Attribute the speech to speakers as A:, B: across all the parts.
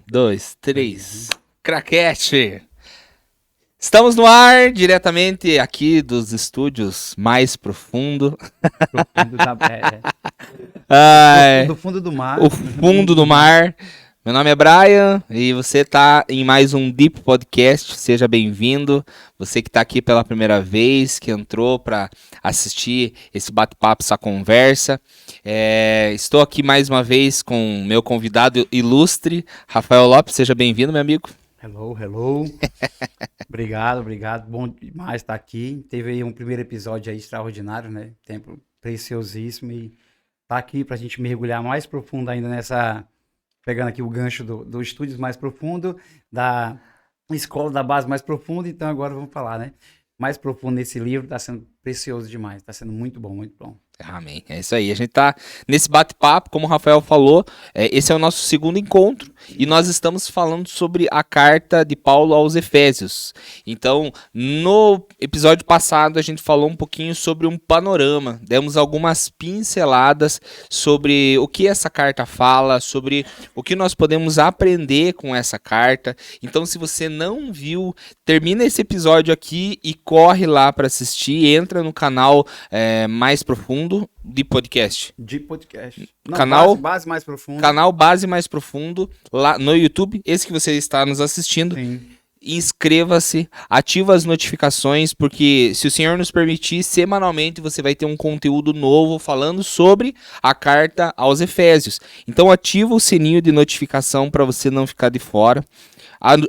A: dois, três. Craquete! Estamos no ar, diretamente aqui dos estúdios mais profundo.
B: Profundo da
A: Ai,
B: do fundo do mar.
A: o fundo do mar. Meu nome é Brian e você está em mais um Deep Podcast. Seja bem-vindo. Você que está aqui pela primeira vez, que entrou para assistir esse bate-papo, essa conversa. Estou aqui mais uma vez com meu convidado ilustre, Rafael Lopes. Seja bem-vindo, meu amigo.
B: Hello. Obrigado. Bom demais estar aqui. Teve aí um primeiro episódio aí extraordinário, né? Tempo preciosíssimo e tá aqui pra gente mergulhar mais profundo ainda nessa... Pegando aqui o gancho do estúdios mais profundo, da escola da base mais profunda. Então agora vamos falar, né? Mais profundo nesse livro. Tá sendo precioso demais. Tá sendo muito bom, muito bom.
A: Amém. É isso aí. A gente tá nesse bate-papo, como o Rafael falou, esse é o nosso segundo encontro e nós estamos falando sobre a carta de Paulo aos Efésios. Então, no episódio passado, a gente falou um pouquinho sobre um panorama, demos algumas pinceladas sobre o que essa carta fala, sobre o que nós podemos aprender com essa carta. Então, se você não viu, termina esse episódio aqui e corre lá para assistir, entra no canal mais profundo de podcast.
B: Não,
A: Canal
B: base mais profunda.
A: Canal Base Mais Profundo lá no YouTube, esse que você está nos assistindo.
B: Sim.
A: Inscreva-se, ativa as notificações, porque se o Senhor nos permitir, semanalmente você vai ter um conteúdo novo falando sobre a carta aos Efésios. Então ativa o sininho de notificação para você não ficar de fora.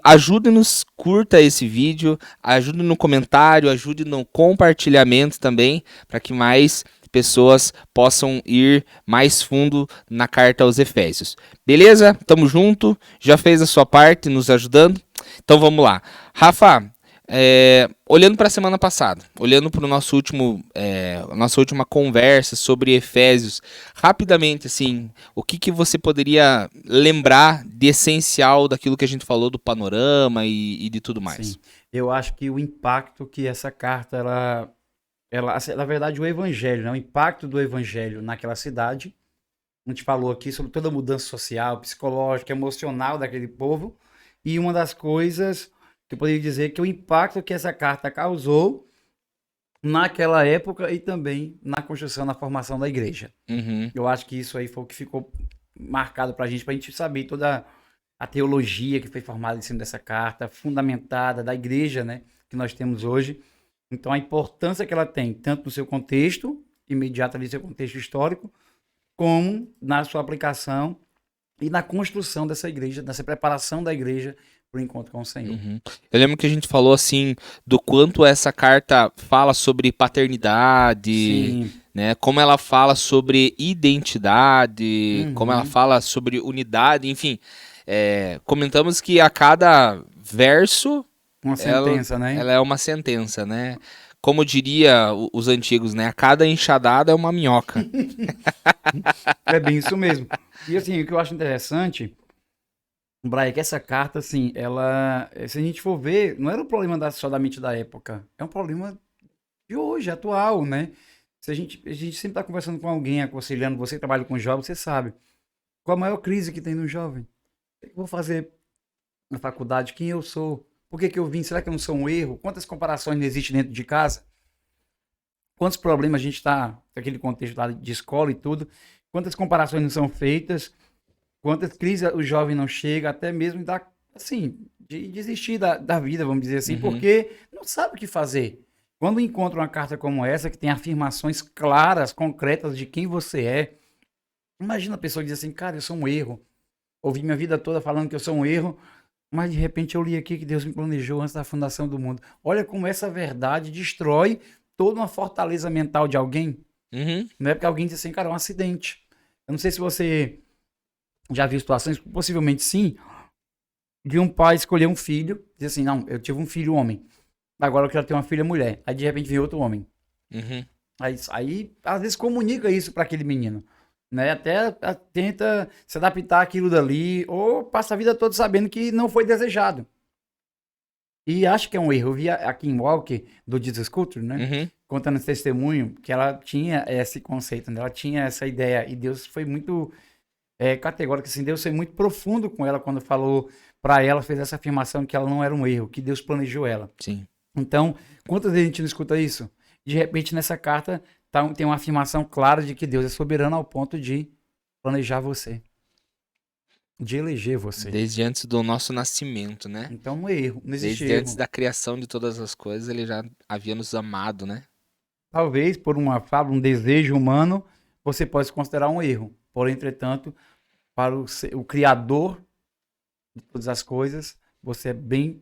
A: Ajude-nos, curta esse vídeo, ajude no comentário, ajude no compartilhamento também, para que mais pessoas possam ir mais fundo na carta aos Efésios. Beleza? Tamo junto. Já fez a sua parte nos ajudando? Então vamos lá. Rafa, olhando para a semana passada, olhando para o nossa última conversa sobre Efésios, rapidamente, assim, o que você poderia lembrar de essencial daquilo que a gente falou do panorama e de tudo mais?
B: Sim. Eu acho que o impacto que essa carta, na verdade, o evangelho, né? O impacto do evangelho naquela cidade. A gente falou aqui sobre toda a mudança social, psicológica, emocional daquele povo. E uma das coisas que eu poderia dizer que o impacto que essa carta causou naquela época e também na construção, na formação da igreja.
A: Uhum.
B: Eu acho que isso aí foi o que ficou marcado pra gente saber toda a teologia que foi formada em cima dessa carta, fundamentada da igreja, né, que nós temos hoje. Então, a importância que ela tem, tanto no seu contexto imediato ali, seu contexto histórico, como na sua aplicação e na construção dessa igreja, nessa preparação da igreja para o encontro com o Senhor.
A: Uhum. Eu lembro que a gente falou assim do quanto essa carta fala sobre paternidade,
B: Sim.
A: né? Como ela fala sobre identidade, como ela fala sobre unidade, enfim. Comentamos que a cada verso
B: Uma sentença, né?
A: ela é uma sentença, né? Como diria os antigos, né? A cada enxadada é uma minhoca.
B: É bem isso mesmo. E assim, o que eu acho interessante, Brian, é que essa carta, assim, ela, se a gente for ver, não era um problema só da mente da época, é um problema de hoje, atual, né? Se a gente sempre está conversando com alguém, aconselhando, você que trabalha com jovens, você sabe qual a maior crise que tem no jovem. O que eu vou fazer na faculdade? Quem eu sou? Por que eu vim? Será que eu não sou um erro? Quantas comparações não existem dentro de casa? Quantos problemas a gente está, naquele contexto lá de escola e tudo, quantas comparações não são feitas, quantas crises o jovem não chega, até mesmo de desistir da vida, vamos dizer assim, porque não sabe o que fazer. Quando encontra uma carta como essa, que tem afirmações claras, concretas de quem você é, imagina a pessoa dizer assim, cara, eu sou um erro. Ouvi minha vida toda falando que eu sou um erro, mas de repente eu li aqui que Deus me planejou antes da fundação do mundo. Olha como essa verdade destrói toda uma fortaleza mental de alguém. Não é porque alguém diz assim, cara, é um acidente. Eu não sei se você já viu situações, possivelmente sim, de um pai escolher um filho, dizer assim, não, eu tive um filho homem, agora eu quero ter uma filha mulher. Aí de repente vem outro homem. Aí às vezes comunica isso para aquele menino, né? Até tenta se adaptar àquilo dali, ou passa a vida toda sabendo que não foi desejado. E acho que é um erro. Eu vi a Kim Walker, do Jesus Culture, né? Contando esse testemunho, que ela tinha esse conceito, né? Ela tinha essa ideia, e Deus foi muito categórica, assim, Deus foi muito profundo com ela quando falou para ela, fez essa afirmação que ela não era um erro, que Deus planejou ela.
A: Sim.
B: Então, quantas vezes a gente não escuta isso? De repente, nessa carta, tem uma afirmação clara de que Deus é soberano ao ponto de planejar você, de eleger você.
A: Desde antes do nosso nascimento, né?
B: Então, não é erro, não existe
A: Desde
B: erro.
A: antes da criação de todas as coisas, ele já havia nos amado, né?
B: Talvez, por uma fala, um desejo humano, você possa considerar um erro. Porém, entretanto, para o Criador de todas as coisas, você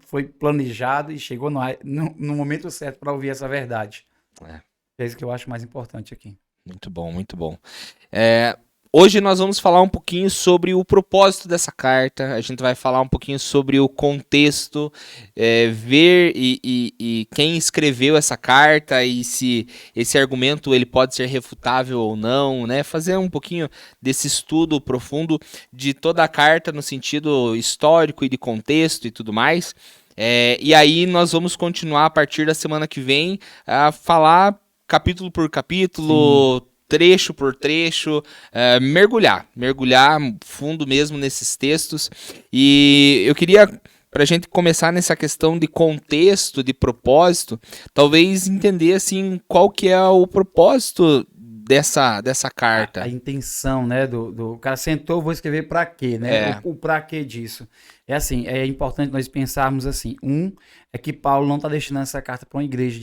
B: foi planejado e chegou no momento certo para ouvir essa verdade.
A: É.
B: É isso que eu acho mais importante aqui.
A: Muito bom, muito bom. Hoje nós vamos falar um pouquinho sobre o propósito dessa carta, a gente vai falar um pouquinho sobre o contexto, ver e quem escreveu essa carta e se esse argumento ele pode ser refutável ou não, né? Fazer um pouquinho desse estudo profundo de toda a carta no sentido histórico e de contexto e tudo mais. E aí nós vamos continuar a partir da semana que vem a falar capítulo por capítulo, trecho por trecho, mergulhar fundo mesmo nesses textos. E eu queria, para a gente começar nessa questão de contexto, de propósito, talvez entender assim qual que é o propósito dessa carta.
B: A intenção, né, o cara sentou, vou escrever para quê, né? O para quê disso. É assim, é importante nós pensarmos assim. É que Paulo não está deixando essa carta para uma igreja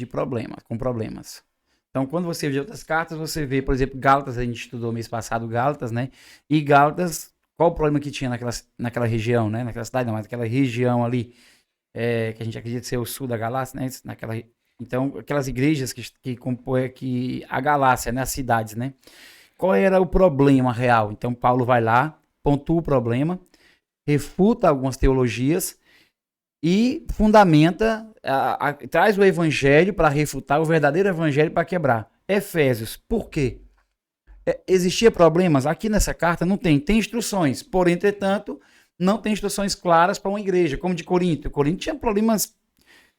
B: com problemas. Então, quando você vê outras cartas, você vê, por exemplo, Gálatas, a gente estudou mês passado Gálatas, né? E Gálatas, qual o problema que tinha naquela região, né? Naquela cidade, não, mas naquela região ali, que a gente acredita ser o sul da Galácia, né? Então, aquelas igrejas que compõem aqui a Galácia, né? As cidades, né? Qual era o problema real? Então, Paulo vai lá, pontua o problema, refuta algumas teologias e fundamenta, traz o evangelho para refutar, o verdadeiro evangelho para quebrar. Efésios, por quê? Existia problemas? Aqui nessa carta não tem. Tem instruções, porém, entretanto, não tem instruções claras para uma igreja, como de Corinto. Corinto tinha problemas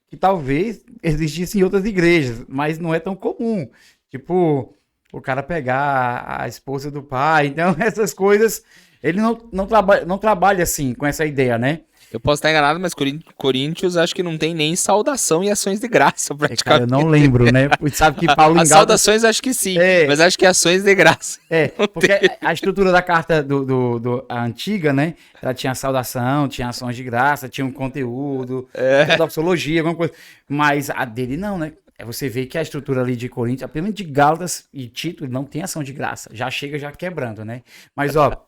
B: que talvez existissem em outras igrejas, mas não é tão comum. Tipo, o cara pegar a esposa do pai. Então, essas coisas, ele não trabalha assim, com essa ideia, né?
A: Eu posso estar enganado, mas Coríntios acho que não tem nem saudação e ações de graça, praticamente.
B: Cara, eu não lembro, né? Sabe que Paulo
A: As saudações acho que sim, mas acho que ações de graça.
B: Porque a estrutura da carta a antiga, né? Ela tinha saudação, tinha ações de graça, tinha um conteúdo, doxologia, alguma coisa. Mas a dele não, né? Você vê que a estrutura ali de Coríntios, pelo menos de Gálatas e Tito, não tem ação de graça. Já chega já quebrando, né? Mas, ó,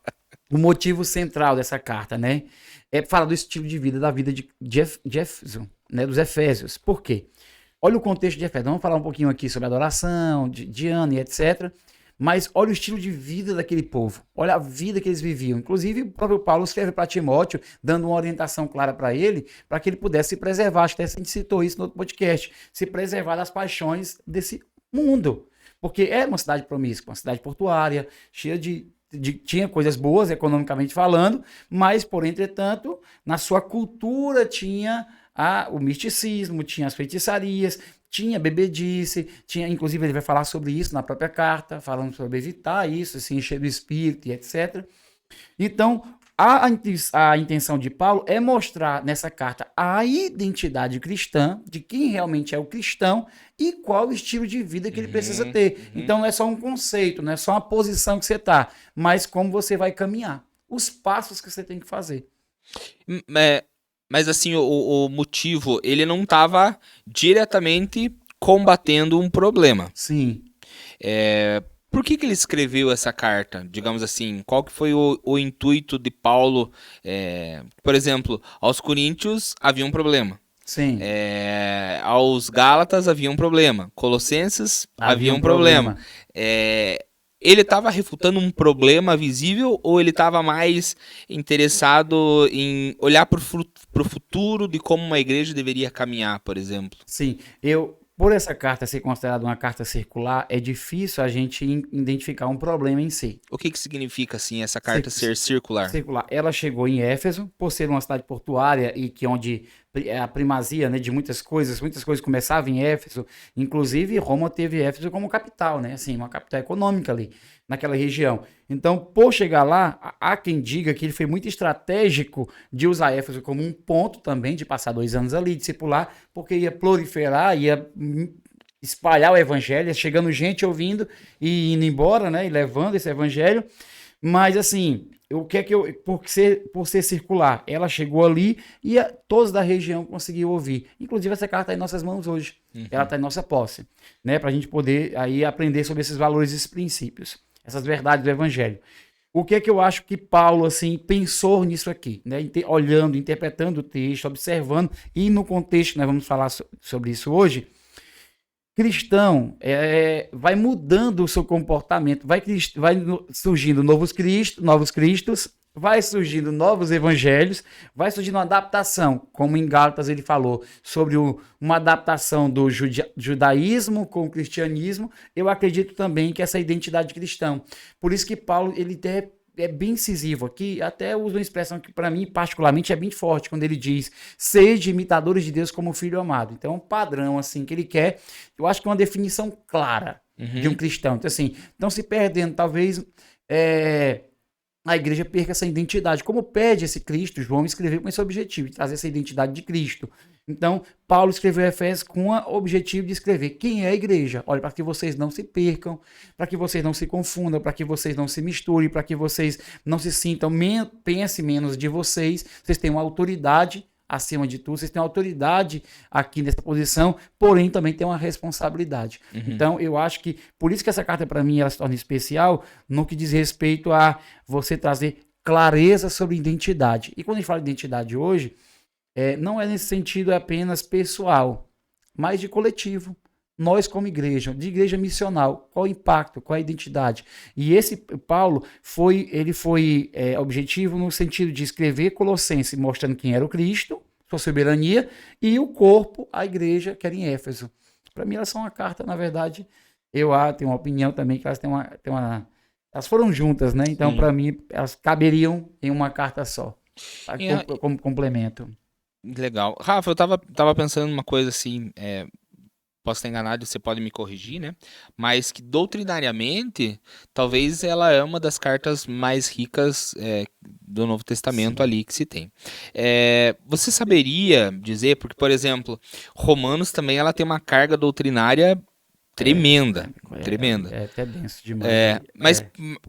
B: o motivo central dessa carta, né? É falar do estilo de vida, da vida de Éfeso, né, dos Efésios. Por quê? Olha o contexto de Efésios. Vamos falar um pouquinho aqui sobre adoração, de Ana e etc. Mas olha o estilo de vida daquele povo. Olha a vida que eles viviam. Inclusive, o próprio Paulo escreve para Timóteo, dando uma orientação clara para ele, para que ele pudesse se preservar. Acho que até a gente citou isso no outro podcast. Se preservar das paixões desse mundo. Porque era uma cidade promíscua, uma cidade portuária, cheia tinha coisas boas, economicamente falando, mas, por entretanto, na sua cultura tinha o misticismo, tinha as feitiçarias, tinha bebedice, inclusive ele vai falar sobre isso na própria carta, falando sobre evitar isso, se encher do espírito e etc. Então, a intenção de Paulo é mostrar nessa carta a identidade cristã, de quem realmente é o cristão e qual o estilo de vida que ele precisa ter. Então não é só um conceito, não é só uma posição que você está, mas como você vai caminhar, os passos que você tem que fazer.
A: Mas assim, o motivo, ele não estava diretamente combatendo um problema.
B: Sim.
A: Por que ele escreveu essa carta? Digamos assim, qual que foi o intuito de Paulo? Por exemplo, aos Coríntios havia um problema.
B: Sim.
A: Aos Gálatas havia um problema. Colossenses havia um problema. Ele estava refutando um problema visível ou ele estava mais interessado em olhar para o futuro de como uma igreja deveria caminhar, por exemplo?
B: Sim, por essa carta ser considerada uma carta circular, é difícil a gente identificar um problema em si.
A: O que significa, assim, essa carta ser circular?
B: Circular. Ela chegou em Éfeso, por ser uma cidade portuária e que onde a primazia, né, de muitas coisas começavam em Éfeso, inclusive Roma teve Éfeso como capital, né, assim, uma capital econômica ali, naquela região. Então, por chegar lá, há quem diga que ele foi muito estratégico de usar Éfeso como um ponto também, de passar 2 anos ali, discipular, porque ia proliferar, ia espalhar o evangelho, chegando gente ouvindo e indo embora, né, e levando esse evangelho. Mas assim, o que é que eu. Por ser circular, ela chegou ali e todos da região conseguiram ouvir. Inclusive, essa carta está em nossas mãos hoje. Ela está em nossa posse, né? Para a gente poder aí aprender sobre esses valores e esses princípios, essas verdades do Evangelho. O que é que eu acho que Paulo assim pensou nisso aqui, né? Olhando, interpretando o texto, observando, e no contexto, nós vamos falar sobre isso hoje. Cristão vai mudando o seu comportamento, vai surgindo novos cristos, vai surgindo novos evangelhos, vai surgindo uma adaptação, como em Gálatas ele falou, sobre uma adaptação do judaísmo com o cristianismo. Eu acredito também que essa identidade cristã. Por isso que Paulo ele é bem incisivo aqui, até usa uma expressão que para mim particularmente é bem forte, quando ele diz, sede imitadores de Deus como filho amado. Então é um padrão assim que ele quer, eu acho que é uma definição clara de um cristão. Então assim, não se perdendo, talvez a igreja perca essa identidade, como pede esse Cristo. João escreveu com esse objetivo, de trazer essa identidade de Cristo. Então, Paulo escreveu Efésios com o objetivo de escrever quem é a igreja. Olha, para que vocês não se percam, para que vocês não se confundam, para que vocês não se misturem, para que vocês não se sintam, pense menos de vocês. Vocês têm uma autoridade acima de tudo, vocês têm uma autoridade aqui nessa posição, porém também tem uma responsabilidade. Então, eu acho que, por isso que essa carta para mim ela se torna especial, no que diz respeito a você trazer clareza sobre identidade. E quando a gente fala de identidade hoje, não é nesse sentido apenas pessoal, mas de coletivo. Nós como igreja, de igreja missional, qual o impacto, qual a identidade? E esse Paulo foi objetivo no sentido de escrever Colossenses, mostrando quem era o Cristo, sua soberania, e o corpo, a igreja, que era em Éfeso. Para mim, elas são uma carta, na verdade, eu tenho uma opinião também que elas têm elas foram juntas, né? Então, para mim, elas caberiam em uma carta só, como complemento.
A: Legal. Rafa, eu tava pensando numa coisa assim, posso estar enganado, você pode me corrigir, né? Mas que doutrinariamente, talvez ela é uma das cartas mais ricas do Novo Testamento ali que se tem. Você saberia dizer, porque, por exemplo, Romanos também ela tem uma carga doutrinária tremenda, tremenda.
B: É até denso demais.
A: Mas,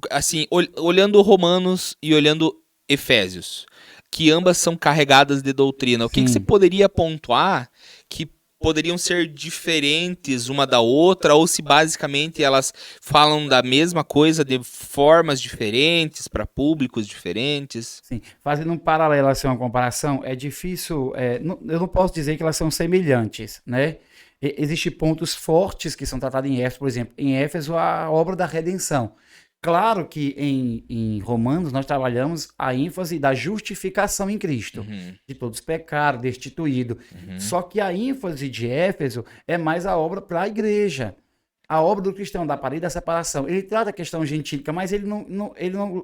A: assim, olhando Romanos e olhando Efésios, que ambas são carregadas de doutrina, o que você poderia pontuar que poderiam ser diferentes uma da outra, ou se basicamente elas falam da mesma coisa de formas diferentes, para públicos diferentes?
B: Sim, fazendo um paralelo, assim, uma comparação, é difícil, eu não posso dizer que elas são semelhantes, né? Existem pontos fortes que são tratados em Éfeso, por exemplo, em Éfeso a obra da redenção. Claro que em Romanos nós trabalhamos a ênfase da justificação em Cristo, de todos os pecados, destituído. Só que a ênfase de Éfeso é mais a obra para a igreja. A obra do cristão, da parede da separação. Ele trata a questão gentílica, mas ele não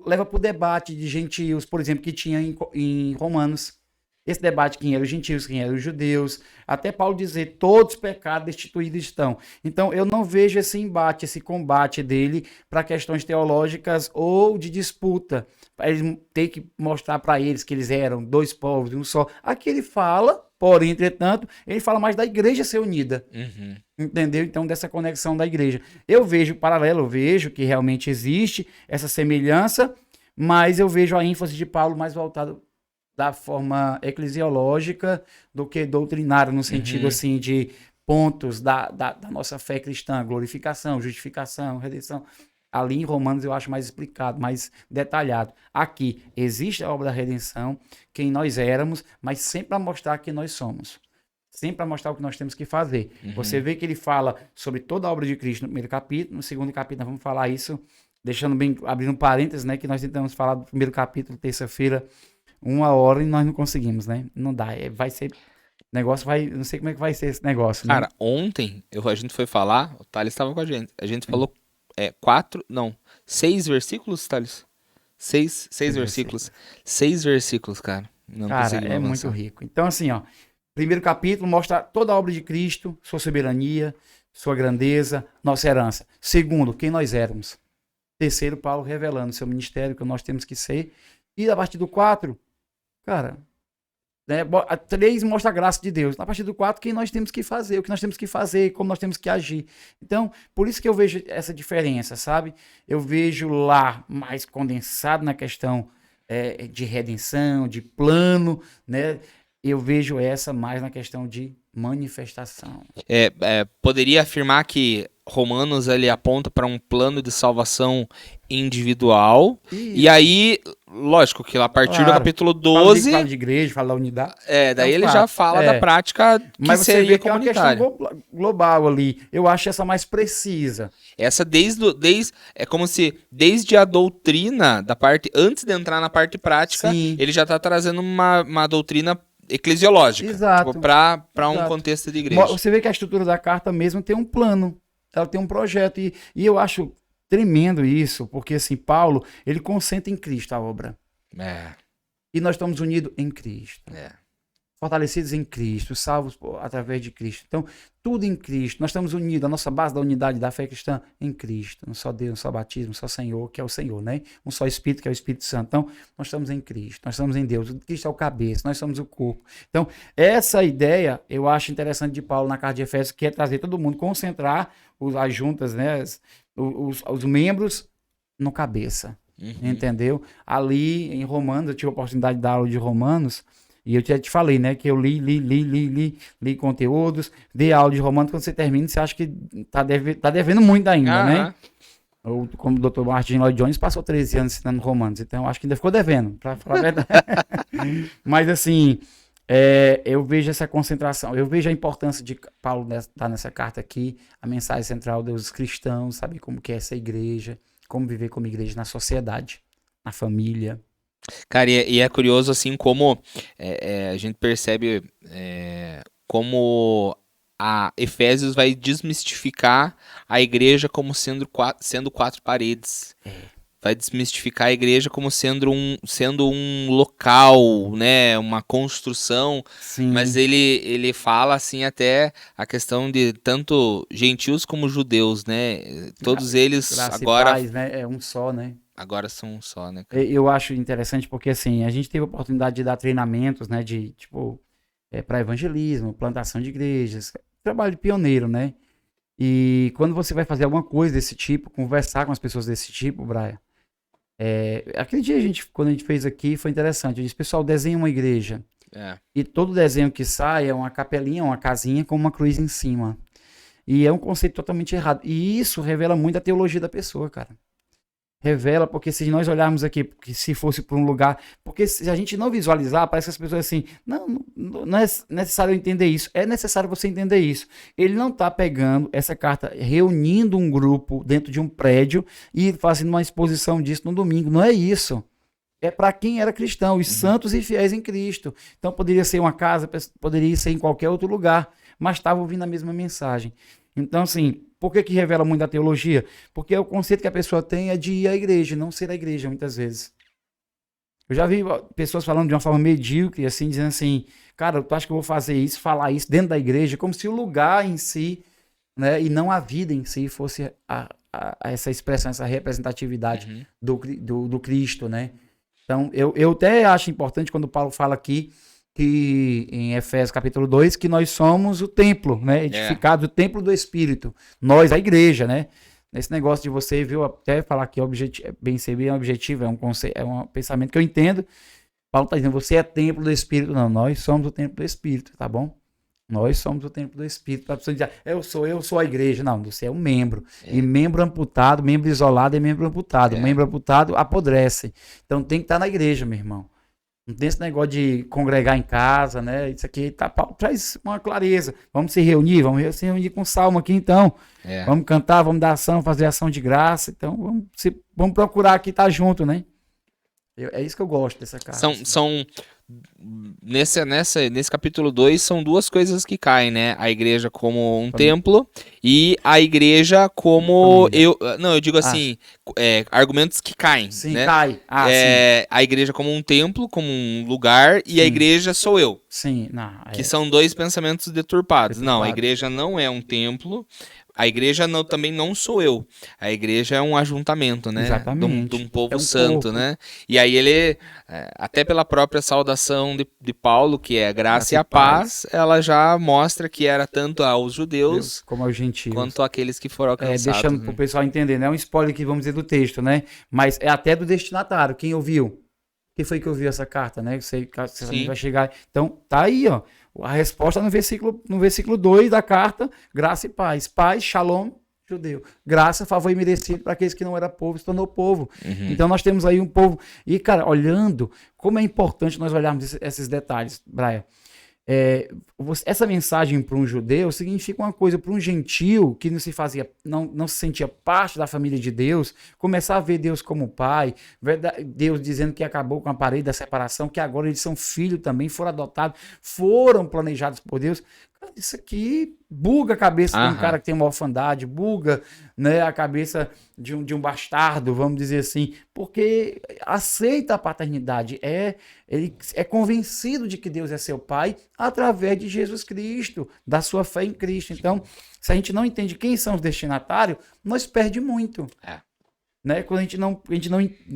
B: leva para o debate de gentios, por exemplo, que tinha em Romanos. Esse debate, quem eram os gentios, quem eram os judeus, até Paulo dizer, todos pecados destituídos estão. Então, eu não vejo esse embate, esse combate dele para questões teológicas ou de disputa. Ele tem que mostrar para eles que eles eram dois povos, um só. Aqui ele fala, porém, entretanto, ele fala mais da igreja ser unida. Entendeu? Então, dessa conexão da igreja. Eu vejo paralelo, eu vejo que realmente existe essa semelhança, mas eu vejo a ênfase de Paulo mais voltada da forma eclesiológica do que doutrinária, no sentido assim de pontos da nossa fé cristã, glorificação, justificação, redenção. Ali em Romanos eu acho mais explicado, mais detalhado. Aqui existe a obra da redenção, quem nós éramos, mas sempre para mostrar quem nós somos. Sempre para mostrar o que nós temos que fazer. Você vê que ele fala sobre toda a obra de Cristo no primeiro capítulo, no segundo capítulo nós vamos falar isso, deixando bem, abrindo um parênteses, né, que nós tentamos falar do primeiro capítulo, terça-feira, 1 hora, e nós não conseguimos, né? Não dá. Vai ser. Negócio vai. Não sei como é que vai ser esse negócio.
A: Cara, né? Ontem a gente foi falar, o Thales estava com a gente. A gente falou 6 versículos, Thales? 6 versículos. 6 versículos, cara. Não
B: cara,
A: conseguimos avançar.
B: Muito rico. Então, assim, ó. Primeiro capítulo mostra toda a obra de Cristo, sua soberania, sua grandeza, nossa herança. Segundo, quem nós éramos. Terceiro, Paulo revelando seu ministério, que nós temos que ser. E a partir do 4, cara, né, a 3 mostra a graça de Deus. A partir do 4, quem nós temos que fazer, o que nós temos que fazer, como nós temos que agir. Então, por isso que eu vejo essa diferença, sabe? Eu vejo lá mais condensado na questão de redenção, de plano, né? Eu vejo essa mais na questão de manifestação.
A: Poderia afirmar que Romanos ele aponta para um plano de salvação individual. E aí, lógico que a partir do capítulo 12...
B: Fala de igreja, fala da unidade.
A: Daí ele já fala da prática que
B: mas você
A: seria
B: vê que
A: comunitária.
B: É uma questão global ali. Eu acho essa mais precisa.
A: Essa é como se desde a doutrina da parte, antes de entrar na parte prática,
B: Sim.
A: ele já está trazendo uma doutrina eclesiológica.
B: Exato.
A: Tipo, para um contexto de igreja.
B: Você vê que a estrutura da carta mesmo tem um plano. Ela tem um projeto. E eu acho tremendo isso, porque assim, Paulo, ele concentra em Cristo a obra. E nós estamos unidos em Cristo. Fortalecidos em Cristo, salvos através de Cristo. Então, tudo em Cristo. Nós estamos unidos, a nossa base da unidade da fé cristã em Cristo. Um só Deus, um só batismo, um só Senhor, que é o Senhor, né? Um só Espírito, que é o Espírito Santo. Então, nós estamos em Cristo, nós estamos em Deus. Cristo é o cabeça, nós somos o corpo. Então, essa ideia, eu acho interessante de Paulo na carta de Efésios, que é trazer todo mundo, concentrar as juntas, né? Os membros no cabeça. Entendeu? Ali, em Romanos, eu tive a oportunidade de dar aula de Romanos, e eu já te falei, né, que eu li conteúdos, dei aula de Romanos. Quando você termina, você acha que tá devendo muito ainda, né? Como o Dr. Martin Lloyd Jones passou 13 anos ensinando Romanos, então acho que ainda ficou devendo, para falar a verdade. Mas assim, eu vejo essa concentração, eu vejo a importância de Paulo dar nessa carta aqui, a mensagem central dos cristãos, sabe como que é essa igreja, como viver como igreja na sociedade, na família.
A: Cara, e é curioso assim como a gente percebe como a Efésios vai desmistificar a igreja como sendo 4 paredes. Vai desmistificar a igreja como sendo um local, né, uma construção.
B: Sim.
A: Mas ele fala assim até a questão de tanto gentios como judeus, né? Todos eles agora...
B: Paz, né? É um só, né?
A: Agora são um só, né?
B: Eu acho interessante porque, assim, a gente teve a oportunidade de dar treinamentos, né, de, tipo, para evangelismo, plantação de igrejas, trabalho de pioneiro, né? E quando você vai fazer alguma coisa desse tipo, conversar com as pessoas desse tipo, Brian, aquele dia quando a gente fez aqui, foi interessante. Eu disse, pessoal, desenha uma igreja. E todo desenho que sai é uma capelinha, uma casinha com uma cruz em cima. E é um conceito totalmente errado. E isso revela muito a teologia da pessoa, cara. Revela, porque se nós olharmos aqui, porque se fosse por um lugar, porque se a gente não visualizar, parece que as pessoas assim, não é necessário entender isso, é necessário você entender isso. Ele não está pegando essa carta, reunindo um grupo dentro de um prédio e fazendo uma exposição disso no domingo, não é isso. É para quem era cristão, os santos e fiéis em Cristo. Então poderia ser uma casa, poderia ser em qualquer outro lugar, mas estava ouvindo a mesma mensagem. Então, assim, por que revela muito a teologia? Porque o conceito que a pessoa tem é de ir à igreja, não ser a igreja, muitas vezes. Eu já vi pessoas falando de uma forma medíocre, assim, dizendo assim, cara, tu acha que eu vou fazer isso, falar isso dentro da igreja, como se o lugar em si, né, e não a vida em si fosse essa expressão, essa representatividade do Cristo, né? Então, eu até acho importante quando Paulo fala aqui, que em Efésios capítulo 2, que nós somos o templo, né? Edificado, o templo do Espírito. Nós, a igreja, né? Nesse negócio de você, viu, até falar que bem servir é um objetivo, é um pensamento que eu entendo. Paulo está dizendo, você é templo do Espírito. Não, nós somos o templo do Espírito, tá bom? Nós somos o templo do Espírito. Para a pessoa dizer, eu sou a igreja. Não, você é um membro. E membro amputado, membro isolado é membro amputado. Membro amputado apodrece. Então tem que estar na igreja, meu irmão. Não tem esse negócio de congregar em casa, né? Isso aqui traz uma clareza. Vamos se reunir com o salmo aqui, então. Vamos cantar, vamos dar ação, fazer ação de graça. Então, vamos procurar aqui estar junto, né? É isso que eu gosto dessa carta.
A: São,
B: Assim.
A: são nesse capítulo 2 são duas coisas que caem, né? A igreja como um
B: Família.
A: templo e a igreja como
B: Família.
A: não, eu digo
B: Ah,
A: assim, argumentos que caem,
B: sim,
A: né?
B: cai. Ah, sim.
A: A igreja como um templo, como um lugar e a
B: Sim.
A: igreja sou eu.
B: Sim. Não,
A: Que são dois pensamentos deturpados. Não, a
B: deturpado.
A: igreja não é um templo. A igreja também não sou eu. A igreja é um ajuntamento, né? De um
B: Exatamente. É
A: povo
B: um
A: santo,
B: corpo.
A: né? E aí ele, até pela própria saudação de Paulo, que é graça
B: Graça
A: e
B: e
A: a
B: paz.
A: paz, ela já mostra que era tanto aos
B: Deus,
A: judeus
B: como aos gentios.
A: quanto àqueles que foram alcançados,
B: Deixando para o
A: né?
B: pessoal entender, não é um spoiler que vamos dizer do texto, né? Mas é até do destinatário. Quem ouviu? Quem foi que ouviu essa carta, né? Eu sei que certamente vai
A: Sim.
B: chegar. Então, tá aí, ó. A resposta no versículo 2 da carta, graça e paz. Paz, shalom, judeu. Graça, favor e merecido para aqueles que não eram povo, se tornou povo.
A: Uhum.
B: Então, nós temos aí um povo. E, cara, olhando, como é importante nós olharmos esses detalhes, Braia. Essa mensagem para um judeu significa uma coisa para um gentio que não se sentia parte da família de Deus, começar a ver Deus como pai, Deus dizendo que acabou com a parede da separação, que agora eles são filhos também, foram adotados, foram planejados por Deus. Cara, isso aqui buga a cabeça de um
A: Aham.
B: cara que tem uma orfandade, buga, né, a cabeça de um bastardo, vamos dizer assim, porque aceita a paternidade, ele é convencido de que Deus é seu pai através de Jesus Cristo, da sua fé em Cristo. Então, se a gente não entende quem são os destinatários, nós perde muito.
A: É.
B: Né? Quando a gente não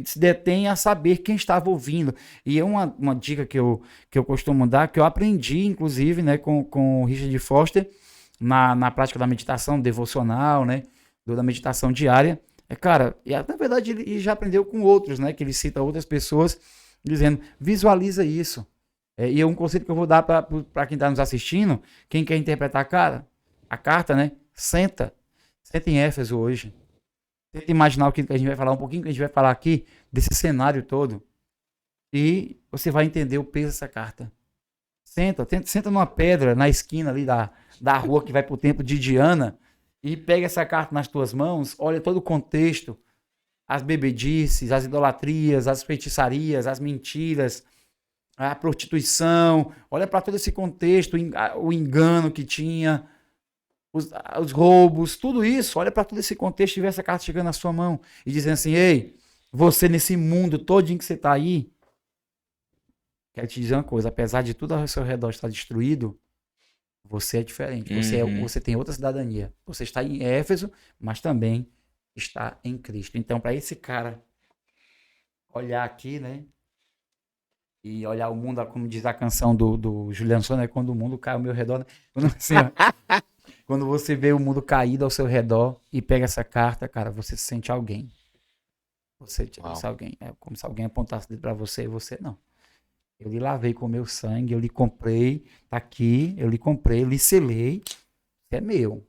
B: se detém a saber quem estava ouvindo. E é uma dica que eu costumo dar, que eu aprendi, inclusive, né, com o Richard Foster, na prática da meditação devocional, né, da meditação diária. Cara, na verdade ele já aprendeu com outros, né, que ele cita outras pessoas, dizendo, visualiza isso. E é um conceito que eu vou dar para quem está nos assistindo, quem quer interpretar a carta, né, senta em Éfeso hoje. Tenta imaginar o que a gente vai falar, um pouquinho que a gente vai falar aqui, desse cenário todo. E você vai entender o peso dessa carta. Senta numa pedra na esquina ali da rua que vai pro templo de Diana e pega essa carta nas tuas mãos, olha todo o contexto, as bebedices, as idolatrias, as feitiçarias, as mentiras, a prostituição, olha para todo esse contexto, o engano que tinha, os roubos, tudo isso, olha para todo esse contexto e vê essa carta chegando na sua mão e dizendo assim, ei, você nesse mundo todinho que você está aí, quero te dizer uma coisa, apesar de tudo ao seu redor estar destruído, você é diferente,
A: Uhum.
B: você tem outra cidadania, você está em Éfeso, mas também está em Cristo. Então, para esse cara olhar aqui, né, e olhar o mundo, como diz a canção do Juliano Santos, né, quando o mundo cai ao meu redor, né, assim, ó, quando você vê o mundo caído ao seu redor e pega essa carta, cara, você se sente alguém. Você
A: Uau.
B: alguém. É como se alguém apontasse para você e você não. Eu lhe lavei com o meu sangue, eu lhe comprei, tá aqui, eu lhe comprei, eu lhe selei. Isso é meu.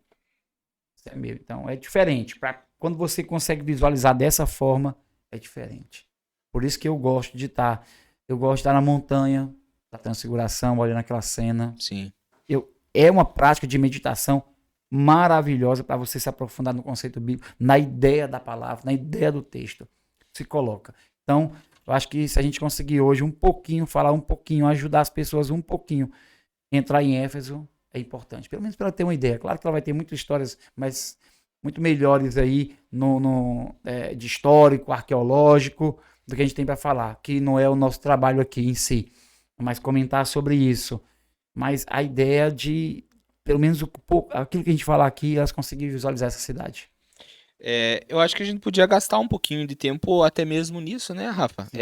B: Isso é meu. Então é diferente. Quando você consegue visualizar dessa forma, é diferente. Por isso que eu gosto de estar. Eu gosto de estar na montanha, da transfiguração, olhando aquela cena.
A: Sim.
B: É uma prática de meditação maravilhosa para você se aprofundar no conceito bíblico, na ideia da palavra, na ideia do texto. Se coloca. Então, eu acho que se a gente conseguir hoje um pouquinho, falar um pouquinho, ajudar as pessoas um pouquinho, entrar em Éfeso, é importante. Pelo menos para ter uma ideia. Claro que ela vai ter muitas histórias, mas muito melhores aí de histórico, arqueológico, do que a gente tem para falar, que não é o nosso trabalho aqui em si, mas comentar sobre isso. Mas a ideia de, pelo menos aquilo que a gente falar aqui, elas conseguirem visualizar essa cidade.
A: Eu acho que a gente podia gastar um pouquinho de tempo até mesmo nisso, né, Rafa?
B: Sim.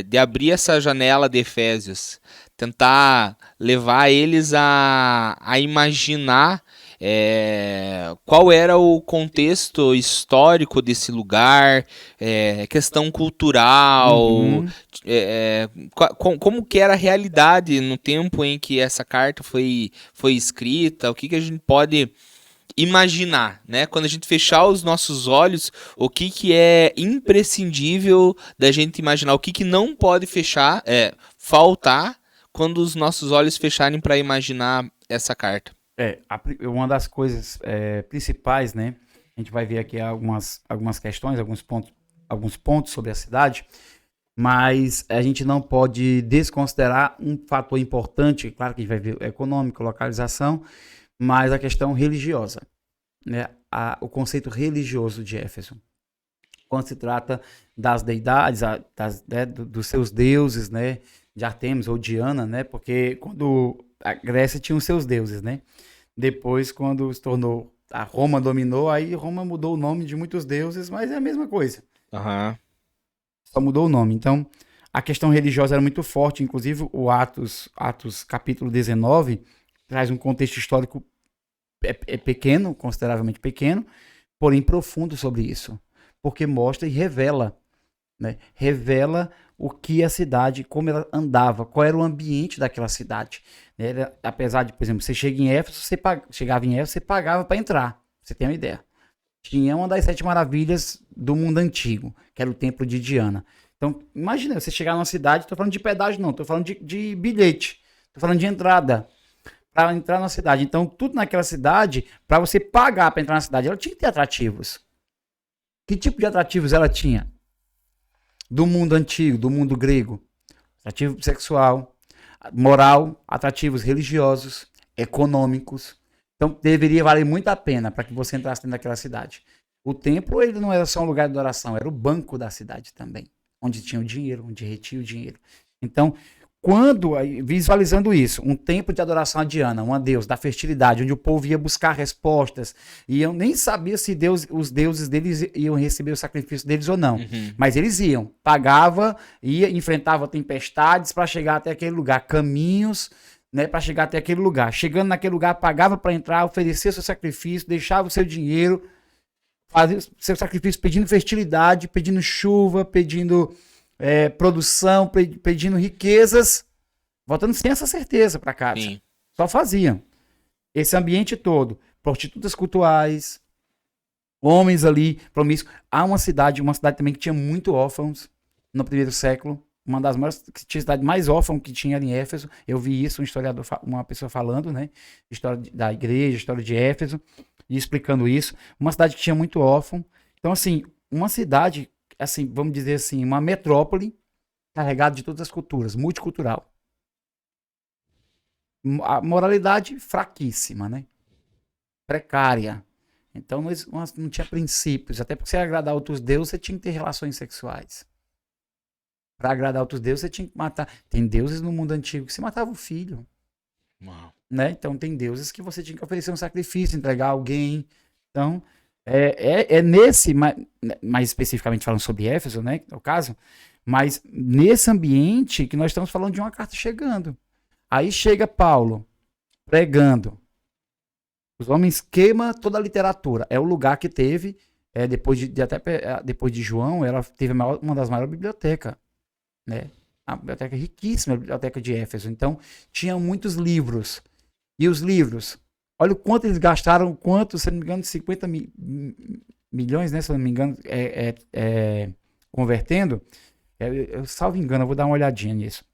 A: De abrir essa janela de Efésios, tentar levar eles a imaginar qual era o contexto histórico desse lugar, questão cultural,
B: Uhum.
A: como que era a realidade no tempo em que essa carta foi escrita, o que a gente pode imaginar, né? Quando a gente fechar os nossos olhos, o que é imprescindível da gente imaginar, o que não pode faltar quando os nossos olhos fecharem para imaginar essa carta.
B: Uma das coisas principais, né? A gente vai ver aqui algumas questões, alguns pontos sobre a cidade. mas a gente não pode desconsiderar um fator importante, claro que a gente vai ver econômico, localização, mas a questão religiosa, né? O conceito religioso de Éfeso. Quando se trata das deidades, né, dos seus deuses, né, de Artemis ou Diana, né, porque quando a Grécia tinha os seus deuses, né, depois quando se tornou, a Roma dominou, aí Roma mudou o nome de muitos deuses, mas é a mesma coisa,
A: Aham.
B: só mudou o nome. Então, a questão religiosa era muito forte, inclusive o Atos capítulo 19, traz um contexto histórico pequeno, consideravelmente pequeno, porém profundo sobre isso, porque mostra e revela, né? Revela o que a cidade, como ela andava, qual era o ambiente daquela cidade. Né? Apesar de, por exemplo, você chega em Éfeso, chegava em Éfeso, você pagava para entrar. Você tem uma ideia. Tinha uma das 7 maravilhas do mundo antigo, que era o templo de Diana. Então, imagina, você chegar numa cidade, estou falando de pedágio não, estou falando de bilhete, estou falando de entrada, para entrar na cidade. Então, tudo naquela cidade, para você pagar para entrar na cidade, ela tinha que ter atrativos. Que tipo de atrativos ela tinha? Do mundo antigo, do mundo grego. Atrativo sexual, moral, atrativos religiosos, econômicos. Então, deveria valer muito a pena para que você entrasse dentro daquela cidade. O templo, ele não era só um lugar de adoração, era o banco da cidade também, onde tinha o dinheiro, onde retinha o dinheiro. Então, quando, visualizando isso, um templo de adoração a Diana, uma deusa da fertilidade, onde o povo ia buscar respostas, e eu nem sabia se os deuses deles iam receber o sacrifício deles ou não, mas eles iam, pagava, ia, enfrentava tempestades para chegar até aquele lugar, caminhos, né, para chegar até aquele lugar. Chegando naquele lugar, pagava para entrar, oferecia seu sacrifício, deixava o seu dinheiro, fazia seu sacrifício pedindo fertilidade, pedindo chuva, pedindo produção, pedindo riquezas, voltando sem essa certeza para casa.
A: Sim.
B: Só faziam. Esse ambiente todo, prostitutas cultuais, homens ali, promíscuos. Há uma cidade também que tinha muito órfãos no primeiro século, uma das maiores, que tinha a cidade mais órfã que tinha ali em Éfeso. Eu vi isso, um historiador, uma pessoa falando, né? História da igreja, história de Éfeso, e explicando isso. Uma cidade que tinha muito órfão. Então, assim, uma cidade, assim, vamos dizer assim, uma metrópole carregada de todas as culturas, multicultural. A moralidade fraquíssima, né? Precária. Então não tinha princípios. Até porque você agradar outros deuses, você tinha que ter relações sexuais. Para agradar outros deuses, você tinha que matar. Tem deuses no mundo antigo que se matava o filho.
A: Uau.
B: Né? Então tem deuses que você tinha que oferecer um sacrifício, entregar alguém. Então, é nesse, mais especificamente falando sobre Éfeso, né? É o caso, mas nesse ambiente que nós estamos falando de uma carta chegando. Aí chega Paulo pregando. Os homens queimam toda a literatura. É o lugar que teve, depois de João, ela teve uma das maiores bibliotecas. Né? A biblioteca riquíssima, a biblioteca de Éfeso. Então, tinha muitos livros. E os livros, olha o quanto eles gastaram, se não me engano, 50 milhões, né? Se não me engano, convertendo. Eu salvo engano, eu vou dar uma olhadinha nisso.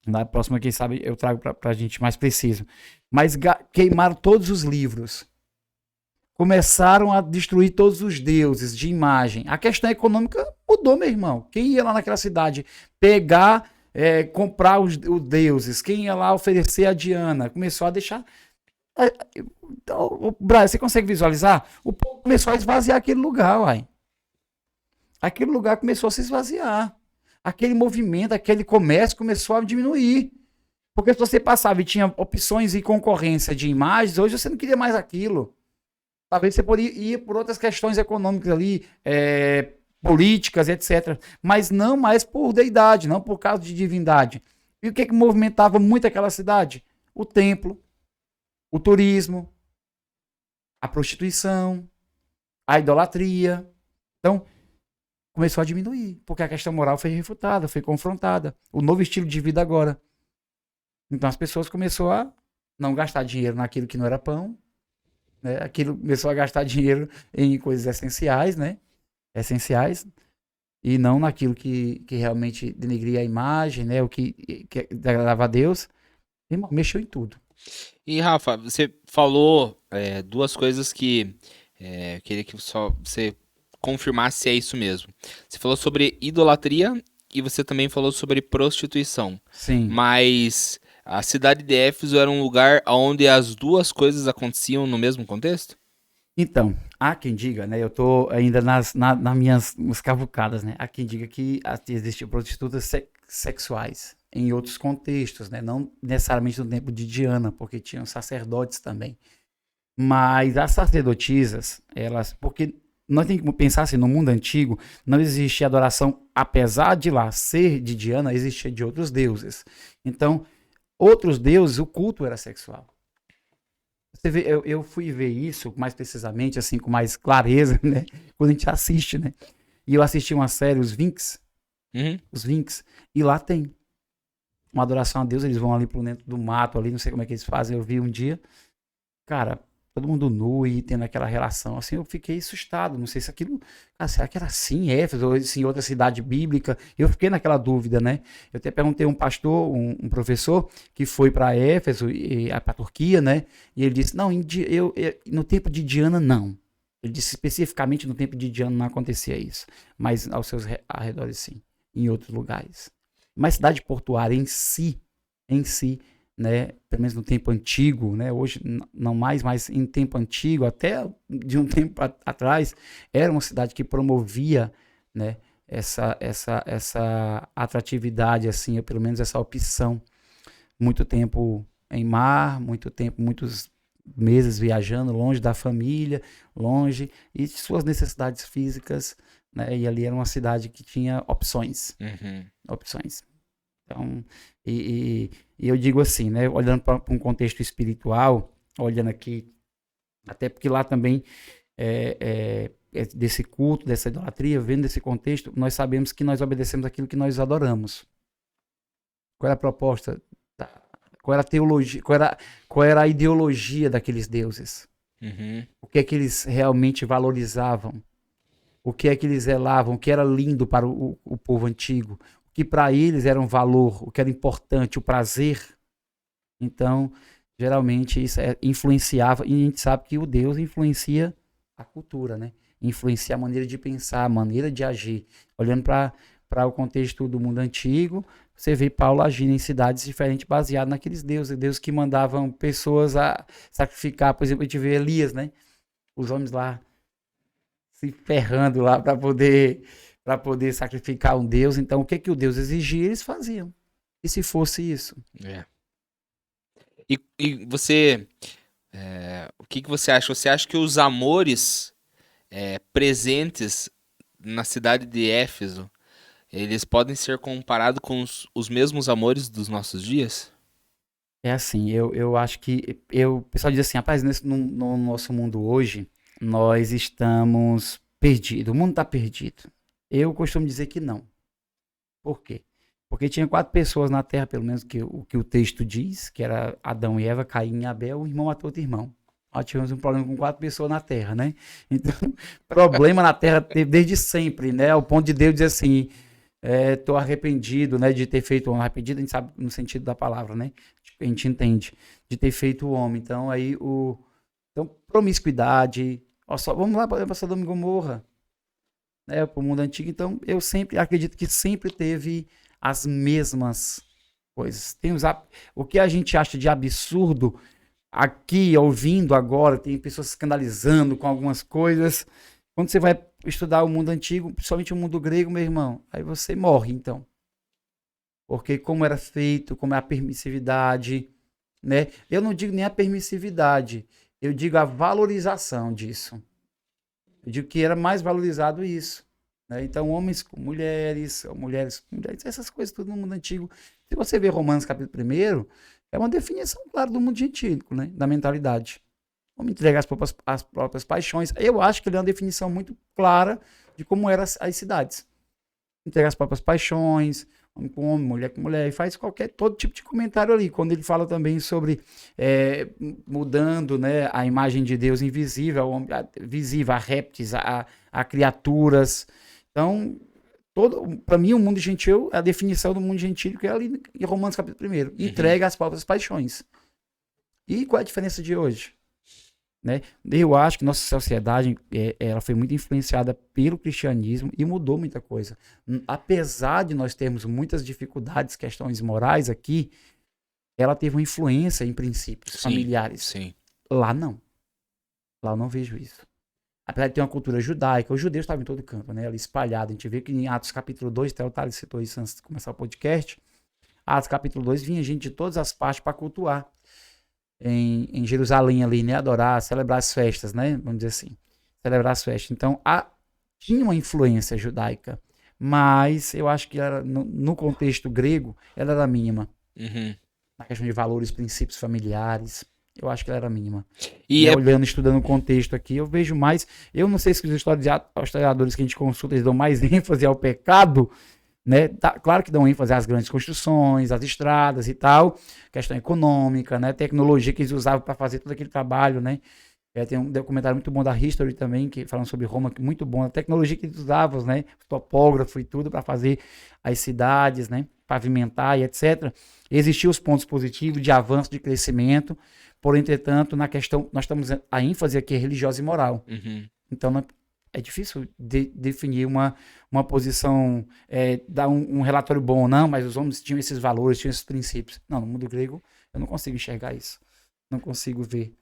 B: Na próxima, quem sabe, eu trago para a gente mais preciso. Mas queimaram todos os livros. Começaram a destruir todos os deuses de imagem. A questão econômica mudou, meu irmão. Quem ia lá naquela cidade pegar, comprar os deuses? Quem ia lá oferecer a Diana? Começou a deixar... Então, Brian, você consegue visualizar? O povo começou a esvaziar aquele lugar, uai. Aquele lugar começou a se esvaziar. Aquele movimento, aquele comércio começou a diminuir. Porque se você passava e tinha opções e concorrência de imagens, hoje você não queria mais aquilo. Talvez você poderia ir por outras questões econômicas ali, políticas, etc. Mas não mais por deidade, não por causa de divindade. E o que movimentava muito aquela cidade? O templo, o turismo, a prostituição, a idolatria. Então, começou a diminuir, porque a questão moral foi refutada, foi confrontada. O novo estilo de vida agora. Então as pessoas começaram a não gastar dinheiro naquilo que não era pão, né? Aquilo começou a gastar dinheiro em coisas essenciais, né? Essenciais, e não naquilo que realmente denegria a imagem, né? O que agradava a Deus. E mexeu em tudo.
A: E Rafa, você falou duas coisas que queria que só você confirmasse se é isso mesmo. Você falou sobre idolatria e você também falou sobre prostituição.
B: Sim.
A: Mas a cidade de Éfeso era um lugar onde as duas coisas aconteciam no mesmo contexto?
B: Então, há quem diga, né? Eu tô ainda nas minhas cavucadas, né? Há quem diga que existiam prostitutas sexuais em outros contextos, né? Não necessariamente no tempo de Diana, porque tinham sacerdotes também. Mas as sacerdotisas, elas, porque nós temos que pensar assim, no mundo antigo não existia adoração, apesar de lá ser de Diana, existia de outros deuses. Então, outros deuses, o culto era sexual. Você vê, eu fui ver isso mais precisamente, assim, com mais clareza, né? Quando a gente assiste, né? E eu assisti uma série,
A: Uhum.
B: os Vinx, e lá tem uma adoração a Deus, eles vão ali pro dentro do mato ali, não sei como é que eles fazem, eu vi um dia, cara, todo mundo nu e tendo aquela relação, assim, eu fiquei assustado, não sei se aquilo, cara, será que era assim, Éfeso, ou assim, outra cidade bíblica? Eu fiquei naquela dúvida, né? Eu até perguntei a um pastor, um professor, que foi para Éfeso, para Turquia, né? E ele disse, não, no tempo de Diana, não. Ele disse especificamente no tempo de Diana não acontecia isso, mas aos seus arredores, sim, em outros lugares. Mas cidade portuária em si, né, pelo menos no tempo antigo, né, hoje não mais, mas em tempo antigo, até de um tempo atrás, era uma cidade que promovia, né, essa atratividade, assim, ou pelo menos essa opção. Muito tempo em mar, muito tempo, muitos meses viajando, longe da família, longe, e suas necessidades físicas, né, e ali era uma cidade que tinha opções,
A: Uhum.
B: opções. Então, e eu digo assim, né, olhando para um contexto espiritual, olhando aqui, até porque lá também desse culto, dessa idolatria, vendo esse contexto, nós sabemos que nós obedecemos aquilo que nós adoramos. Qual era a proposta? Qual era a teologia? Qual era a ideologia daqueles deuses?
A: Uhum.
B: O que é que eles realmente valorizavam? O que é que eles zelavam? O que era lindo para o povo antigo? O que para eles era um valor? O que era importante? O prazer? Então, geralmente isso influenciava, e a gente sabe que o Deus influencia a cultura, né? Influencia a maneira de pensar, a maneira de agir. Olhando para o contexto do mundo antigo, você vê Paulo agindo em cidades diferentes, baseado naqueles deuses que mandavam pessoas a sacrificar. Por exemplo, a gente vê Elias, né? Os homens lá se ferrando lá para poder sacrificar um Deus. Então, o que que o Deus exigia, eles faziam. E se fosse isso?
A: É. E você, o que que você acha? Você acha que os amores presentes na cidade de Éfeso, eles podem ser comparados com os mesmos amores dos nossos dias?
B: É assim, eu acho que o pessoal diz assim, rapaz, no nosso mundo hoje, nós estamos perdidos, o mundo está perdido. Eu costumo dizer que não. Por quê? Porque tinha 4 pessoas na Terra, pelo menos que o texto diz, que era Adão e Eva, Caim e Abel, um irmão matou outro irmão. Nós tivemos um problema com 4 pessoas na Terra, né? Então, problema na Terra teve desde sempre, né? Ao ponto de Deus dizer assim, tô arrependido, né, de ter feito o homem. Arrependido, a gente sabe no sentido da palavra, né? Tipo, a gente entende, de ter feito o homem. Então, então, promiscuidade. Ó, só, vamos lá para Sodoma e Gomorra, né? Para o mundo antigo. Então, eu sempre acredito que sempre teve as mesmas coisas. O que a gente acha de absurdo aqui, ouvindo agora, tem pessoas se escandalizando com algumas coisas. Quando você vai estudar o mundo antigo, principalmente o mundo grego, meu irmão, aí você morre, então. Porque como era feito, como é a permissividade, né? Eu não digo nem a permissividade, eu digo a valorização disso. Eu digo que era mais valorizado isso, né? Então, homens com mulheres, ou mulheres com mulheres, essas coisas tudo no mundo antigo. Se você ver Romanos capítulo 1, é uma definição clara do mundo gentílico, né? Da mentalidade. Vamos entregar as próprias paixões. Eu acho que ele é uma definição muito clara de como eram as cidades. Entregar as próprias paixões, homem com homem, mulher com mulher, e faz todo tipo de comentário ali. Quando ele fala também sobre mudando, né, a imagem de Deus invisível, visível a répteis, a criaturas. Então, para mim, o mundo gentil, a definição do mundo gentil que é ali em Romanos capítulo 1. Entrega as próprias paixões. E qual é a diferença de hoje? né? Eu acho que nossa sociedade ela foi muito influenciada pelo cristianismo e mudou muita coisa. Apesar de nós termos muitas dificuldades, questões morais aqui, ela teve uma influência em princípios
A: Sim,
B: familiares.
A: sim.
B: Lá não. Lá eu não vejo isso. Apesar de ter uma cultura judaica, os judeus estavam em todo canto, né? Ali espalhado. A gente vê que em Atos capítulo 2, até o Thales citou isso antes de começar o podcast. Atos capítulo 2, vinha gente de todas as partes para cultuar em Jerusalém ali, né? Adorar, celebrar as festas, né? Vamos dizer assim. Celebrar as festas. Então, tinha uma influência judaica, mas eu acho que no contexto grego, ela era mínima.
A: Uhum.
B: Na questão de valores, princípios familiares, eu acho que ela era mínima.
A: E
B: Né? Olhando, estudando o contexto aqui, eu vejo mais. Eu não sei se os historiadores que a gente consulta, eles dão mais ênfase ao pecado, né? Claro que dão ênfase às grandes construções, às estradas e tal, questão econômica, né? Tecnologia que eles usavam para fazer todo aquele trabalho, né? Tem um documentário muito bom da History também, que falando sobre Roma, que muito bom. A tecnologia que eles usavam, né? Topógrafo e tudo para fazer as cidades, né? Pavimentar e etc. Existiam os pontos positivos de avanço, de crescimento, porém, entretanto, na questão, nós estamos a ênfase aqui é religiosa e moral.
A: Uhum.
B: Então, é difícil definir uma posição, dar um relatório bom ou não, mas os homens tinham esses valores, tinham esses princípios. Não, no mundo grego, eu não consigo enxergar isso. Não consigo ver.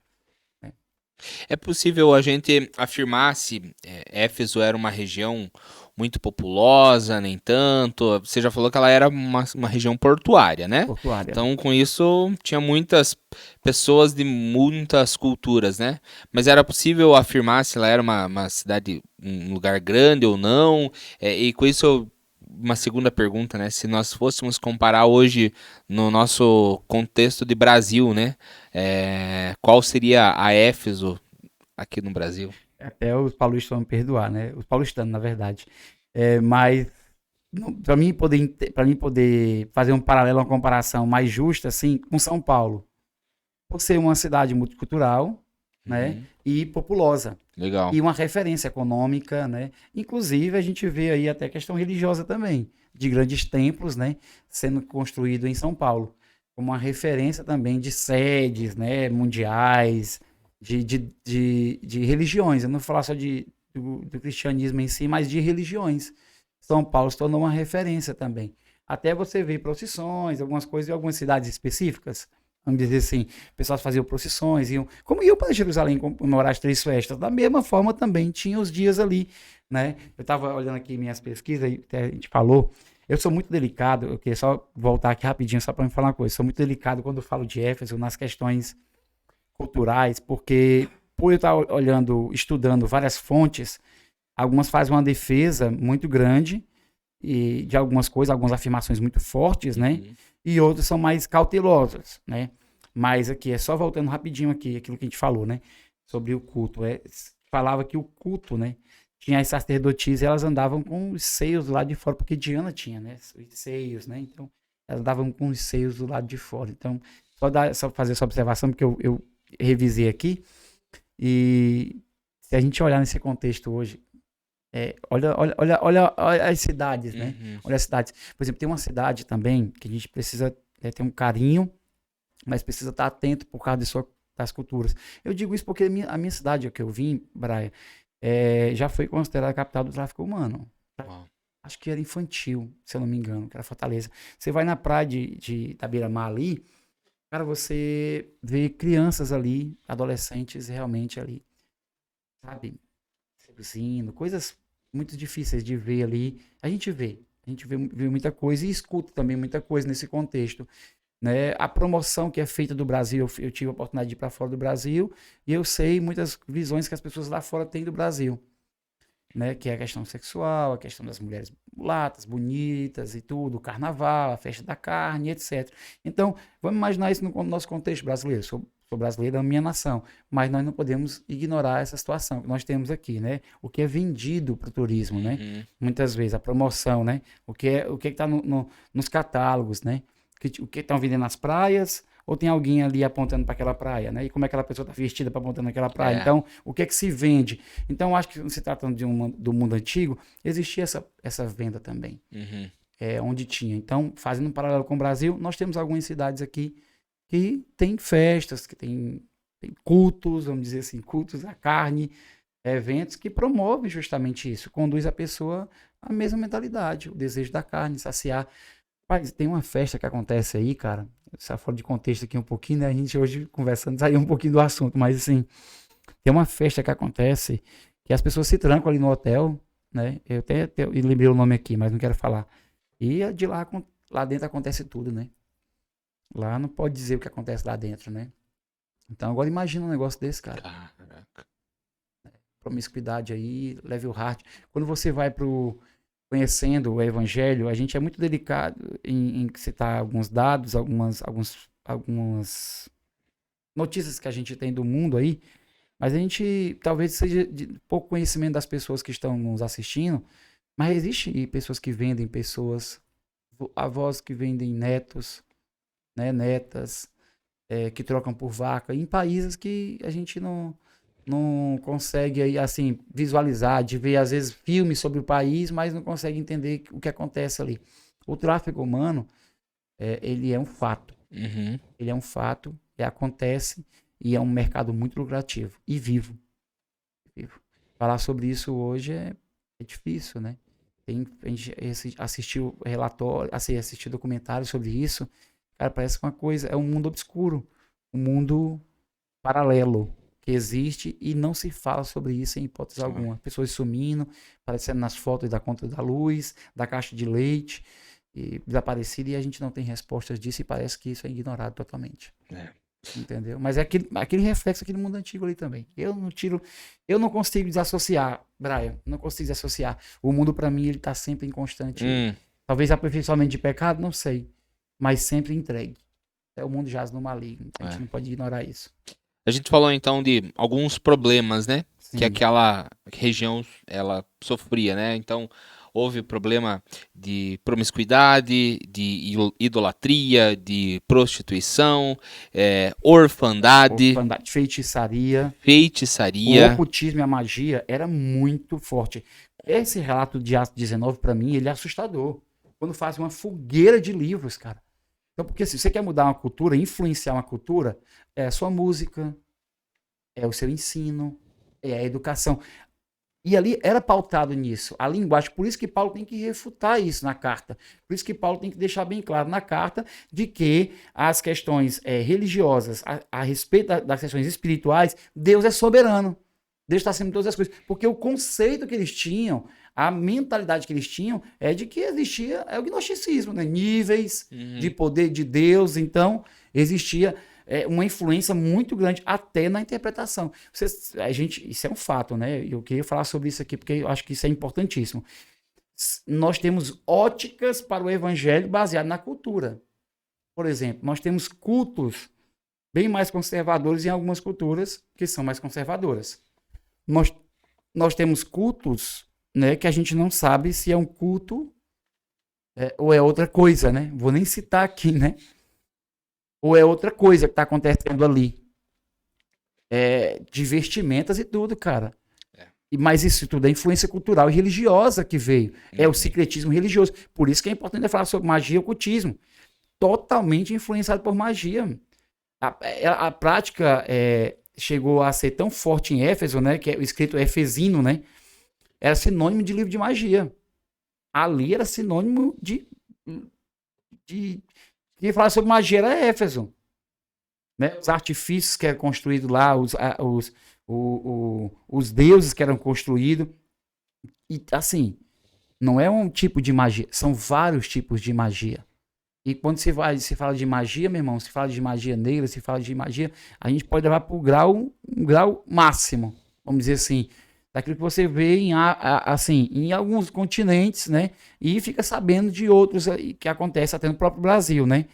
A: É possível a gente afirmar se Éfeso era uma região muito populosa, nem tanto. Você já falou que ela era uma região portuária, né?
B: Portuária.
A: Então, com isso, tinha muitas pessoas de muitas culturas, né? Mas era possível afirmar se ela era uma cidade, um lugar grande ou não. E com isso, uma segunda pergunta, né? Se nós fôssemos comparar hoje no nosso contexto de Brasil, né? Qual seria a Éfeso aqui no Brasil?
B: Até os paulistas vão me perdoar, né? Os paulistanos, na verdade. Mas para mim poder fazer um paralelo, uma comparação mais justa, assim, com São Paulo, por ser uma cidade multicultural, né?
A: Uhum.
B: E populosa.
A: Legal.
B: E uma referência econômica, né? Inclusive, a gente vê aí até questão religiosa também, de grandes templos, né? Sendo construído em São Paulo, como uma referência também de sedes, né? Mundiais, de religiões. Eu não vou falar só do cristianismo em si, mas de religiões. São Paulo se tornou uma referência também. Até você ver procissões, algumas coisas em algumas cidades específicas. Vamos dizer assim, pessoas faziam procissões, como iam para Jerusalém comemorar as 3 festas. Da mesma forma também tinha os dias ali, né? Eu estava olhando aqui minhas pesquisas, e até a gente falou, eu sou muito delicado, eu queria só voltar aqui rapidinho, só para me falar uma coisa, sou muito delicado quando eu falo de Éfeso nas questões culturais, porque por eu estar olhando, estudando várias fontes, algumas fazem uma defesa muito grande e de algumas coisas, algumas afirmações muito fortes, né?
A: Uhum.
B: E outras são mais cautelosas, né? Mas aqui, é só voltando rapidinho aqui, aquilo que a gente falou, né? Sobre o culto. Falava que o culto, né? Tinha as sacerdotisas e elas andavam com os seios do lado de fora, porque Diana tinha, né? Os seios, né? Então, elas andavam com os seios do lado de fora. Então, só fazer essa observação, porque eu revisei aqui. E se a gente olhar nesse contexto hoje, olha as cidades, né?
A: Uhum.
B: Olha as cidades. Por exemplo, tem uma cidade também que a gente precisa ter um carinho, mas precisa estar atento por causa das culturas. Eu digo isso porque a minha cidade que eu vim, Braia, já foi considerada a capital do tráfico humano.
A: Uau.
B: Acho que era infantil, se eu não me engano, que era Fortaleza. Você vai na praia da Beira-Mar ali, cara, você vê crianças ali, adolescentes realmente ali, sabe? Seduzindo, coisas muito difíceis de ver ali. A gente vê muita coisa e escuta também muita coisa nesse contexto, né? A promoção que é feita do Brasil, eu tive a oportunidade de ir para fora do Brasil e eu sei muitas visões que as pessoas lá fora têm do Brasil, né? Que é a questão sexual, a questão das mulheres mulatas, bonitas e tudo, o carnaval, a festa da carne, etc. Então, vamos imaginar isso no nosso contexto brasileiro. Sou brasileiro, é a minha nação, mas nós não podemos ignorar essa situação que nós temos aqui, né? O que é vendido para o turismo, né?
A: Uhum.
B: Muitas vezes, a promoção, né? O que está nos catálogos, né? O que estão vendendo nas praias, ou tem alguém ali apontando para aquela praia, né? E como é que aquela pessoa está vestida para apontando naquela praia.
A: É.
B: Então, o que é que se vende? Então, acho que se tratando do mundo antigo, existia essa venda também.
A: Uhum.
B: Onde tinha. Então, fazendo um paralelo com o Brasil, nós temos algumas cidades aqui que tem festas, que tem cultos, vamos dizer assim, cultos à carne, eventos que promovem justamente isso, conduz a pessoa à mesma mentalidade, o desejo da carne, saciar. Rapaz, tem uma festa que acontece aí, cara, só fora de contexto aqui um pouquinho, né? A gente hoje conversando saiu um pouquinho do assunto, mas assim, tem uma festa que acontece que as pessoas se trancam ali no hotel, né? Eu até lembrei o nome aqui, mas não quero falar. E de lá dentro acontece tudo, né? Lá não pode dizer o que acontece lá dentro, né? Então agora imagina um negócio desse, cara.
A: Caraca.
B: Promiscuidade aí, level hard. Quando você vai pro conhecendo o evangelho, a gente é muito delicado em citar alguns dados, algumas notícias que a gente tem do mundo aí, mas a gente talvez seja de pouco conhecimento das pessoas que estão nos assistindo, mas existe pessoas que vendem pessoas, avós que vendem netos, né, netas, que trocam por vaca, em países que a gente não consegue aí, assim, visualizar, de ver às vezes filmes sobre o país, mas não consegue entender o que acontece ali. O tráfico humano, ele é um fato.
A: Uhum.
B: Ele é um fato, acontece e é um mercado muito lucrativo e vivo. Falar sobre isso hoje é difícil, né? A gente assistiu relatório, assistiu documentários sobre isso. Cara, parece uma coisa, é um mundo obscuro, um mundo paralelo que existe e não se fala sobre isso em hipótese alguma. Pessoas sumindo, aparecendo nas fotos da conta da luz, da caixa de leite, e desaparecido, e a gente não tem respostas disso e parece que isso é ignorado totalmente. Entendeu? Mas é aquele reflexo, aquele mundo antigo ali também. Eu não consigo desassociar, Brian, não consigo desassociar. O mundo para mim ele tá sempre em constante, talvez aperfeiçoamento de pecado, não sei, mas sempre entregue. O mundo jaz no maligno, a gente não pode ignorar isso.
A: A gente falou então de alguns problemas, né?
B: Sim.
A: Que aquela região ela sofria, né? Então houve problema de promiscuidade, de idolatria, de prostituição, orfandade,
B: feitiçaria.
A: feitiçaria.
B: O ocultismo e a magia era muito forte. Esse relato de Atos 19, para mim, ele é assustador. Quando faz uma fogueira de livros, cara. Então, porque se você quer mudar uma cultura, influenciar uma cultura, é a sua música, é o seu ensino, é a educação. E ali era pautado nisso, a linguagem. Por isso que Paulo tem que refutar isso na carta. Por isso que Paulo tem que deixar bem claro na carta de que as questões religiosas, a respeito das questões espirituais, Deus é soberano. Deus está acima de todas as coisas. Porque o conceito que eles tinham, a mentalidade que eles tinham, é de que existia o gnosticismo, né? Níveis de poder de Deus. Então, existia uma influência muito grande até na interpretação. Isso é um fato, né? Eu queria falar sobre isso aqui porque eu acho que isso é importantíssimo. Nós temos óticas para o evangelho baseado na cultura. Por exemplo, nós temos cultos bem mais conservadores em algumas culturas que são mais conservadoras. Nós temos cultos, né, que a gente não sabe se é um culto ou é outra coisa, né? Vou nem citar aqui, né? Ou é outra coisa que está acontecendo ali. De vestimentas e tudo, cara. Mas isso tudo é influência cultural e religiosa que veio. É o secretismo religioso. Por isso que é importante falar sobre magia e ocultismo. Totalmente influenciado por magia. A prática chegou a ser tão forte em Éfeso, né? Que é o escrito efesino, né? Era sinônimo de livro de magia. Ali era sinônimo de quem falava sobre magia era Éfeso. Né? Os artifícios que eram construídos lá, os deuses que eram construídos. E assim, não é um tipo de magia, são vários tipos de magia. E quando se fala de magia, meu irmão, se fala de magia negra, se fala de magia, a gente pode levar para um grau máximo, vamos dizer assim, daquilo que você vê em alguns continentes, né? E fica sabendo de outros que acontece até no próprio Brasil, né?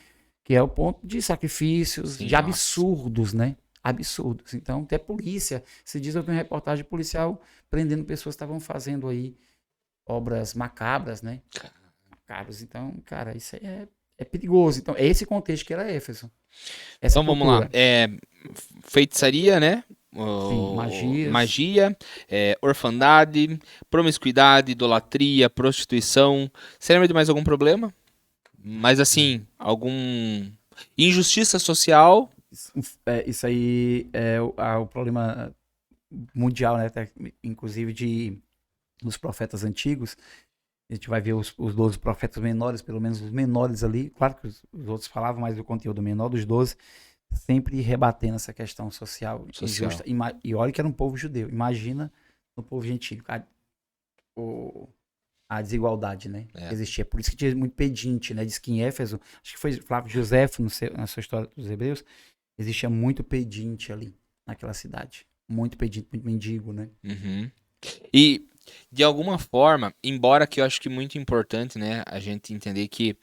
B: Que é o ponto de sacrifícios, de absurdos, né? Absurdos. Então, até polícia. Se diz, eu tenho reportagem policial prendendo pessoas que estavam fazendo aí obras macabras, né? Macabras. Então, cara, isso aí é perigoso. Então, é esse contexto que era Éfeso.
A: Então, vamos lá. Feitiçaria, né?
B: Sim,
A: magia, orfandade, promiscuidade, idolatria, prostituição. Você lembra de mais algum problema? Mas assim, algum injustiça social,
B: Isso aí é o problema mundial, né? Até, inclusive dos profetas antigos. A gente vai ver os 12 profetas menores, pelo menos os menores ali. Claro que os outros falavam mais do conteúdo menor dos 12, sempre rebatendo essa questão social injusta. E olha que era um povo judeu. Imagina no povo gentílico a desigualdade, né? Que existia. Por isso que tinha muito pedinte, né? Diz que em Éfeso, acho que foi Flávio Josefo, na sua história dos Hebreus, existia muito pedinte ali naquela cidade. Muito pedinte, muito mendigo, né?
A: Uhum. E, de alguma forma, embora que eu acho que é muito importante, né, a gente entender que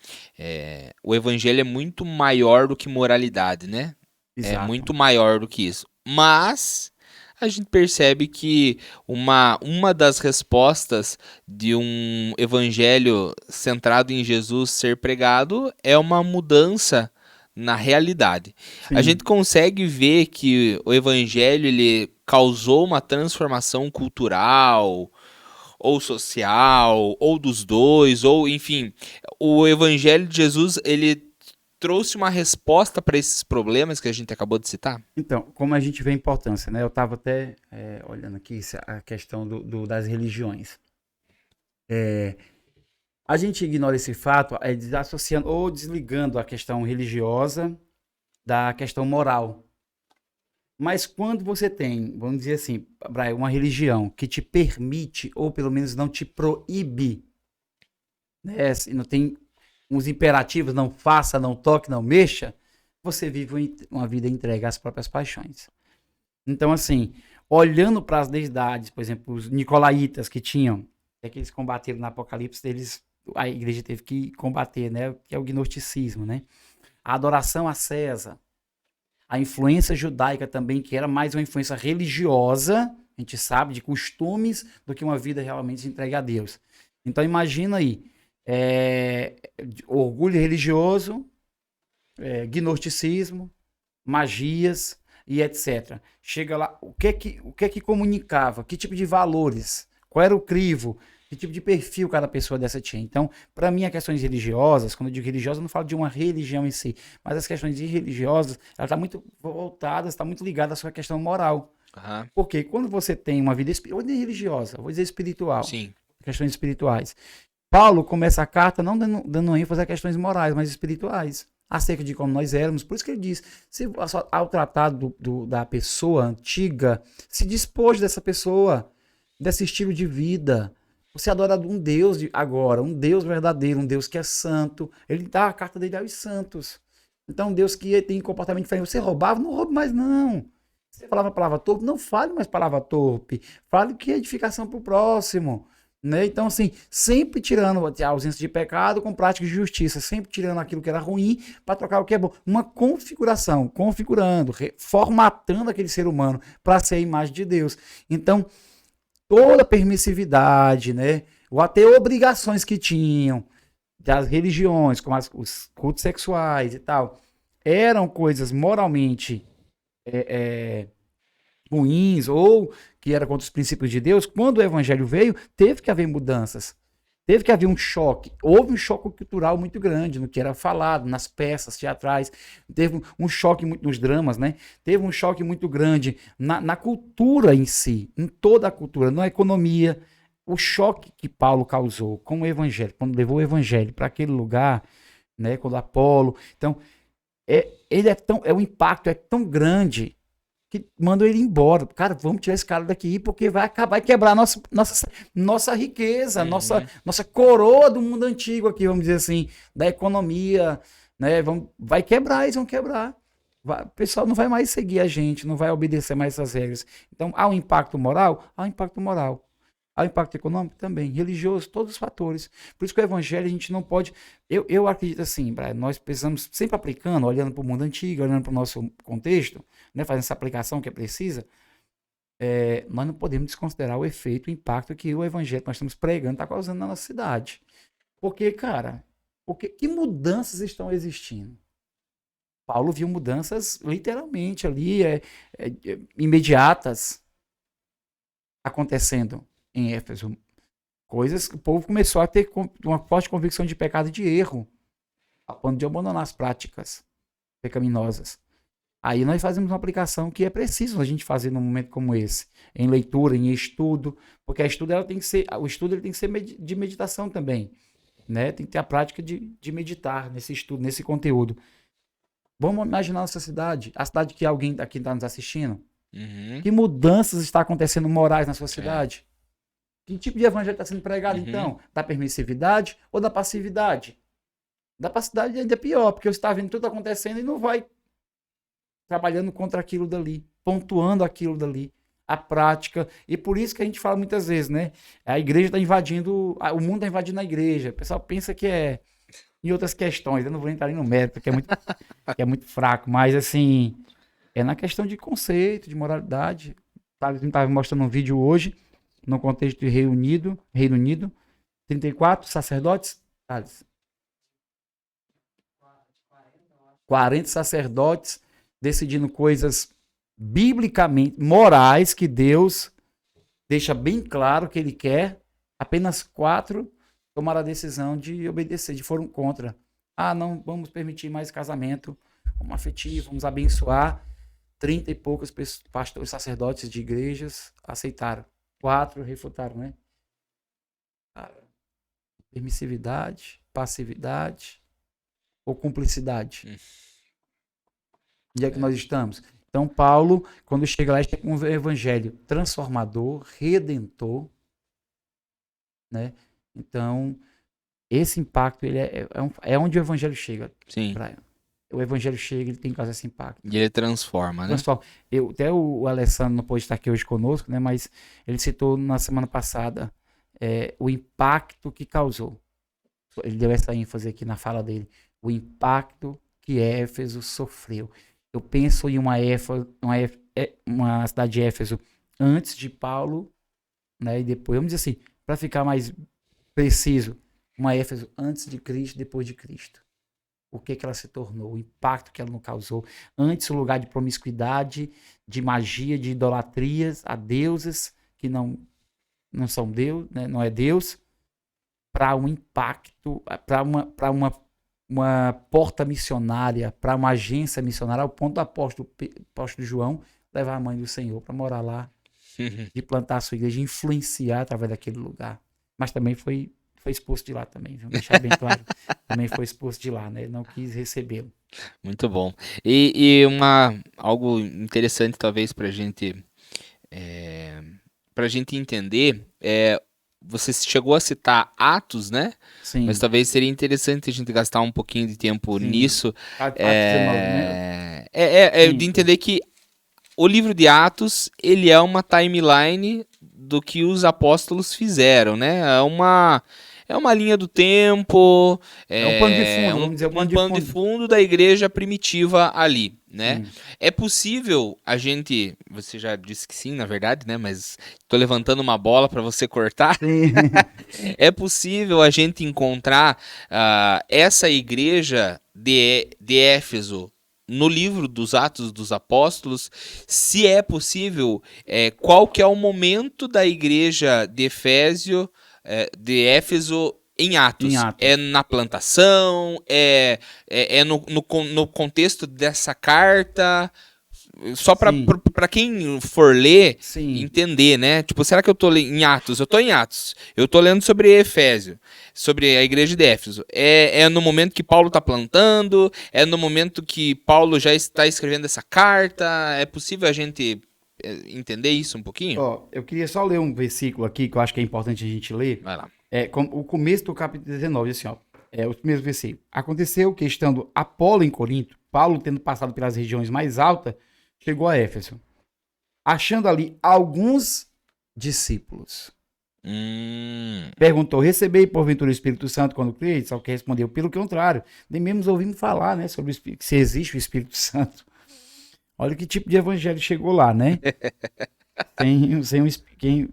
A: o evangelho é muito maior do que moralidade, né? É
B: Exato.
A: muito maior do que isso. Mas a gente percebe que uma das respostas de um evangelho centrado em Jesus ser pregado é uma mudança na realidade. A
B: Sim.
A: gente consegue ver que o evangelho ele causou uma transformação cultural, ou social, ou dos dois, ou enfim, o evangelho de Jesus ele trouxe uma resposta para esses problemas que a gente acabou de citar?
B: Então, como a gente vê a importância, né? Eu estava até olhando aqui a questão das religiões. A gente ignora esse fato desassociando ou desligando a questão religiosa da questão moral. Mas quando você tem, vamos dizer assim, Brian, uma religião que te permite, ou pelo menos não te proíbe, né? Se não tem uns imperativos, não faça, não toque, não mexa, você vive uma vida entregue às próprias paixões. Então, assim, olhando para as deidades, por exemplo, os nicolaítas que tinham, que eles combateram no Apocalipse, a igreja teve que combater, né? Que é o gnosticismo, né? A adoração a César, a influência judaica também, que era mais uma influência religiosa, a gente sabe, de costumes, do que uma vida realmente entregue a Deus. Então, imagina aí, orgulho religioso, gnosticismo, magias e etc. Chega lá, o que é que comunicava? Que tipo de valores? Qual era o crivo? Que tipo de perfil cada pessoa dessa tinha? Então, para mim, as questões religiosas, quando eu digo religiosa, eu não falo de uma religião em si, mas as questões religiosas, ela está muito voltada, está muito ligada à sua questão moral.
A: Aham.
B: Porque quando você tem uma vida religiosa, vou dizer espiritual,
A: Sim.
B: questões espirituais, Paulo começa a carta não dando ênfase a questões morais, mas espirituais, acerca de como nós éramos. Por isso que ele diz, se ao tratar da pessoa antiga, se dispôs dessa pessoa, desse estilo de vida. Você adora um Deus agora, um Deus verdadeiro, um Deus que é santo. Ele dá a carta dele aos santos. Então, um Deus que tem comportamento diferente. Você roubava, não roube mais não. Você falava palavra torpe, não fale mais palavra torpe. Fale que é edificação para o próximo. Né? Então, assim, sempre tirando a ausência de pecado com prática de justiça, sempre tirando aquilo que era ruim para trocar o que é bom. Uma configuração, configurando, formatando aquele ser humano para ser a imagem de Deus. Então, toda a permissividade, né? Ou até obrigações que tinham das religiões, como os cultos sexuais e tal, eram coisas moralmente ruins ou que era contra os princípios de Deus. Quando o evangelho veio, teve que haver mudanças. Teve que haver um choque. Houve um choque cultural muito grande no que era falado, nas peças teatrais. Teve um choque muito nos dramas, né? Teve um choque muito grande na cultura em si, em toda a cultura, na economia. O choque que Paulo causou com o evangelho, quando levou o evangelho para aquele lugar, né? Quando Apolo. Então, o impacto é tão grande que mandam ele embora. Cara, vamos tirar esse cara daqui porque vai acabar e quebrar nossa riqueza, nossa coroa do mundo antigo aqui, vamos dizer assim, da economia, né? Vai quebrar, eles vão quebrar. O pessoal não vai mais seguir a gente, não vai obedecer mais essas regras. Então, há um impacto moral? Há um impacto moral. Há um impacto econômico também, religioso, todos os fatores. Por isso que o evangelho a gente não pode. Eu acredito assim, Brian, nós precisamos sempre aplicando, olhando para o mundo antigo, olhando para o nosso contexto, né, fazendo essa aplicação que é precisa. Nós não podemos desconsiderar o efeito, o impacto que o evangelho que nós estamos pregando está causando na nossa cidade. Porque, cara, que mudanças estão existindo? Paulo viu mudanças literalmente ali, imediatas, acontecendo em Éfeso. Coisas que o povo começou a ter uma forte convicção de pecado e de erro, a ponto de abandonar as práticas pecaminosas. Aí nós fazemos uma aplicação que é preciso a gente fazer num momento como esse, em leitura, em estudo, porque o estudo ele tem que ser de meditação também, né? Tem que ter a prática de meditar nesse estudo, nesse conteúdo. Vamos imaginar nossa cidade, a cidade que alguém aqui está nos assistindo.
A: Uhum.
B: Que mudanças está acontecendo morais na sua
A: É.
B: cidade? Que tipo de evangelho está sendo pregado,
A: Uhum.
B: então? Da permissividade ou da passividade? Da passividade ainda é pior, porque você está vendo tudo acontecendo e não vai trabalhando contra aquilo dali, pontuando aquilo dali, a prática. E por isso que a gente fala muitas vezes, né? A igreja está invadindo, o mundo está invadindo a igreja. O pessoal pensa que é em outras questões. Eu não vou entrar ali no mérito, que é muito fraco, mas assim, é na questão de conceito, de moralidade. Thales me estava mostrando um vídeo hoje, no contexto de Reino Unido, 34 sacerdotes, Thales, 40 sacerdotes decidindo coisas biblicamente morais que Deus deixa bem claro que ele quer. Apenas 4 tomaram a decisão de obedecer, de foram contra. Ah, não vamos permitir mais casamento homoafetivo, vamos abençoar. 30 e poucos pastores, sacerdotes de igrejas aceitaram. 4 refutaram, né? Permissividade, passividade ou cumplicidade. Onde é que nós estamos? Então, Paulo, quando chega lá, chega com um evangelho transformador, redentor, né? Então, esse impacto, ele é onde o evangelho chega.
A: Sim.
B: O evangelho chega, ele tem que fazer esse impacto.
A: E ele transforma, né?
B: Transforma. Até o Alessandro não pôde estar aqui hoje conosco, né? Mas ele citou na semana passada o impacto que causou. Ele deu essa ênfase aqui na fala dele. O impacto que Éfeso sofreu. Eu penso em uma cidade de Éfeso antes de Paulo, né? E depois, vamos dizer assim, para ficar mais preciso, uma Éfeso antes de Cristo, depois de Cristo. O que ela se tornou, o impacto que ela não causou. Antes, o lugar de promiscuidade, de magia, de idolatrias a deuses que não são Deus, né? Não é Deus, para um impacto, para uma porta missionária, para uma agência missionária, ao ponto do apóstolo João levar a mãe do Senhor para morar lá, de plantar a sua igreja, influenciar através daquele lugar. Mas também foi expulso de lá também, vamos deixar bem claro. Também foi expulso de lá, né? Ele não quis recebê-lo.
A: Muito bom. E algo interessante, talvez, para gente entender, você chegou a citar Atos, né?
B: Sim.
A: Mas talvez seria interessante a gente gastar um pouquinho de tempo nisso.
B: Atos 19, né?
A: De entender que o livro de Atos, ele é uma timeline do que os apóstolos fizeram, né? É uma linha do tempo,
B: um pano de fundo, vamos dizer,
A: um pano de fundo da igreja primitiva ali, né?
B: Sim.
A: É possível a gente, você já disse que sim, na verdade, né? Mas tô levantando uma bola para você cortar.
B: Sim.
A: É possível a gente encontrar essa igreja de Éfeso no livro dos Atos dos Apóstolos? Se é possível, qual que é o momento da igreja de Éfeso em Atos? É na plantação? É no contexto dessa carta? Só para quem for ler, entender, né? Tipo, será que eu tô em Atos? Eu tô em Atos. Eu tô lendo sobre Efésio, sobre a igreja de Éfeso. É no momento que Paulo tá plantando? É no momento que Paulo já está escrevendo essa carta? É possível a gente entender isso um pouquinho?
B: Eu queria só ler um versículo aqui que eu acho que é importante a gente ler.
A: Vai lá.
B: O começo do capítulo 19, assim, os primeiros versículos. Aconteceu que, estando Apolo em Corinto, Paulo, tendo passado pelas regiões mais altas, chegou a Éfeso, achando ali alguns discípulos. Perguntou: recebei porventura o Espírito Santo quando creio? Só que respondeu: pelo contrário, nem mesmo ouvimos falar, né, sobre se existe o Espírito Santo. Olha que tipo de evangelho chegou lá, né?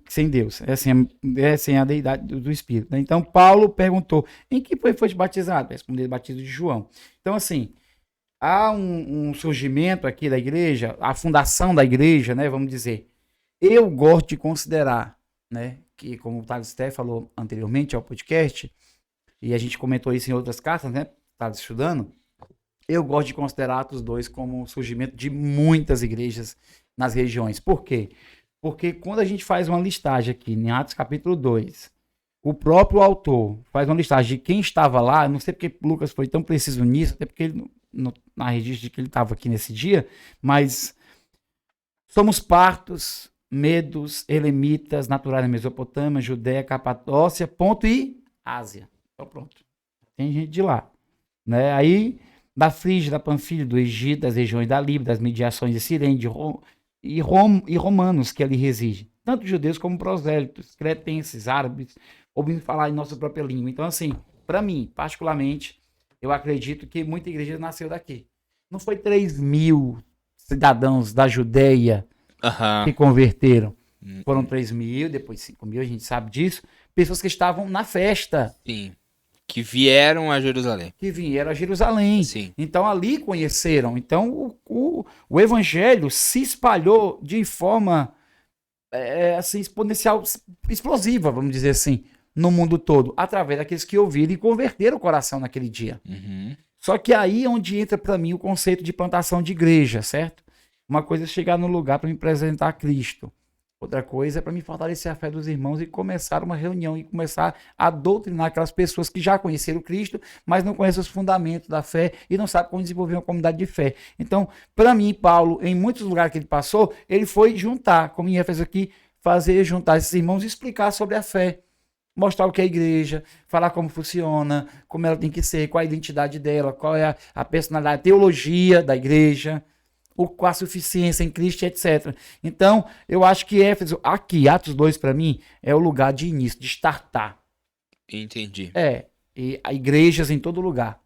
B: Sem Deus, sem a deidade do Espírito, né? Então Paulo perguntou: em que foste batizado? Respondeu: batismo de João. Então, assim, há um surgimento aqui da igreja, a fundação da igreja, né? Vamos dizer. Eu gosto de considerar, né? Que, como o Thales Té falou anteriormente ao podcast, e a gente comentou isso em outras cartas, né? Thales estudando. Eu gosto de considerar Atos 2 como o surgimento de muitas igrejas nas regiões. Por quê? Porque quando a gente faz uma listagem aqui em Atos capítulo 2, o próprio autor faz uma listagem de quem estava lá, não sei porque Lucas foi tão preciso nisso, até porque ele, na registro de que ele estava aqui nesse dia, mas somos partos, medos, elemitas, naturais da Mesopotâmia, Judéia, Capadócia, Ponto e Ásia. Então pronto, tem gente de lá. Né? Aí, da Frígia, da Panfilha, do Egito, das regiões da Líbia, das mediações de Cirene, e romanos que ali residem. Tanto judeus como prosélitos, cretenses, árabes, ouvindo falar em nossa própria língua. Então, assim, para mim, particularmente, eu acredito que muita igreja nasceu daqui. Não foi 3.000 cidadãos da Judéia
A: Aham.
B: que converteram. Foram 3.000, depois 5.000, a gente sabe disso. Pessoas que estavam na festa,
A: Sim. Que vieram a Jerusalém.
B: que vieram a Jerusalém.
A: Sim.
B: Então ali conheceram. Então o evangelho se espalhou de forma assim, exponencial, explosiva, vamos dizer assim, no mundo todo, através daqueles que ouviram e converteram o coração naquele dia.
A: Uhum.
B: Só que aí é onde entra para mim o conceito de plantação de igreja, certo? Uma coisa é chegar no lugar para me apresentar a Cristo. Outra coisa é para me fortalecer a fé dos irmãos e começar uma reunião e começar a doutrinar aquelas pessoas que já conheceram Cristo, mas não conhecem os fundamentos da fé e não sabem como desenvolver uma comunidade de fé. Então, para mim, Paulo, em muitos lugares que ele passou, ele foi juntar, como em Éfeso aqui, fazer juntar esses irmãos e explicar sobre a fé. Mostrar o que é a igreja, falar como funciona, como ela tem que ser, qual a identidade dela, qual é a personalidade, a teologia da igreja, com a suficiência em Cristo, etc. Então, eu acho que Éfeso, aqui, Atos 2, para mim, é o lugar de início, de startar.
A: Entendi.
B: E há igrejas em todo lugar.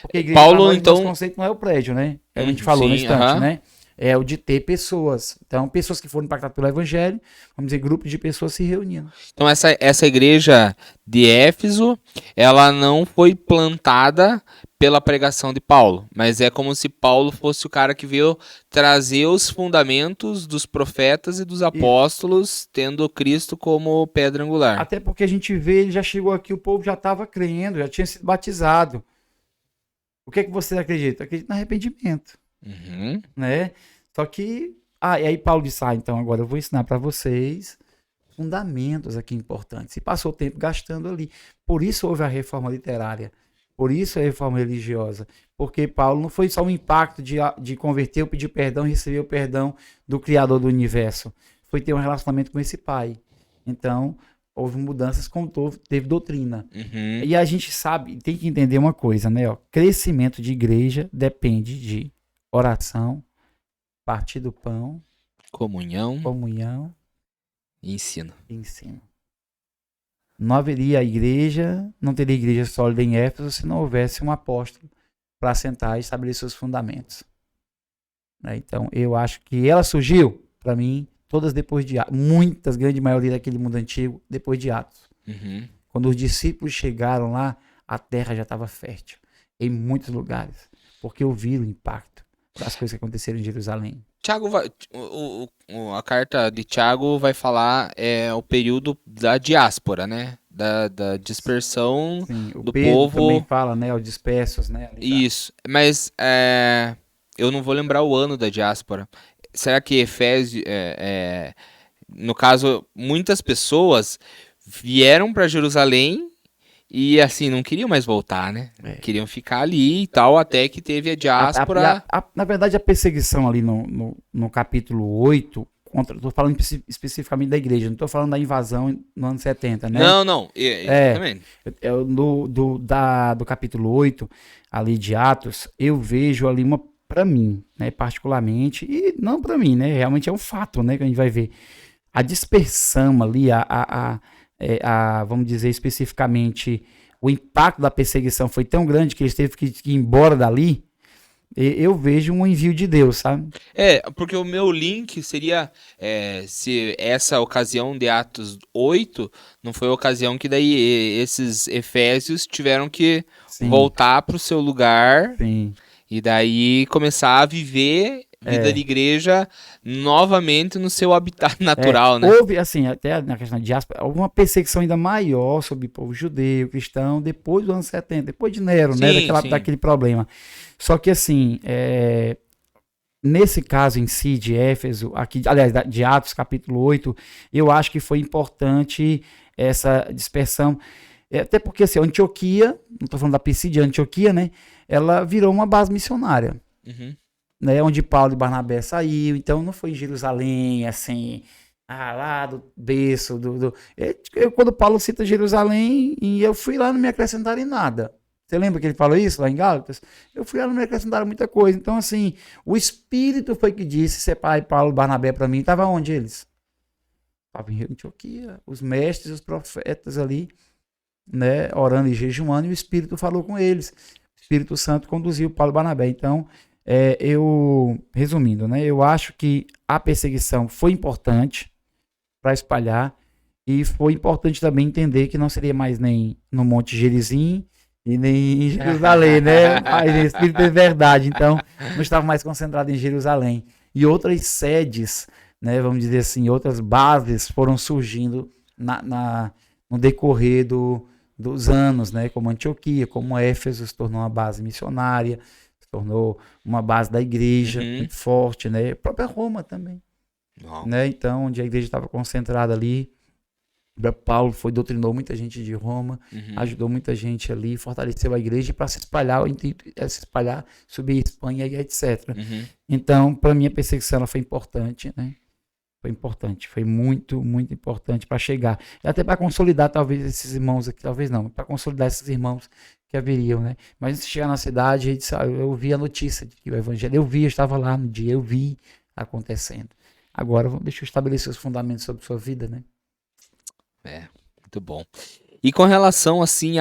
B: Porque a igreja,
A: Paulo,
B: nós, nosso
A: então.
B: conceito não é o prédio, né? É o que a gente falou
A: Sim,
B: no instante,
A: aham.
B: né? É o de ter pessoas. Então, pessoas que foram impactadas pelo evangelho, vamos dizer, grupos de pessoas se reunindo.
A: Então, essa igreja de Éfeso, ela não foi plantada pela pregação de Paulo, mas é como se Paulo fosse o cara que veio trazer os fundamentos dos profetas e dos
B: Isso.
A: apóstolos, tendo Cristo como pedra angular.
B: Até porque a gente vê, ele já chegou aqui, o povo já estava crendo, já tinha sido batizado. O que é que você acredita? Acredita no arrependimento,
A: Uhum.
B: né? Só que, e aí Paulo disse, então agora eu vou ensinar para vocês fundamentos aqui importantes. E passou o tempo gastando ali. Por isso houve a reforma literária, por isso a reforma religiosa, porque Paulo não foi só um impacto de converter, pedir perdão e receber o perdão do Criador do universo, foi ter um relacionamento com esse Pai. Então, houve mudanças, teve doutrina.
A: Uhum.
B: E a gente sabe, tem que entender uma coisa, né? Ó, crescimento de igreja depende de oração, partir do pão,
A: Comunhão
B: comunhão
A: e ensino.
B: e ensino. Não haveria igreja, não teria igreja sólida em Éfeso se não houvesse um apóstolo para sentar e estabelecer os fundamentos. Né? Então, eu acho que ela surgiu, para mim, todas depois de Atos. Muitas, grande maioria daquele mundo antigo, depois de Atos.
A: Uhum.
B: Quando os discípulos chegaram lá, a terra já estava fértil. Em muitos lugares. Porque ouviram o impacto das coisas que aconteceram em Jerusalém.
A: Tiago vai, a carta de Tiago vai falar o período da diáspora, né? Da dispersão
B: Sim, o
A: do
B: Pedro também
A: povo.
B: fala, né? Os dispersos, né?
A: Isso, mas eu não vou lembrar o ano da diáspora. Será que Efésio, no caso, muitas pessoas vieram para Jerusalém e assim não queriam mais voltar, né?
B: É.
A: Queriam ficar ali e tal, até que teve a diáspora.
B: Na verdade, a perseguição ali no capítulo 8, estou falando especificamente da igreja, não estou falando da invasão no ano 70, né?
A: Não, exatamente.
B: Do capítulo 8, ali de Atos, eu vejo ali para mim, né, particularmente, e não para mim, né, realmente é um fato, né, que a gente vai ver. A dispersão ali, vamos dizer especificamente, o impacto da perseguição foi tão grande que eles teve que ir embora dali. Eu vejo um envio de Deus, sabe?
A: Porque o meu link seria se essa ocasião de Atos 8 não foi a ocasião que daí esses efésios tiveram que
B: Sim,
A: voltar para o seu lugar
B: sim.
A: e daí começar a viver vida de igreja novamente no seu habitat natural, né?
B: Houve, assim, até na questão de diáspora, houve uma perseguição ainda maior sobre o povo judeu, cristão, depois dos anos 70, depois de Nero, né,
A: Sim, sim.
B: daquele problema. Só que, assim, nesse caso em si de Éfeso, aqui, aliás, de Atos, capítulo 8, eu acho que foi importante essa dispersão. Até porque, assim, a Antioquia, não estou falando da Psídia, a Antioquia, né, ela virou uma base missionária.
A: Uhum.
B: Né, onde Paulo e Barnabé saiu, então não foi em Jerusalém, assim, lá do berço, quando Paulo cita Jerusalém, e eu fui lá, não me acrescentaram em nada. Você lembra que ele falou isso lá em Gálatas? Eu fui lá, não me acrescentaram muita coisa. Então, assim, o Espírito foi que disse, separe Paulo e Barnabé para mim, estava onde eles? Estavam em Antioquia, os mestres, os profetas ali, né, orando e jejuando, e o Espírito falou com eles. O Espírito Santo conduziu Paulo e Barnabé. Então, resumindo, né, eu acho que a perseguição foi importante para espalhar, e foi importante também entender que não seria mais nem no Monte Gerizim e nem em Jerusalém, né? Mas o Espírito é verdade, então não estava mais concentrado em Jerusalém. E outras sedes, né, vamos dizer assim, outras bases foram surgindo no decorrer dos anos, né, como Antioquia, como Éfeso se tornou uma base missionária, se tornou uma base da igreja muito forte, né? A própria Roma também, né? Então, onde a igreja estava concentrada ali, Paulo doutrinou muita gente de Roma, ajudou muita gente ali, fortaleceu a igreja para se espalhar, subir a Espanha e etc. Então, para mim, a perseguição ela foi importante, né? Foi importante, foi muito, muito importante para chegar. E até para consolidar, talvez, esses irmãos aqui, talvez não, para consolidar esses irmãos que haveriam, né? Mas antes de chegar na cidade, eu vi a notícia de que o evangelho, eu estava lá no dia, eu vi acontecendo. Agora, deixa eu estabelecer os fundamentos sobre sua vida, né?
A: Muito bom. E com relação, assim,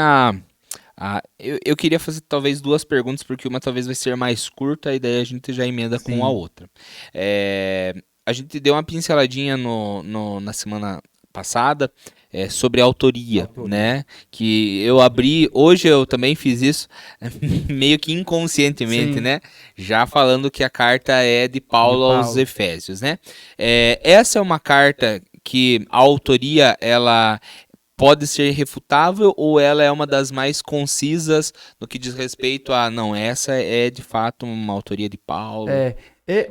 A: eu queria fazer talvez duas perguntas, porque uma talvez vai ser mais curta, e daí a gente já emenda com a outra. A gente deu uma pinceladinha na semana passada sobre a autoria, né? Que eu abri, hoje eu também fiz isso, meio que inconscientemente,
B: Sim.
A: né? Já falando que a carta é de Paulo aos Efésios, né? Essa é uma carta que a autoria, ela pode ser refutável, ou ela é uma das mais concisas no que diz respeito a, não, essa é de fato uma autoria de Paulo?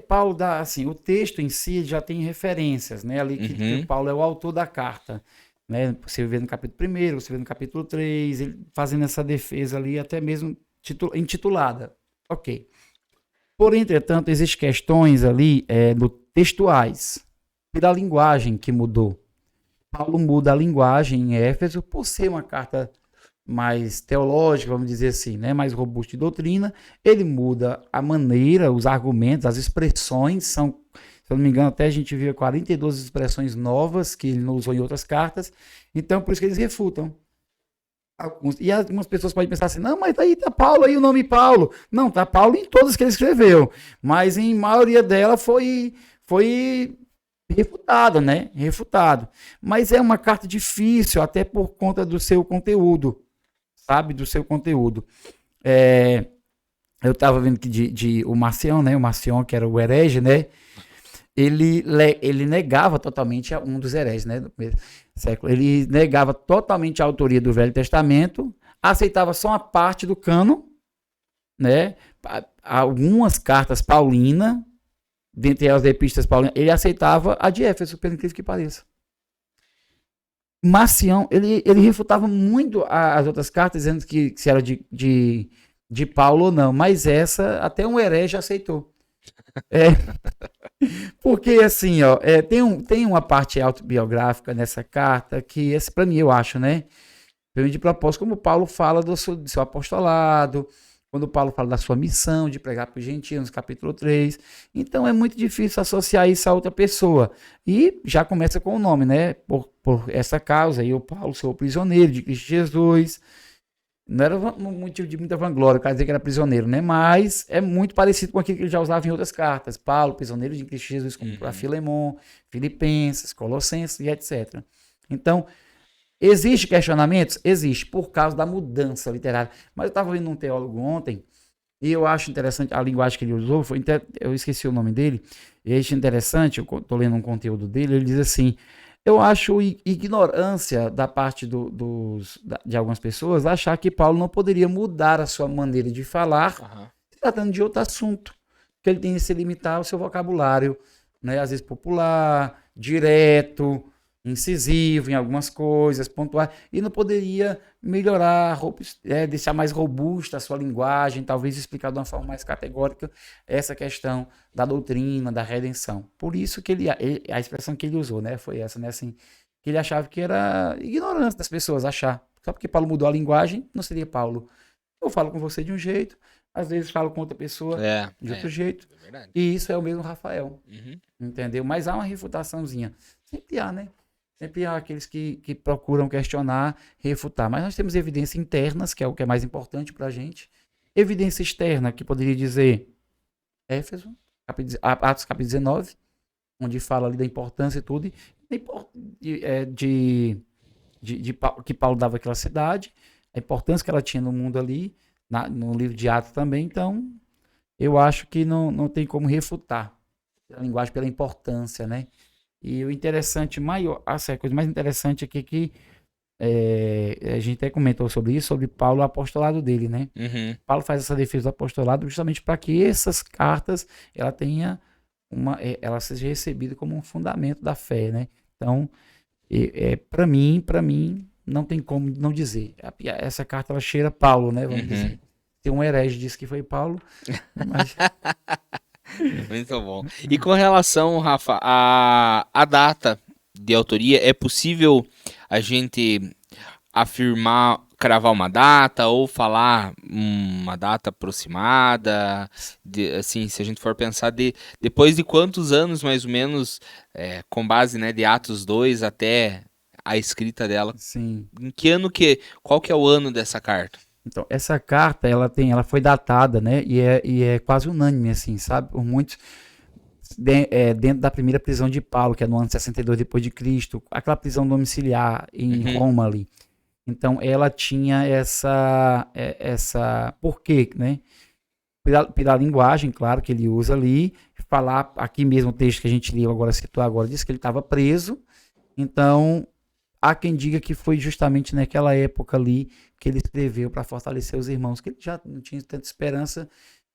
B: Paulo dá, assim, o texto em si já tem referências, né? Ali que o Paulo é o autor da carta, né? Você vê no capítulo 1, você vê no capítulo 3, ele fazendo essa defesa ali, até mesmo intitulada. Ok. Porém, entretanto, existem questões ali textuais, da linguagem que mudou. Paulo muda a linguagem em Éfeso por ser uma carta mais teológica, vamos dizer assim, né, mais robusta de doutrina. Ele muda a maneira, os argumentos, as expressões, se eu não me engano, até a gente viu 42 expressões novas que ele não usou em outras cartas. Então, por isso que eles refutam. E algumas pessoas podem pensar assim, não, mas aí tá Paulo aí, o nome Paulo. Não, tá Paulo em todas que ele escreveu, mas em maioria dela foi refutado, né? Refutado. Mas é uma carta difícil, até por conta do seu conteúdo, sabe? Do seu conteúdo. Eu estava vendo que o Marcion, né? O Marcion, que era o herege, né? Ele negava totalmente um dos hereges, né? Do primeiro século. Ele negava totalmente a autoria do Velho Testamento, aceitava só uma parte do cânon, né? Algumas cartas paulinas, dentre as epístolas paulinas, ele aceitava a de Éfeso, pelo incrível que pareça. Marcião, ele refutava muito as outras cartas, dizendo que se era de Paulo ou não, mas essa até um herege aceitou. Porque assim, ó, tem uma parte autobiográfica nessa carta que, para mim, eu acho, né? De propósito, como Paulo fala do seu apostolado, quando Paulo fala da sua missão de pregar para os gentios, no capítulo 3. Então é muito difícil associar isso a outra pessoa. E já começa com o nome, né? Por essa causa, eu, Paulo, sou prisioneiro de Cristo Jesus. Não era um motivo de muita vanglória, quer dizer que era prisioneiro, né? Mas é muito parecido com aquilo que ele já usava em outras cartas. Paulo, prisioneiro de Cristo Jesus, como para Filemon, Filipenses, Colossenses e etc. Então, existe questionamentos? Existe, por causa da mudança literária. Mas eu estava vendo um teólogo ontem, E eu acho interessante, a linguagem que ele usou, eu esqueci o nome dele, e eu acho interessante, eu tô lendo um conteúdo dele, ele diz assim, eu acho ignorância da parte de algumas pessoas achar que Paulo não poderia mudar a sua maneira de falar,
A: Aham.
B: se tratando de outro assunto, que ele tem que se limitar ao seu vocabulário, né, às vezes popular, direto, incisivo em algumas coisas, pontuar, e não poderia melhorar, deixar mais robusta a sua linguagem, talvez explicar de uma forma mais categórica essa questão da doutrina, da redenção. Por isso que a expressão que ele usou, né, foi essa, né, assim, que ele achava que era ignorância das pessoas achar. Só porque Paulo mudou a linguagem, não seria Paulo. Eu falo com você de um jeito, às vezes falo com outra pessoa de outro jeito,
A: É verdade.
B: e isso é o mesmo Rafael,
A: Uhum.
B: entendeu? Mas há uma refutaçãozinha. Sempre há, né? Sempre há aqueles que procuram questionar, refutar. Mas nós temos evidências internas, que é o que é mais importante para a gente. Evidência externa, que poderia dizer Éfeso, Atos capítulo 19, onde fala ali da importância e tudo, que Paulo dava àquela cidade, a importância que ela tinha no mundo ali, no livro de Atos também. Então, eu acho que não tem como refutar a linguagem pela importância, né? E o interessante maior, a coisa mais interessante aqui que a gente até comentou sobre isso, sobre Paulo, o apostolado dele, né?
A: Uhum.
B: Paulo faz essa defesa do apostolado justamente para que essas cartas ela seja recebida como um fundamento da fé, né? Então, para mim, não tem como não dizer. Essa carta ela cheira Paulo, né? Vamos dizer. Tem um herege disse que foi Paulo, mas
A: Muito bom. E com relação, Rafa, a data de autoria, é possível a gente afirmar, cravar uma data ou falar uma data aproximada? Assim, se a gente for pensar depois de quantos anos, mais ou menos, com base, né, de Atos 2 até a escrita dela,
B: sim.
A: em que ano qual que é o ano dessa carta?
B: Então, essa carta, ela foi datada, né? E é quase unânime, assim, sabe? Por muitos, dentro da primeira prisão de Paulo, que é no ano 62 depois de Cristo, aquela prisão domiciliar em
A: Uhum.
B: Roma ali. Então, ela tinha essa por quê, né? Pela linguagem, claro, que ele usa ali, falar aqui mesmo o texto que a gente leu agora, citou agora, diz que ele estava preso. Então, há quem diga que foi justamente naquela época ali que ele escreveu para fortalecer os irmãos, que ele já não tinha tanta esperança,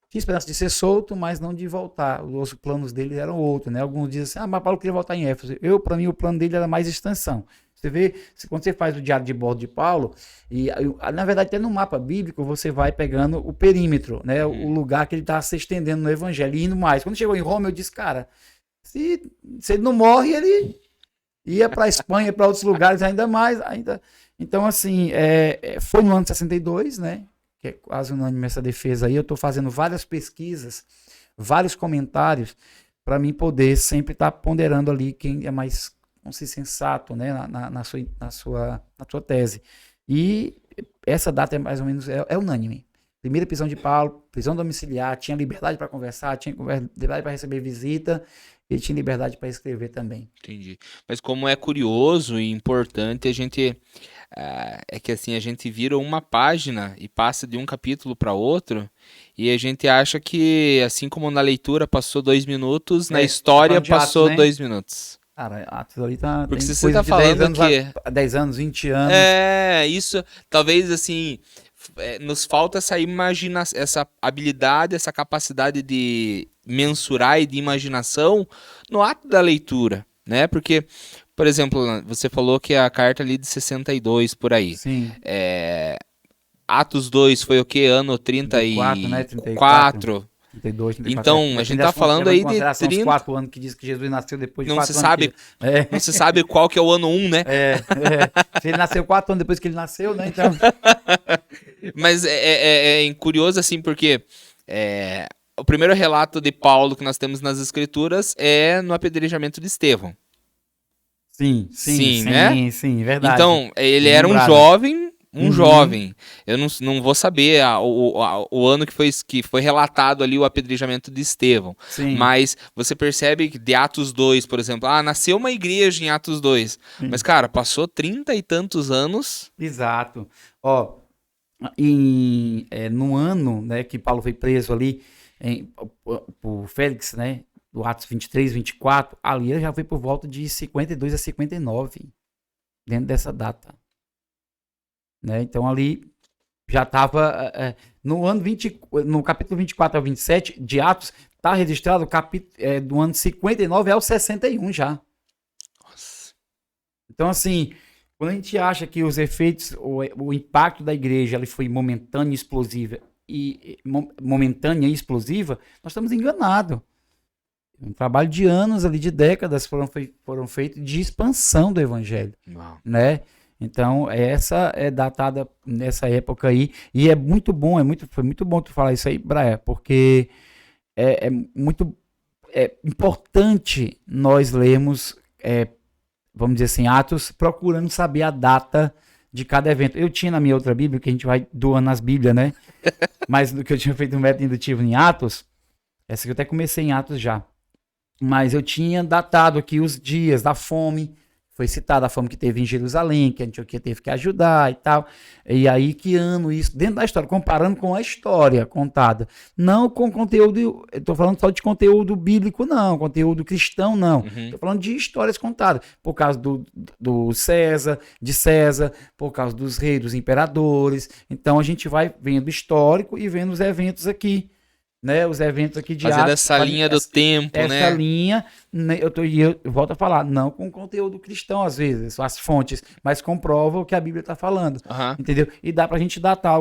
B: tinha esperança de ser solto, mas não de voltar. Os planos dele eram outros, né? Alguns dizem assim, mas Paulo queria voltar em Éfeso. Para mim, o plano dele era mais extensão. Você vê, quando você faz o diário de bordo de Paulo, e na verdade até no mapa bíblico você vai pegando o perímetro, né? O lugar que ele está se estendendo no evangelho e indo mais. Quando chegou em Roma, eu disse, cara, se ele não morre, ele ia para a Espanha, para outros lugares ainda mais. Então, assim, foi no ano de 62, né? Que é quase unânime essa defesa aí. Eu estou fazendo várias pesquisas, vários comentários, para mim poder sempre estar ponderando ali quem é mais, vamos dizer, sensato, né? Na sua tese. E essa data é mais ou menos unânime. Primeira prisão de Paulo, prisão domiciliar, tinha liberdade para conversar, tinha liberdade para receber visita, ele tinha liberdade para escrever também.
A: Entendi. Mas como é curioso e importante, a gente é que assim a gente vira uma página e passa de um capítulo para outro e a gente acha que assim como na leitura passou 2 minutos, na
B: Tá
A: história
B: falando de Atos,
A: passou
B: né?
A: 2 minutos.
B: Cara, Atos ali
A: Porque
B: tem
A: se você
B: coisa
A: tá
B: de 10
A: falando
B: anos,
A: que
B: 10 anos, 20 anos.
A: isso talvez assim nos falta essa habilidade, essa capacidade de mensurar e de imaginação no ato da leitura, né? Porque, por exemplo, você falou que a carta ali de 62 por aí.
B: Sim,
A: Atos 2 foi o que? Ano
B: 34, né? 34,
A: 34.
B: 32, 34.
A: Então, a gente tá falando
B: levando em
A: aí de
B: consideração os
A: 30.
B: 4 anos que diz que Jesus nasceu depois de
A: Não se
B: 4 anos que...
A: sabe, não se sabe qual que é o ano 1, né?
B: Se ele nasceu 4 anos depois que ele nasceu, né? Então...
A: Mas é curioso assim, porque o primeiro relato de Paulo que nós temos nas escrituras é no apedrejamento de Estevão. Sim, né?
B: Sim, verdade.
A: Então, ele
B: Bem
A: era um
B: lembrado.
A: jovem,
B: Uhum.
A: jovem. Eu não vou saber o ano que foi relatado ali o apedrejamento de Estevão.
B: Sim.
A: Mas você percebe que de Atos 2, por exemplo, nasceu uma igreja em Atos 2.
B: Sim.
A: Mas, cara, passou 30 e tantos anos.
B: Exato. Ó, no ano, né, que Paulo foi preso ali por Félix, né, do Atos 23, 24, ali já foi por volta de 52 a 59, dentro dessa data. Né? Então ali já estava no capítulo 24 ao 27 de Atos, está registrado do ano 59 ao 61 já.
A: Nossa.
B: Então, assim, quando a gente acha que os efeitos, o impacto da igreja ele foi momentânea e explosiva, nós estamos enganados. Um trabalho de anos ali, de décadas, foram feitos de expansão do evangelho.
A: Uau.
B: Né? Então, essa é datada nessa época aí, e é muito bom, foi muito bom tu falar isso aí, Braia, porque é muito importante nós lermos, vamos dizer assim, Atos, procurando saber a data de cada evento. Eu tinha na minha outra Bíblia, que a gente vai doando as Bíblias, né? Mas do que eu tinha feito um método indutivo em Atos, essa que eu até comecei em Atos já, mas eu tinha datado aqui os dias da fome. Foi citada a fome que teve em Jerusalém, que a Antioquia teve que ajudar e tal. E aí, que ano isso? Dentro da história, comparando com a história contada. Não com conteúdo, estou falando só de conteúdo bíblico, não. Conteúdo cristão, não. Estou falando de histórias contadas. Por causa do César, por causa dos reis, dos imperadores. Então, a gente vai vendo histórico e vendo os eventos aqui. Né, os eventos aqui de
A: Fazendo
B: Atos,
A: essa linha do tempo,
B: essa
A: né?
B: linha, eu volto a falar, não com conteúdo cristão às vezes, as fontes, mas comprova o que a Bíblia está falando, entendeu? E dá para a gente datar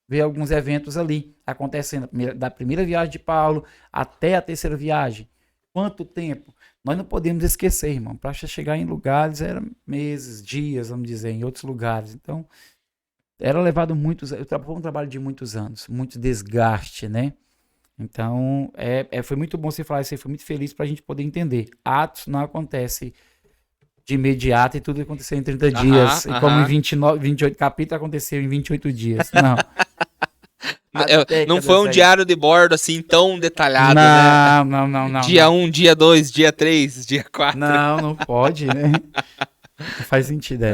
B: ver alguns eventos ali acontecendo, da primeira viagem de Paulo até a terceira viagem. Quanto tempo? Nós não podemos esquecer, irmão, para chegar em lugares, era meses, dias, vamos dizer, em outros lugares. Então, era levado foi um trabalho de muitos anos, muito desgaste, né? Então, foi muito bom você falar isso aí, foi muito feliz para a gente poder entender. Atos não acontece de imediato e tudo aconteceu em 30 dias. E como em 28 capítulos aconteceu em 28 dias. Não.
A: Não foi um diário de bordo assim tão detalhado,
B: não.
A: Dia 1, dia 2, dia 3, dia 4.
B: Não pode, né? Não faz sentido,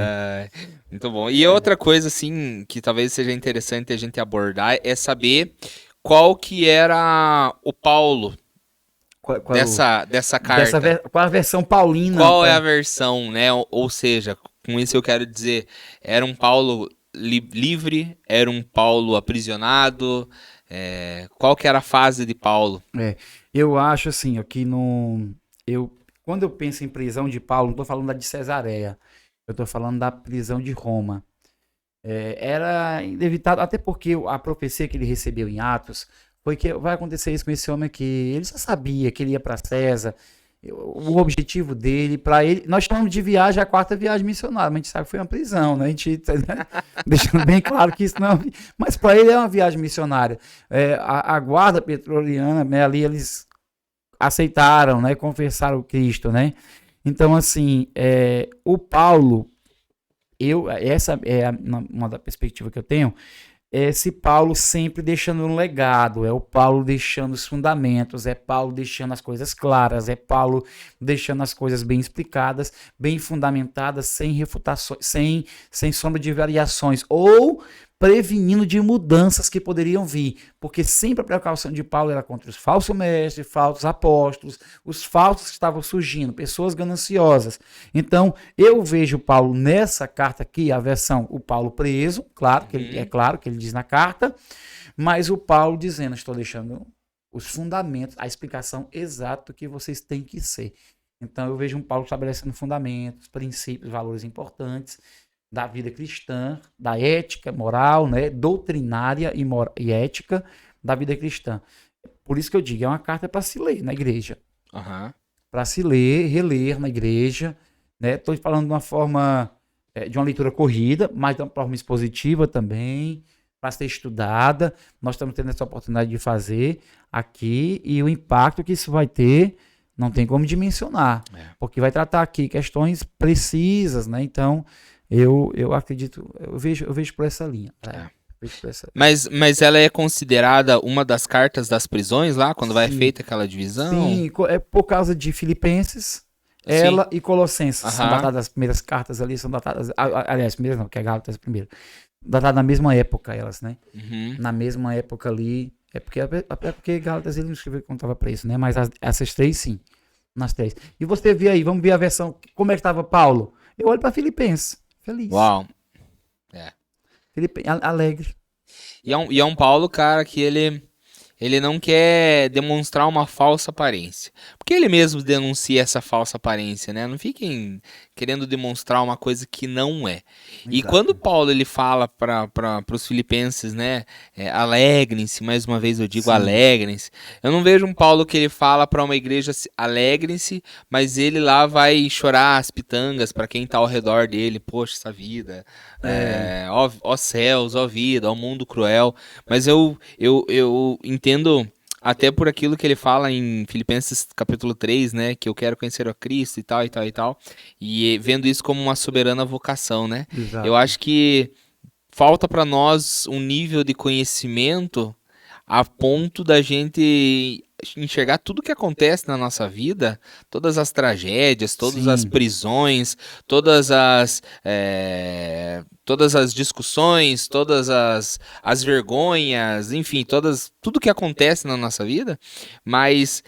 A: muito bom. E outra coisa, assim, que talvez seja interessante a gente abordar é saber qual que era o Paulo dessa carta.
B: Qual a versão paulina?
A: Qual é a versão, né? Ou seja, com isso eu quero dizer, era um Paulo livre? Era um Paulo aprisionado? Qual que era a fase de Paulo?
B: Eu acho assim, que quando eu penso em prisão de Paulo, não estou falando da de Cesareia, eu estou falando da prisão de Roma. Era inevitável, até porque a profecia que ele recebeu em Atos foi que vai acontecer isso com esse homem aqui. Ele já sabia que ele ia para César, o objetivo dele, para ele, nós chamamos de viagem a quarta viagem missionária, mas a gente sabe que foi uma prisão, né? A gente deixando bem claro que isso não, mas para ele é uma viagem missionária. A guarda pretoriana, né, ali eles aceitaram, né, confessaram o Cristo, né? Então, assim, o Paulo, essa é uma da perspectiva que eu tenho, esse Paulo sempre deixando um legado, é o Paulo deixando os fundamentos, é Paulo deixando as coisas claras, é Paulo deixando as coisas bem explicadas, bem fundamentadas, sem refutações, sem sombra de variações, ou prevenindo de mudanças que poderiam vir, porque sempre a precaução de Paulo era contra os falsos mestres, falsos apóstolos, os falsos que estavam surgindo, pessoas gananciosas. Então, eu vejo Paulo nessa carta aqui, a versão, o Paulo preso, claro que ele diz na carta, mas o Paulo dizendo, estou deixando os fundamentos, a explicação exata do que vocês têm que ser. Então, eu vejo um Paulo estabelecendo fundamentos, princípios, valores importantes, da vida cristã, da ética, moral, né, doutrinária e ética da vida cristã. Por isso que eu digo, é uma carta para se ler na igreja. Para se ler, reler na igreja. Estou falando de uma forma, de uma leitura corrida, mas de uma forma expositiva também, para ser estudada. Nós estamos tendo essa oportunidade de fazer aqui, e o impacto que isso vai ter, não tem como dimensionar, porque vai tratar aqui questões precisas, né? Então, eu acredito, eu vejo por essa linha.
A: Mas ela é considerada uma das cartas das prisões lá, quando vai feita aquela divisão?
B: Sim, é por causa de Filipenses, e Colossenses. São datadas, as primeiras cartas ali são datadas, aliás, primeiras não, que é Gálatas primeiro. Datadas na mesma época, elas, né?
A: Uhum.
B: Na mesma época ali. É porque Gálatas ele não escreveu quando estava preso, né? Mas essas três, sim. Nas três. E você vê aí, vamos ver a versão. Como é que estava Paulo? Eu olho para Filipenses. Feliz.
A: Uau. É.
B: Alegre.
A: E é um Paulo, cara, que ele não quer demonstrar uma falsa aparência. Porque ele mesmo denuncia essa falsa aparência, né? Não fiquem querendo demonstrar uma coisa que não é. E quando
B: Exato.
A: Paulo ele fala para os filipenses, né? Alegrem-se, mais uma vez eu digo
B: Sim.
A: alegrem-se. Eu não vejo um Paulo que ele fala para uma igreja alegrem-se, mas ele lá vai chorar as pitangas para quem tá ao redor dele. Poxa, essa vida.
B: É.
A: Ó céus, ó vida, ó mundo cruel. Mas eu entendo até por aquilo que ele fala em Filipenses capítulo 3, né? Que eu quero conhecer a Cristo e tal, e tal, e tal. E vendo isso como uma soberana vocação, né? Eu
B: Exato.
A: acho que falta para nós um nível de conhecimento a ponto da gente enxergar tudo que acontece na nossa vida, todas as tragédias, todas as
B: Sim.
A: prisões, todas as discussões, todas as vergonhas, enfim, tudo que acontece na nossa vida, mas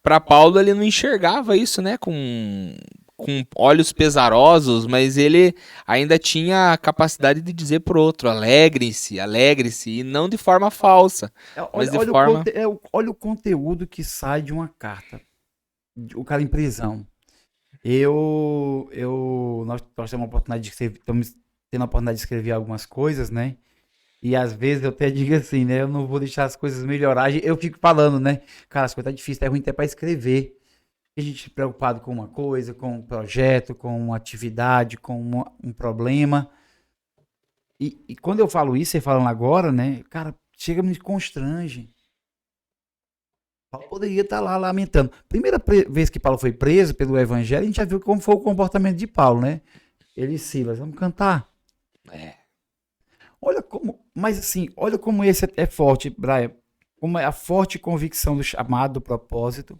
A: para Paulo ele não enxergava isso, né, com olhos pesarosos, mas ele ainda tinha a capacidade de dizer pro outro, alegre-se, alegre-se, e não de forma falsa, mas
B: Olha,
A: de forma...
B: olha o conteúdo que sai de uma carta. O cara em prisão. Nós temos a oportunidade de escrever, estamos tendo a oportunidade de escrever algumas coisas, né? E às vezes eu até digo assim, né? Eu não vou deixar as coisas melhorarem. Eu fico falando, né? Cara, as coisas tá difíceis, é ruim até para escrever. A gente preocupado com uma coisa, com um projeto, com uma atividade, com um problema. E quando eu falo isso, você falando agora, né? Cara, chega me constrange. Paulo poderia estar lá lamentando. Primeira vez que Paulo foi preso pelo evangelho, a gente já viu como foi o comportamento de Paulo, né? Ele e Silas, vamos cantar.
A: É,
B: Olha como, mas assim, olha como esse é forte, Brian. Como é a forte convicção do chamado, do propósito,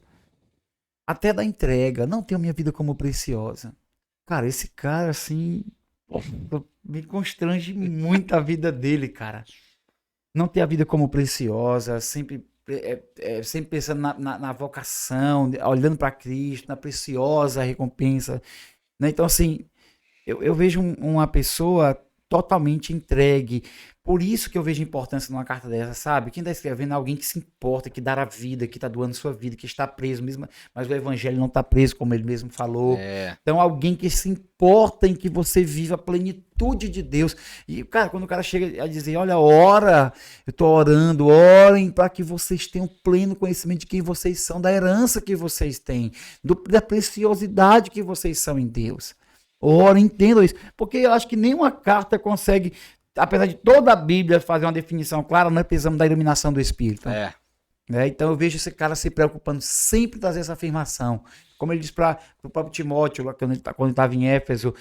B: até da entrega. Não tenho minha vida como preciosa. Cara, esse cara, assim, me constrange muito a vida dele, cara. Não ter a vida como preciosa, sempre pensando na vocação, olhando para Cristo, na preciosa recompensa, né? Então, assim, eu vejo uma pessoa totalmente entregue. Por isso que eu vejo importância numa carta dessa, sabe? Quem está escrevendo é alguém que se importa, que dá a vida, que está doando sua vida, que está preso mesmo, mas o evangelho não está preso, como ele mesmo falou.
A: é,
B: Então, alguém que se importa em que você viva a plenitude de Deus. E, cara, quando o cara chega a dizer, olha, ora, eu estou orando, orem para que vocês tenham pleno conhecimento de quem vocês são, da herança que vocês têm, da preciosidade que vocês são em Deus. Ora, entendam isso. Porque eu acho que nenhuma carta consegue, apesar de toda a Bíblia fazer uma definição clara, nós precisamos da iluminação do Espírito.
A: é.
B: Né? Então eu vejo esse cara se preocupando sempre em trazer essa afirmação. Como ele diz para o próprio Timóteo, lá, quando ele estava em Éfeso,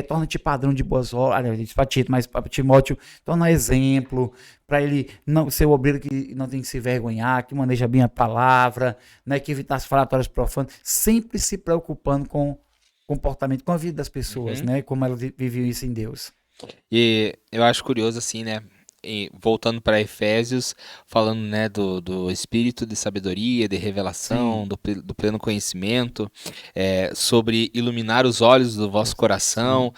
B: torna-te padrão de boas obras. Ele disse para Tito, mas para Timóteo, torna exemplo, para ele não ser o obreiro que não tem que se vergonhar, que maneja bem a palavra, né, que evita as falatórias profanas, sempre se preocupando com o comportamento, com a vida das pessoas,
A: Uhum.
B: né, como elas viviam isso em Deus.
A: E eu acho curioso assim, né? E voltando para Efésios, falando, né, do espírito de sabedoria, de revelação,
B: Sim,
A: do pleno conhecimento, sobre iluminar os olhos do vosso
B: sim,
A: coração.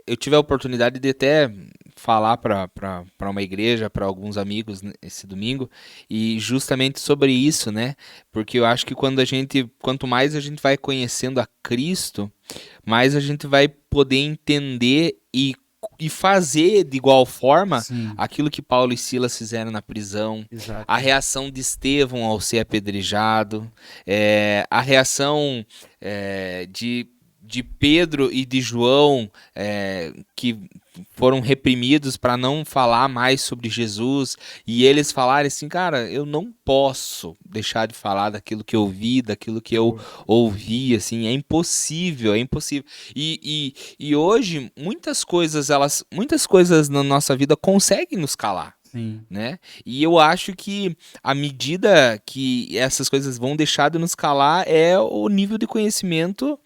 A: Eu tive a oportunidade de até falar para uma igreja, para alguns amigos esse domingo, e justamente sobre isso, né? Porque eu acho que quanto mais a gente vai conhecendo a Cristo, mais a gente vai poder entender e fazer de igual forma
B: sim,
A: aquilo que Paulo e Silas fizeram na prisão, a
B: exato.
A: reação de Estevão ao ser apedrejado, a reação de Pedro e de João, que foram reprimidos para não falar mais sobre Jesus, e eles falarem assim, cara, eu não posso deixar de falar daquilo que eu vi, daquilo que eu ouvi, assim, é impossível, é impossível. E hoje muitas coisas na nossa vida conseguem nos calar.
B: Sim,
A: Né? E eu acho que à medida que essas coisas vão deixar de nos calar é o nível de conhecimento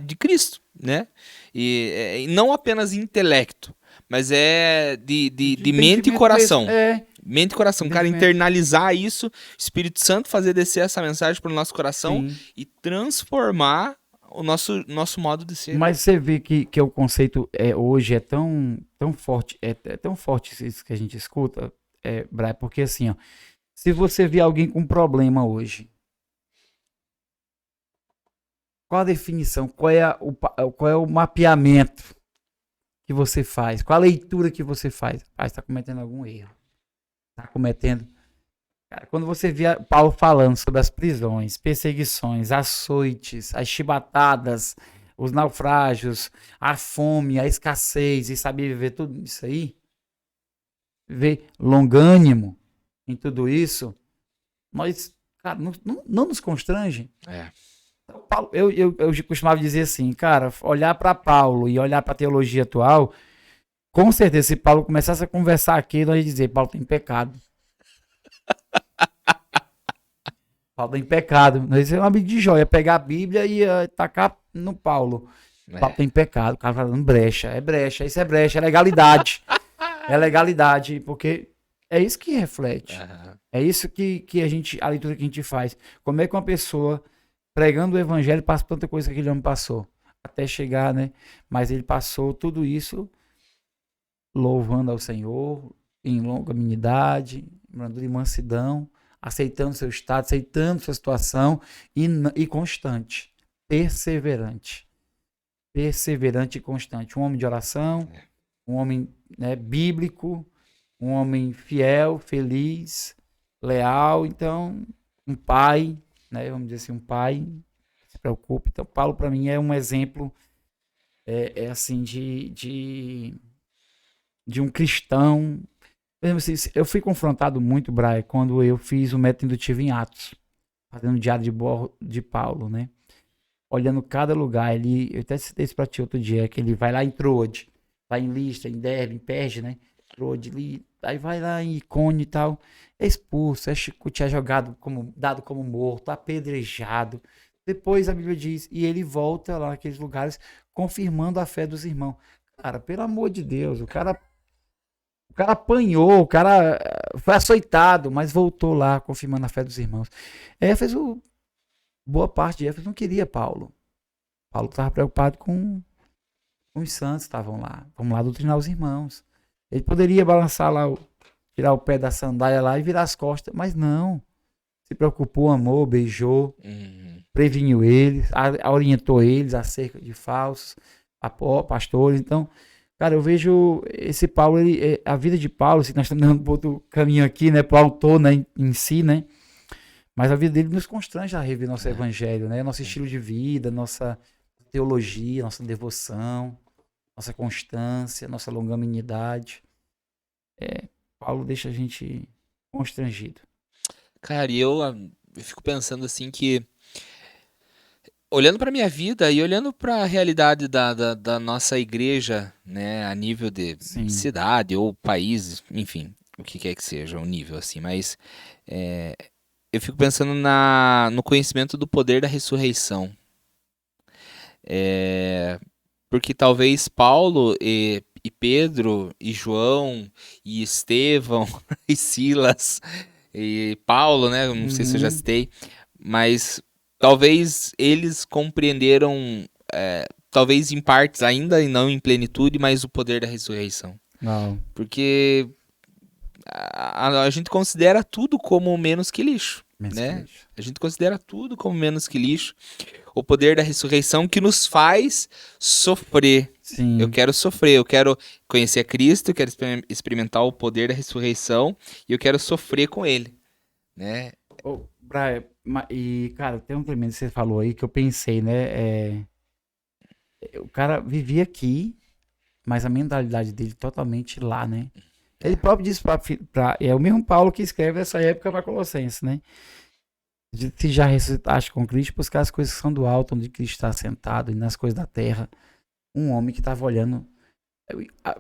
A: de Cristo, né? E não apenas intelecto, mas é de mente e
B: entendimento
A: coração.
B: mesmo. É,
A: Mente e coração, cara,
B: entendimento.
A: internalizar isso, Espírito Santo fazer descer essa mensagem pro nosso coração
B: Sim.
A: e transformar o nosso modo de ser.
B: Mas você vê que o conceito hoje é tão forte, é tão forte isso que a gente escuta, Brian, porque assim, ó, se você vê alguém com problema hoje, qual a definição, qual é o mapeamento que você faz, qual a leitura que você faz? Ah, está cometendo algum erro, está cometendo. Cara, quando você via Paulo falando sobre as prisões, perseguições, açoites, as chibatadas, os naufrágios, a fome, a escassez, e sabia viver tudo isso aí, ver longânimo em tudo isso, nós, cara, não nos constrange.
A: É.
B: Então, Paulo, eu costumava dizer assim, cara, olhar para Paulo e olhar para a teologia atual, com certeza, se Paulo começasse a conversar aqui, nós ia dizer, Paulo tem pecado. Paulo tem pecado. Nós é uma amigo de joia, pegar a Bíblia e tacar no Paulo. Paulo tem pecado, o cara tá dando brecha. É brecha, isso é brecha, é legalidade. É legalidade, porque é isso que reflete.
A: Aham.
B: É isso que a leitura que a gente faz. Como é que uma pessoa pregando o evangelho passa tanta coisa que aquele homem passou? Até chegar, né? Mas ele passou tudo isso louvando ao Senhor, em longanimidade, em mansidão, aceitando seu estado, aceitando sua situação e constante, perseverante. Perseverante e constante. Um homem de oração, um homem, né, bíblico, um homem fiel, feliz, leal. Então, um pai, né, vamos dizer assim, um pai que se preocupa. Então, Paulo, para mim, é um exemplo assim, de um cristão. Eu fui confrontado muito, Brian, quando eu fiz o método indutivo em Atos, fazendo o diário de Paulo, né? Olhando cada lugar, eu até citei isso pra ti outro dia, que ele vai lá em Troade, vai em Listra, em Derbe, em Perge, né? Troade, aí vai lá em Icônio e tal, é expulso, é chicoteado, dado como morto, apedrejado. Depois a Bíblia diz, e ele volta lá naqueles lugares, confirmando a fé dos irmãos. Cara, pelo amor de Deus, o cara apanhou, o cara foi açoitado, mas voltou lá, confirmando a fé dos irmãos. Éfeso, boa parte de Éfeso não queria Paulo. Paulo estava preocupado com os santos que estavam lá. Vamos lá doutrinar os irmãos. Ele poderia balançar lá, tirar o pé da sandália lá e virar as costas, mas não. Se preocupou, amou, beijou, preveniu eles, orientou eles acerca de falsos pastores. Então, cara, eu vejo esse Paulo, a vida de Paulo, se nós estamos dando um outro caminho aqui, né, para o autor, né, em si, né, mas a vida dele nos constrange a rever nosso evangelho, né, nosso estilo de vida, nossa teologia, nossa devoção, nossa constância, nossa longanimidade. Paulo deixa a gente constrangido.
A: Cara, e eu fico pensando assim que, olhando pra minha vida e olhando pra realidade da nossa igreja, né, a nível de
B: Sim,
A: cidade ou país, enfim, o que quer que seja, um nível assim, mas eu fico pensando no conhecimento do poder da ressurreição. Porque talvez Paulo e Pedro e João e Estevão e Silas e Paulo, né? Não sei se eu já
B: uhum.
A: citei, mas talvez eles compreenderam, talvez em partes ainda e não em plenitude, mas o poder da ressurreição.
B: Não,
A: Porque a gente considera tudo como menos que lixo,
B: menos que
A: né?
B: lixo.
A: A gente considera tudo como menos que lixo. O poder da ressurreição que nos faz sofrer. Eu
B: Sim.
A: quero sofrer, eu quero conhecer a Cristo, eu quero experimentar o poder da ressurreição e eu quero sofrer com ele, né?
B: Ô, Brian, e, cara, tem um elemento que você falou aí que eu pensei, né? O cara vivia aqui, mas a mentalidade dele totalmente lá, né? Ele
A: É.
B: próprio disse é o mesmo Paulo que escreve essa época para Colossenses, né? Se já ressuscitaste com Cristo, buscar as coisas que são do alto, onde Cristo está sentado, e nas coisas da terra. Um homem que estava olhando.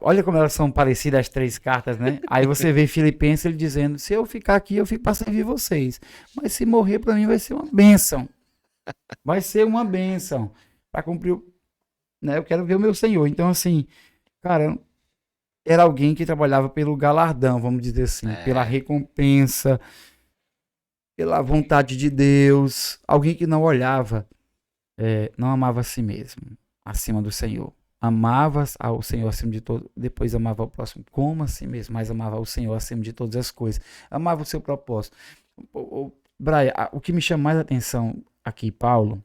B: Olha como elas são parecidas as três cartas, né? Aí você vê Filipenses ele dizendo: se eu ficar aqui, eu fico para servir vocês. Mas se morrer, para mim vai ser uma bênção. Vai ser uma bênção. Para cumprir, né? Eu quero ver o meu Senhor. Então, assim, cara, era alguém que trabalhava pelo galardão, vamos dizer assim, pela recompensa, pela vontade de Deus. Alguém que não olhava, não amava a si mesmo, acima do Senhor. Amava ao Senhor acima de todo, depois amava ao próximo como a si mesmo, mas amava ao Senhor acima de todas as coisas. Amava o seu propósito. Brian, o que me chama mais atenção aqui, Paulo,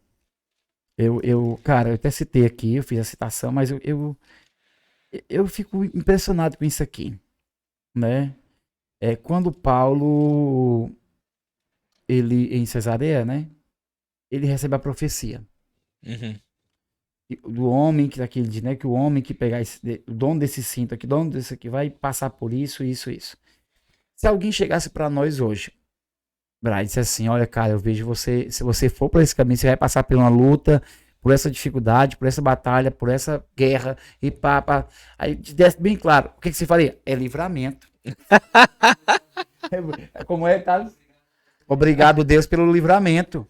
B: cara, eu até citei aqui, eu fiz a citação, mas eu fico impressionado com isso aqui, né? Quando Paulo, ele em Cesareia, né? Ele recebe a profecia.
A: Uhum.
B: Do homem que daquele, né, que o homem que pegar o dono desse cinto aqui, o dono desse aqui vai passar por isso. Se alguém chegasse para nós hoje, Brian, disse assim, olha, cara, eu vejo você, se você for por esse caminho, você vai passar por uma luta, por essa dificuldade, por essa batalha, por essa guerra, e pá. Aí te desse bem claro, o que você faria? É livramento. Como é, Carlos? Obrigado, Deus, pelo livramento.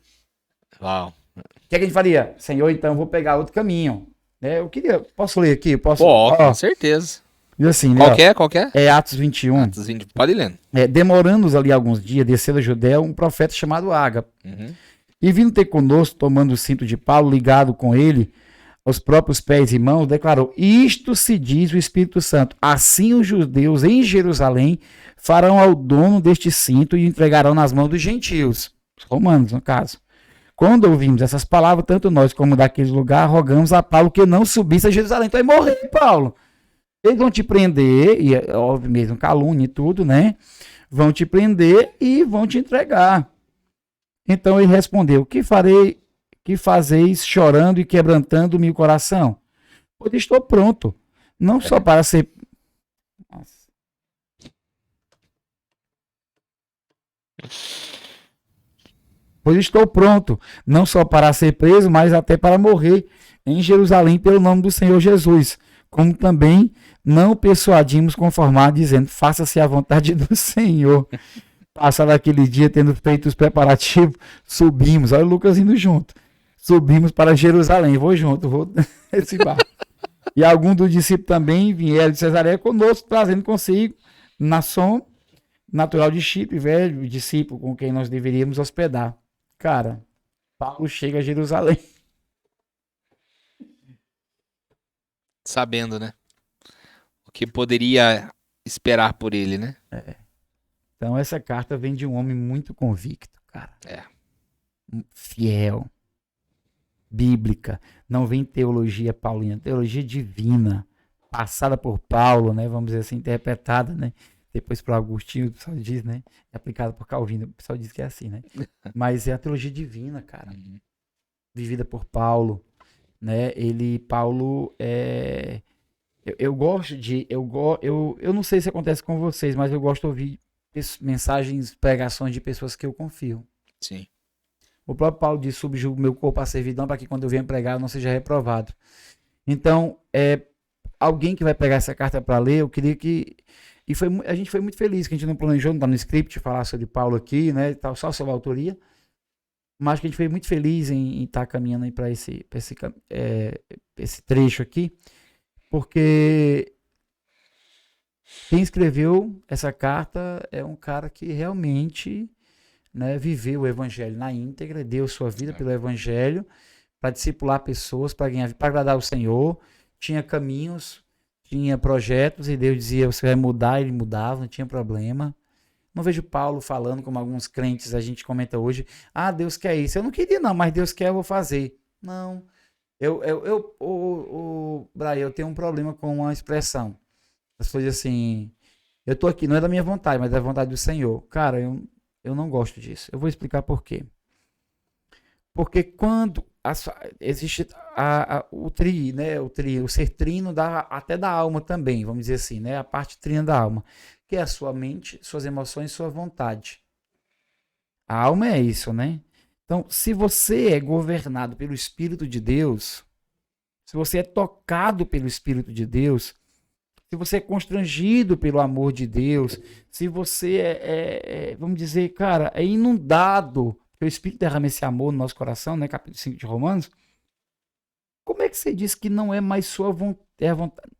A: Uau.
B: O que a gente faria? Senhor, então eu vou pegar outro caminho. Posso ler aqui?
A: Com certeza.
B: Diz assim,
A: Qualquer?
B: É Atos 21.
A: Atos 20, pode ir lendo.
B: Demorando-nos ali alguns dias, desceu da Judéia um profeta chamado Ágabo.
A: Uhum.
B: E vindo ter conosco, tomando o cinto de Paulo, ligado com ele, aos próprios pés e mãos, declarou: isto se diz o Espírito Santo. Assim os judeus em Jerusalém farão ao dono deste cinto e entregarão nas mãos dos gentios, os romanos, no caso. Quando ouvimos essas palavras, tanto nós como daquele lugar, rogamos a Paulo que não subisse a Jerusalém. Então, vai morrer, Paulo. Eles vão te prender, e é óbvio mesmo, calúnia e tudo, né? Vão te prender e vão te entregar. Então ele respondeu: que fazeis chorando e quebrantando meu coração? Pois estou pronto, não só para ser... Nossa. Pois estou pronto, não só para ser preso, mas até para morrer em Jerusalém pelo nome do Senhor Jesus. Como também não persuadimos conformar, dizendo: faça-se a vontade do Senhor. Passado aquele dia, tendo feito os preparativos, subimos. Olha o Lucas indo junto. Subimos para Jerusalém. Vou junto, esse barco. E alguns dos discípulos também vieram de Cesareia conosco, trazendo consigo Nação, natural de Chipre, velho discípulo com quem nós deveríamos hospedar. Cara, Paulo chega a Jerusalém.
A: Sabendo, né? O que poderia esperar por ele, né?
B: Então essa carta vem de um homem muito convicto, cara. Fiel. Bíblica. Não vem teologia paulina, teologia divina. Passada por Paulo, né? Vamos dizer assim, interpretada, né? Depois para Agostinho, o pessoal diz, né? É aplicada por Calvino, o pessoal diz que é assim, né? Mas é a teologia divina, cara. Vivida por Paulo, né? Paulo eu gosto de, eu não sei se acontece com vocês, mas eu gosto de ouvir mensagens, pregações de pessoas que eu confio.
A: Sim. O
B: próprio Paulo diz: subjugo meu corpo à servidão para que quando eu venha pregar eu não seja reprovado. Então, alguém que vai pegar essa carta para ler, eu queria que... a gente foi muito feliz, que a gente não planejou, não está no script falar sobre Paulo aqui, né, tal, só sobre a autoria, mas que a gente foi muito feliz em estar caminhando para esse trecho aqui, porque quem escreveu essa carta é um cara que realmente, né, viveu o evangelho na íntegra, deu sua vida pelo evangelho, para discipular pessoas, para agradar o Senhor. Tinha caminhos, tinha projetos, e Deus dizia: você vai mudar, ele mudava, não tinha problema. Não vejo Paulo falando como alguns crentes a gente comenta hoje: Deus quer isso. Eu não queria não, mas Deus quer, eu vou fazer. Não. Brian, eu tenho um problema com uma expressão. As coisas assim: eu tô aqui, não é da minha vontade, mas da vontade do Senhor. Cara, eu não gosto disso. Eu vou explicar por quê. Porque quando existe o tri, né? O ser trino até da alma também, vamos dizer assim, né? A parte trina da alma, que é a sua mente, suas emoções, sua vontade. A alma é isso, né? Então, se você é governado pelo Espírito de Deus, se você é tocado pelo Espírito de Deus, se você é constrangido pelo amor de Deus, se você vamos dizer, cara, é inundado, porque o Espírito derrama esse amor no nosso coração, né? Capítulo 5 de Romanos. Como é que você diz que não é mais sua vontade?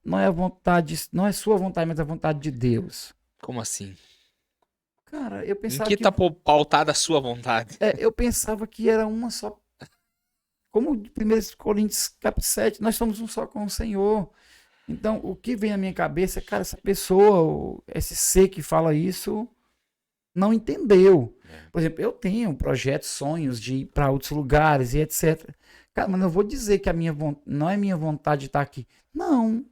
B: não é a vontade, não é sua vontade, mas a vontade de Deus.
A: Como assim?
B: Cara, eu
A: Em
B: pensava
A: que
B: que,
A: tá pautada a sua vontade?
B: eu pensava que era uma só. Como 1 Coríntios capítulo 7, nós somos um só com o Senhor. Então, o que vem na minha cabeça é, cara, essa pessoa, esse ser que fala isso, não entendeu. Por exemplo, eu tenho projetos, sonhos de ir para outros lugares e etc. Cara, mas não vou dizer que não é minha vontade de estar aqui. Não.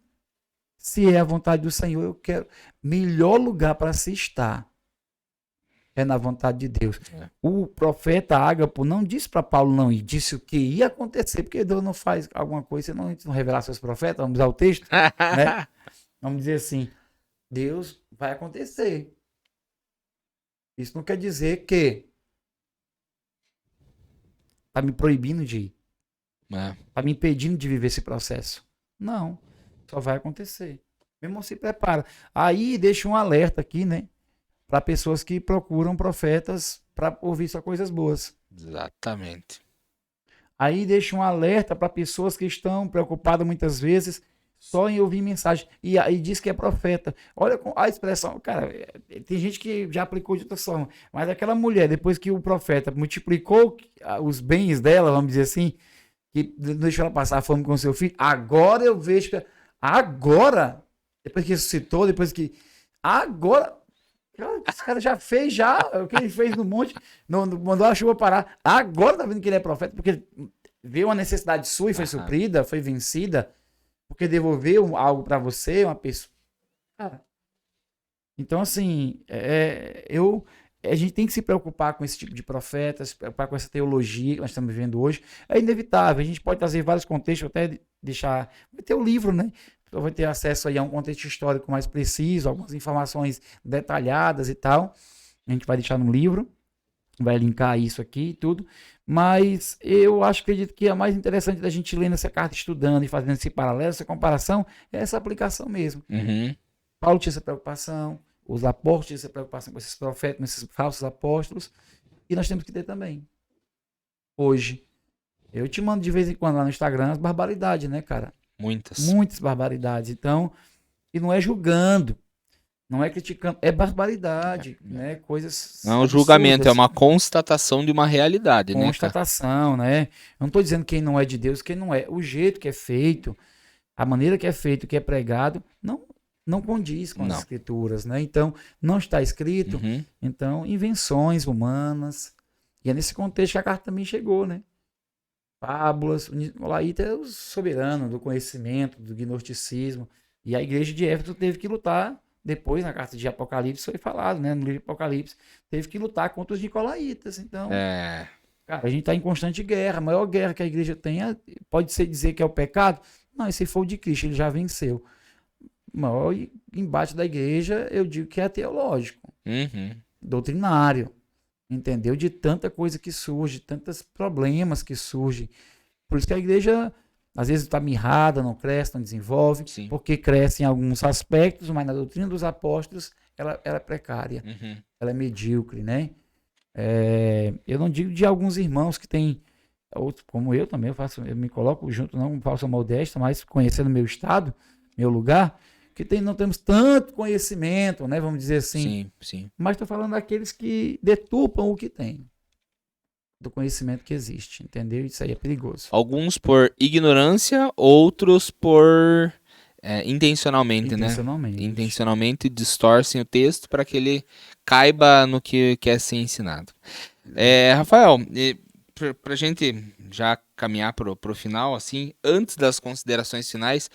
B: Se é a vontade do Senhor, eu quero. Melhor lugar para se estar é na vontade de Deus. O profeta Ágapo não disse para Paulo não ir, disse o que ia acontecer, porque Deus não faz alguma coisa se não revelar seus profetas. Vamos usar o texto, né? Vamos dizer assim, Deus vai acontecer. Isso não quer dizer que está me proibindo de ir, está me impedindo de viver esse processo. Não, só vai acontecer. Meu irmão, se prepara. Aí deixa um alerta aqui, né? Para pessoas que procuram profetas para ouvir só coisas boas.
A: Exatamente.
B: Aí deixa um alerta para pessoas que estão preocupadas muitas vezes só em ouvir mensagem. E aí diz que é profeta. Olha a expressão. Cara, tem gente que já aplicou de outra forma. Mas aquela mulher, depois que o profeta multiplicou os bens dela, vamos dizer assim, que não deixou ela passar a fome com seu filho, agora eu vejo que... Agora, depois que ressuscitou, depois que... Agora... Esse cara já fez o que ele fez no monte, mandou a chuva parar. Agora tá vendo que ele é profeta, porque veio uma necessidade sua e foi suprida, foi vencida, porque devolveu algo para você, uma pessoa. Cara, então, assim, a gente tem que se preocupar com esse tipo de profeta, se preocupar com essa teologia que nós estamos vivendo hoje. É inevitável, a gente pode trazer vários contextos, até deixar... Vai ter o livro, né? Então vai ter acesso aí a um contexto histórico mais preciso, algumas informações detalhadas e tal. A gente vai deixar no livro, vai linkar isso aqui e tudo. Mas eu acredito que é mais interessante da gente ler nessa carta, estudando e fazendo esse paralelo, essa comparação, é essa aplicação mesmo.
A: Uhum.
B: Paulo tinha essa preocupação, os apóstolos tinham essa preocupação com esses profetas, com esses falsos apóstolos, e nós temos que ter também. Hoje, eu te mando de vez em quando lá no Instagram as barbaridades, né, cara? Muitas barbaridades. Então, e não é julgando, não é criticando, é barbaridade, né? Coisas.
A: Não é um
B: absurdas.
A: julgamento, é uma constatação de uma realidade, né?
B: Constatação, né? Eu não estou dizendo quem não é de Deus, quem não é. O jeito que é feito, a maneira que é feito, que é pregado, não condiz com as escrituras, né? Então, não está escrito. Então, invenções humanas. E é nesse contexto que a carta também chegou, né? Fábulas, o Nicolaíta é o soberano do conhecimento, do gnosticismo, e a igreja de Éfeso teve que lutar, depois na carta de Apocalipse foi falado, né, no livro de Apocalipse, teve que lutar contra os Nicolaitas. Então, cara, a gente está em constante guerra, a maior guerra que a igreja tem, pode ser dizer que é o pecado? Não, esse foi o de Cristo, ele já venceu. O maior embate da igreja, eu digo que é teológico, doutrinário. Entendeu? De tanta coisa que surge, tantos problemas que surgem. Por isso que a igreja, às vezes, está mirrada, não cresce, não desenvolve, porque cresce em alguns aspectos, mas na doutrina dos apóstolos, ela é precária, ela é medíocre, né? Eu não digo de alguns irmãos que têm, outros, como eu também, eu me coloco junto, não com falsa modéstia, mas conhecendo meu estado, meu lugar, que não temos tanto conhecimento, né? Vamos dizer assim.
A: Sim.
B: Mas estou falando daqueles que deturpam o que tem, do conhecimento que existe, entendeu? Isso aí é perigoso.
A: Alguns por ignorância, outros por intencionalmente, né? Intencionalmente distorcem o texto para que ele caiba no que quer ser ensinado. Rafael, para a gente já caminhar pro final, assim, antes das considerações finais,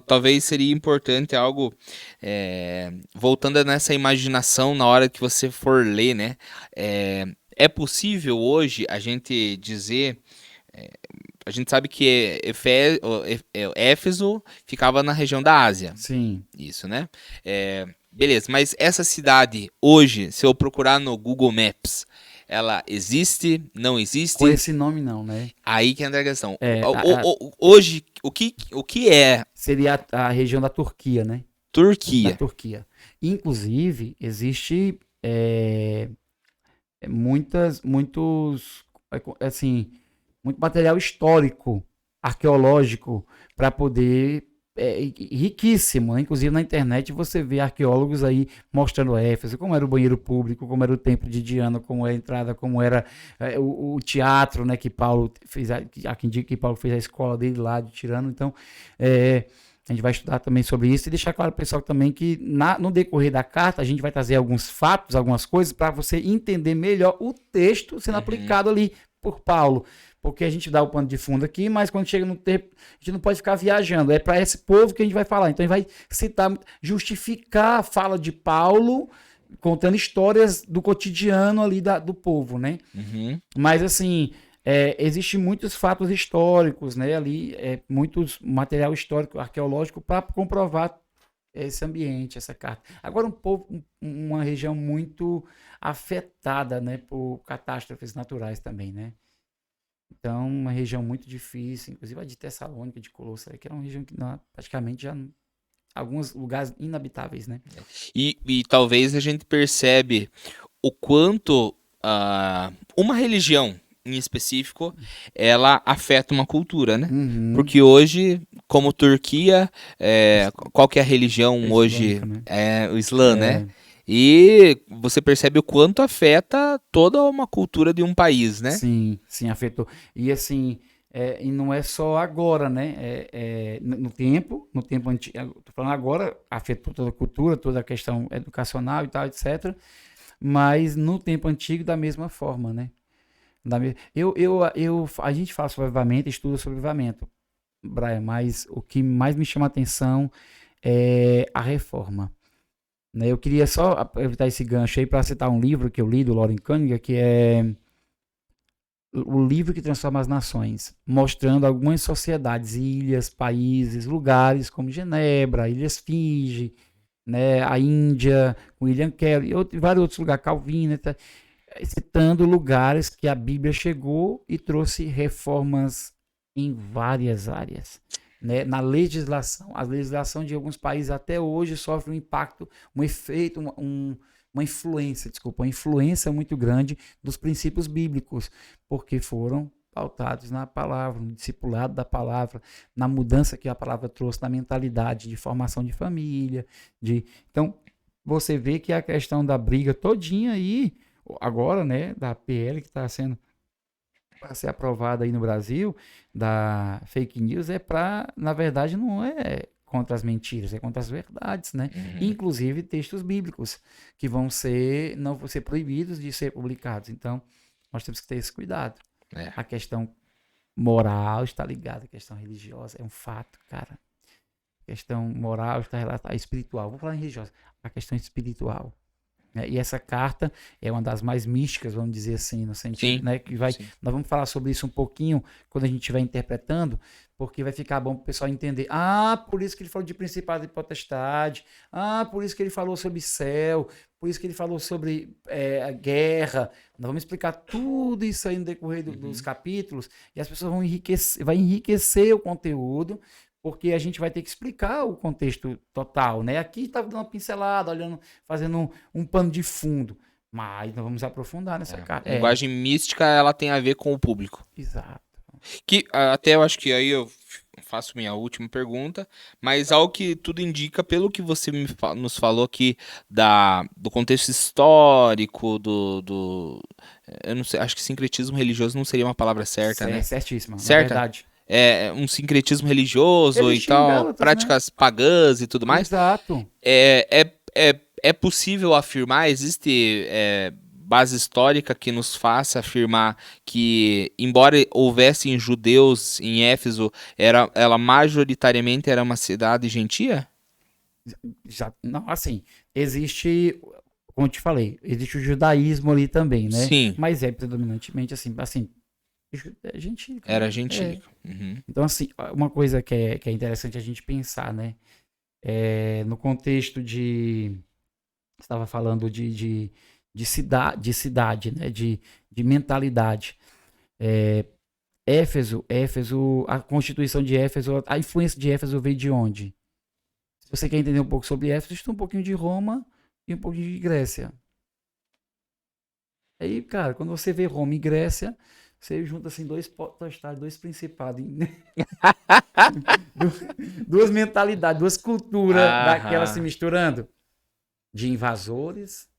A: talvez seria importante algo, voltando nessa imaginação na hora que você for ler, né? É possível hoje a gente dizer, a gente sabe que Éfeso ficava na região da Ásia.
B: Sim.
A: Isso, né? Beleza, mas essa cidade hoje, se eu procurar no Google Maps, ela existe, não existe?
B: Com esse nome não, né?
A: Aí que entra a questão. Hoje, o que é?
B: Seria a região da Turquia, né?
A: Turquia.
B: Da Turquia. Inclusive, existe muito material histórico, arqueológico, para poder riquíssimo, né? Inclusive na internet você vê arqueólogos aí mostrando Éfeso, como era o banheiro público, como era o templo de Diana, como era a entrada, como era o teatro, né? Que Paulo fez, há quem diga que Paulo fez a escola dele lá de Tirano. Então, a gente vai estudar também sobre isso e deixar claro para o pessoal também que no decorrer da carta a gente vai trazer alguns fatos, algumas coisas para você entender melhor o texto sendo aplicado ali por Paulo. Porque a gente dá o pano de fundo aqui, mas quando chega no tempo, a gente não pode ficar viajando. É para esse povo que a gente vai falar. Então, a gente vai citar, justificar a fala de Paulo, contando histórias do cotidiano ali do povo, né?
A: Uhum.
B: Mas, assim, existem muitos fatos históricos, né? Ali, muitos material histórico, arqueológico, para comprovar esse ambiente, essa carta. Agora, uma região muito afetada, né? Por catástrofes naturais também, né? Então, uma região muito difícil, inclusive a de Tessalônica, de Colossae, que era uma região que praticamente já alguns lugares inabitáveis, né?
A: E talvez a gente percebe o quanto uma religião em específico ela afeta uma cultura, né?
B: Uhum.
A: Porque hoje, como Turquia, qual que é a religião hoje?
B: Islâmica, né?
A: É o Islã, né?
B: É,
A: E você percebe o quanto afeta toda uma cultura de um país, né?
B: sim, sim, afetou. E assim, e não é só agora, né? No tempo antigo, tô falando agora, afetou toda a cultura, toda a questão educacional e tal, etc. Mas no tempo antigo, da mesma forma, né? A gente fala sobre avivamento, estuda sobre avivamento, Brian, mas o que mais me chama a atenção é a reforma. Né? Eu queria só aproveitar esse gancho aí para citar um livro que eu li do Loren Cunningham, que é o livro que transforma as nações, mostrando algumas sociedades, ilhas, países, lugares como Genebra, Ilhas Fiji, né, a Índia, com William Carey, e vários outros lugares, Calvino, tá, citando lugares que a Bíblia chegou e trouxe reformas em várias áreas. Né? Na legislação, a legislação de alguns países até hoje sofre um impacto, um efeito, uma influência, desculpa, uma influência muito grande dos princípios bíblicos, porque foram pautados na palavra, no discipulado da palavra, na mudança que a palavra trouxe na mentalidade de formação de família, então você vê que a questão da briga todinha aí agora, né, da PL que está sendo para ser aprovada aí no Brasil, da fake news, na verdade, não é contra as mentiras, é contra as verdades, né? Inclusive textos bíblicos que não vão ser proibidos de ser publicados. Então, nós temos que ter esse cuidado. A questão moral está ligada à questão religiosa, é um fato, cara. A questão moral está relacionada à espiritual. Vou falar em religiosa, a questão espiritual. E essa carta é uma das mais místicas, vamos dizer assim, no sentido,
A: Sim,
B: né, que nós vamos falar sobre isso um pouquinho quando a gente estiver interpretando, porque vai ficar bom para o pessoal entender. Por isso que ele falou de principado e potestade. Por isso que ele falou sobre céu. Por isso que ele falou sobre a guerra. Nós vamos explicar tudo isso aí no decorrer dos capítulos e as pessoas vai enriquecer o conteúdo, porque a gente vai ter que explicar o contexto total, né? Aqui está dando uma pincelada, fazendo um pano de fundo, mas nós vamos aprofundar nessa carta.
A: A linguagem mística, ela tem a ver com o público.
B: Exato.
A: Que até eu acho que aí eu faço minha última pergunta, mas ao que tudo indica, pelo que você nos falou aqui do contexto histórico, eu não sei, acho que sincretismo religioso não seria uma palavra certa, né?
B: Certíssima,
A: Certa?
B: na verdade.
A: Um sincretismo religioso
B: Ele
A: e
B: tinha
A: tal,
B: Gálatas,
A: práticas pagãs e tudo mais.
B: Exato.
A: É possível afirmar, existe base histórica que nos faça afirmar que, embora houvessem judeus em Éfeso, ela majoritariamente era uma cidade gentia?
B: Não, assim, existe, como eu te falei, existe o judaísmo ali também, né?
A: Sim.
B: Mas é predominantemente assim, gentílico.
A: Era gentílico. Uhum.
B: Então, assim, uma coisa que é interessante a gente pensar, né? No contexto de... Você estava falando de cidade, né? De mentalidade. Éfeso, a constituição de Éfeso, a influência de Éfeso veio de onde? Se você quer entender um pouco sobre Éfeso, estuda um pouquinho de Roma e um pouquinho de Grécia. Aí, cara, quando você vê Roma e Grécia, Você junta assim dois potestades, dois principados, duas mentalidades, duas culturas daquelas se
A: Aham.
B: misturando. De invasores,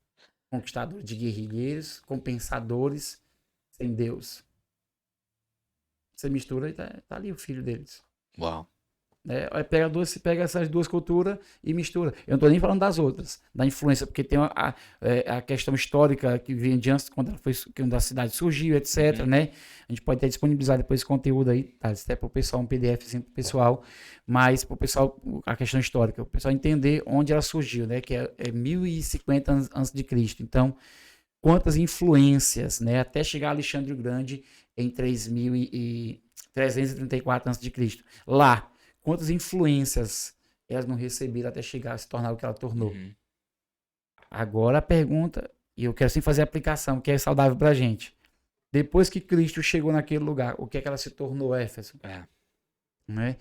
B: conquistadores, de guerrilheiros, compensadores, sem Deus. Você mistura e tá ali o filho deles.
A: Uau.
B: Aí pega essas duas culturas e mistura. Eu não estou nem falando das outras, da influência, porque tem a questão histórica que vem de antes, quando a cidade surgiu, etc.
A: Uhum.
B: Né? A gente pode até disponibilizar depois esse conteúdo aí, tá? Até para o pessoal, um PDFzinho para o pessoal, mas para o pessoal, a questão histórica, o pessoal entender onde ela surgiu, né? Que é 1050 antes de Cristo. Então, quantas influências, né? Até chegar a Alexandre o Grande em 334 a.C. Lá, quantas influências elas não receberam até chegar a se tornar o que ela tornou.
A: Uhum.
B: Agora a pergunta, e eu quero sim fazer a aplicação, que é saudável pra gente. Depois que Cristo chegou naquele lugar, o que é que ela se tornou, Éfeso? Né?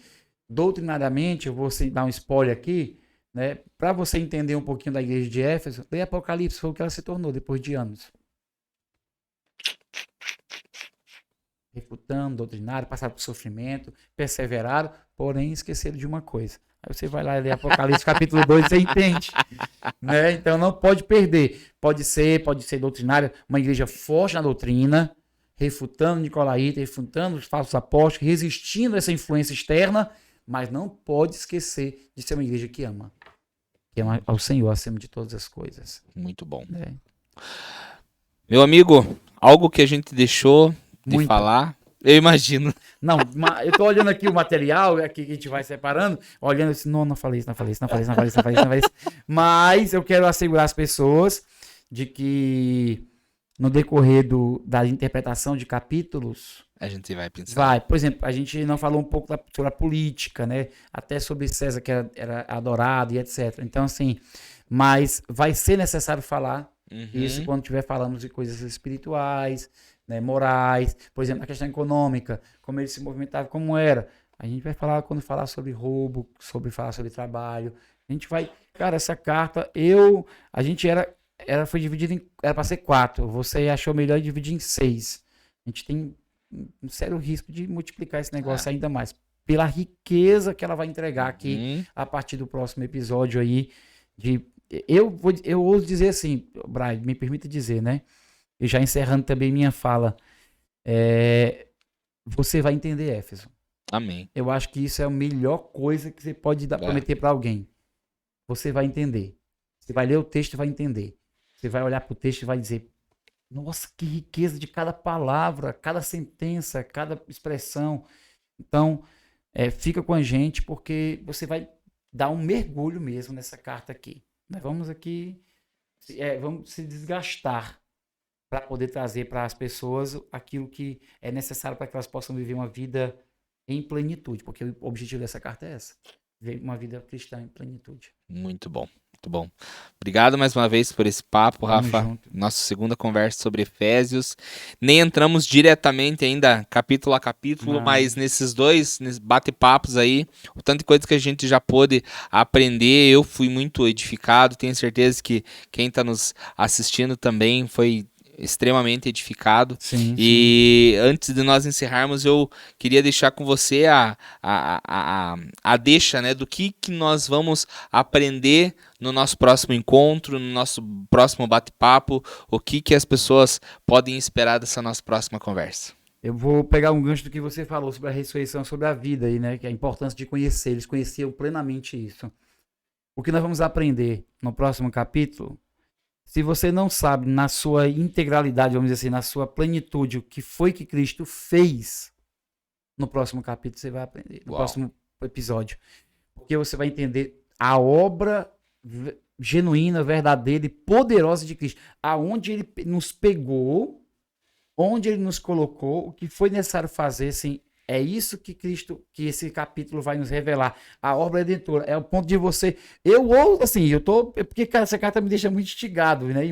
B: Doutrinariamente, eu vou dar um spoiler aqui, né? Para você entender um pouquinho da igreja de Éfeso, lê Apocalipse, foi o que ela se tornou depois de anos. Refutando, doutrinário, passaram por sofrimento, perseveraram, porém esqueceram de uma coisa. Aí você vai lá e lê Apocalipse capítulo 2 e você entende. Né? Então não pode perder. Pode ser doutrinária, uma igreja forte na doutrina, refutando Nicolaíta, refutando os falsos apóstolos, resistindo a essa influência externa, mas não pode esquecer de ser uma igreja que ama ao Senhor acima de todas as coisas.
A: Muito bom.
B: Né?
A: Meu amigo, algo que a gente deixou de
B: Muito.
A: falar, eu imagino.
B: Não, eu tô olhando aqui o material, aqui que a gente vai separando, olhando assim, não falei isso. Mas eu quero assegurar as pessoas de que no decorrer da interpretação de capítulos,
A: A gente vai pensar.
B: por exemplo, a gente não falou um pouco sobre a política, né? Até sobre César que era adorado e etc. Então, assim, mas vai ser necessário falar isso quando estiver falando de coisas espirituais, né, morais, por exemplo, a questão econômica, como ele se movimentava, como era. A gente vai falar quando falar sobre roubo, falar sobre trabalho. A gente vai, cara, essa carta, a gente foi dividido era para ser 4. Você achou melhor dividir em 6. A gente tem um sério risco de multiplicar esse negócio ainda mais, pela riqueza que ela vai entregar aqui a partir do próximo episódio aí. Eu ouso dizer assim, Brian, me permita dizer, né? E já encerrando também minha fala, você vai entender, Éfeso.
A: Amém.
B: Eu acho que isso é a melhor coisa que você pode prometer para alguém. Você vai entender. Você vai ler o texto e vai entender. Você vai olhar para o texto e vai dizer, nossa, que riqueza de cada palavra, cada sentença, cada expressão. Então, fica com a gente porque você vai dar um mergulho mesmo nessa carta aqui. Nós vamos aqui, vamos se desgastar para poder trazer para as pessoas aquilo que é necessário para que elas possam viver uma vida em plenitude, porque o objetivo dessa carta é essa, viver uma vida cristã em plenitude.
A: Muito bom, muito bom. Obrigado mais uma vez por esse papo, Rafa. Nossa segunda conversa sobre Efésios. Nem entramos diretamente ainda capítulo a capítulo, mas nesses dois bate-papos aí, o tanto de coisa que a gente já pôde aprender, eu fui muito edificado. Tenho certeza que quem está nos assistindo também foi extremamente edificado.
B: Sim,
A: e antes de nós encerrarmos, eu queria deixar com você a deixa, né, do que nós vamos aprender no nosso próximo encontro, no nosso próximo bate-papo, o que as pessoas podem esperar dessa nossa próxima conversa.
B: Eu vou pegar um gancho do que você falou sobre a ressurreição, sobre a vida aí, né, que é a importância de conhecer, eles conheciam plenamente isso. O que nós vamos aprender no próximo capítulo, se você não sabe na sua integralidade, vamos dizer assim, na sua plenitude, o que foi que Cristo fez, no próximo capítulo você vai aprender, no próximo episódio. Porque você vai entender a obra genuína, verdadeira e poderosa de Cristo. Aonde ele nos pegou, onde ele nos colocou, o que foi necessário fazer, assim, é isso que esse capítulo vai nos revelar. A obra redentora é o ponto de você. Porque cara, essa carta me deixa muito instigado, né?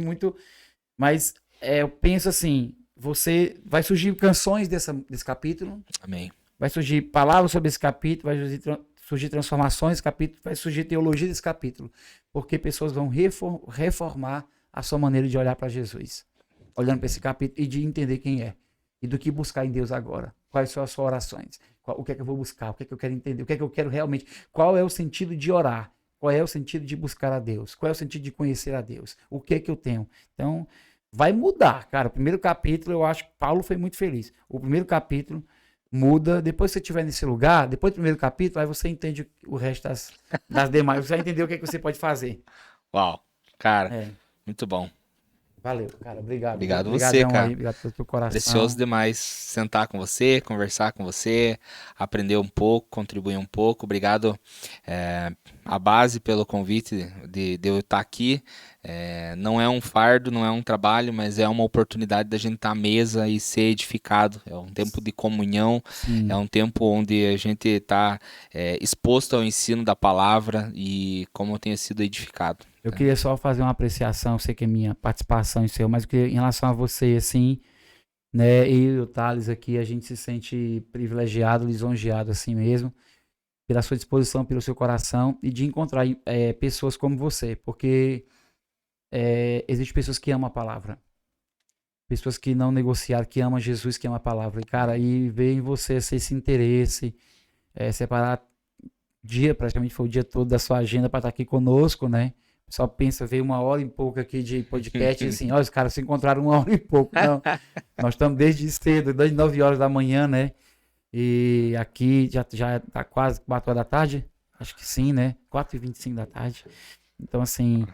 B: Mas eu penso assim: você vai surgir canções desse capítulo.
A: Amém.
B: Vai surgir palavras sobre esse capítulo, vai surgir transformações desse capítulo, vai surgir teologia desse capítulo. Porque pessoas vão reformar a sua maneira de olhar para Jesus. Olhando para esse capítulo e de entender quem é. e do que buscar em Deus agora. Quais são as suas orações? O que é que eu vou buscar? O que é que eu quero entender? O que é que eu quero realmente? Qual é o sentido de orar? Qual é o sentido de buscar a Deus? Qual é o sentido de conhecer a Deus? O que é que eu tenho? Então, vai mudar, cara. O primeiro capítulo, eu acho que Paulo foi muito feliz. O primeiro capítulo muda. Depois que você estiver nesse lugar, depois do primeiro capítulo, aí você entende o resto das demais. Você vai entender o que é que você pode fazer.
A: Uau, cara,
B: É.
A: muito bom.
B: Valeu, cara. Obrigado.
A: Obrigado você,
B: Obrigadão
A: cara.
B: aí. Obrigado pelo teu coração.
A: Precioso demais sentar com você, conversar com você, aprender um pouco, contribuir um pouco. Obrigado, a base, pelo convite de eu estar aqui. Não é um fardo, não é um trabalho, mas é uma oportunidade da gente estar à mesa e ser edificado. É um tempo de comunhão,
B: Sim.
A: é um tempo onde a gente está exposto ao ensino da palavra e como eu tenho sido edificado.
B: Eu queria só fazer uma apreciação, eu sei que é minha participação em seu, mas eu queria, em relação a você, assim, né, eu e o Thales aqui, a gente se sente privilegiado, lisonjeado assim mesmo, pela sua disposição, pelo seu coração e de encontrar pessoas como você, porque existem pessoas que amam a palavra, pessoas que não negociaram, que amam Jesus, que amam a palavra, e cara, e ver em você esse interesse, separar praticamente foi o dia todo da sua agenda para estar aqui conosco, né? Só pensa, veio 1 hora e pouco aqui de podcast, e assim, ó, os caras se encontraram 1 hora e pouco. Não, nós estamos desde cedo, desde 9 horas da manhã, né? E aqui já tá quase 4 horas da tarde, acho que sim, né? 4h25 da tarde. Então, assim,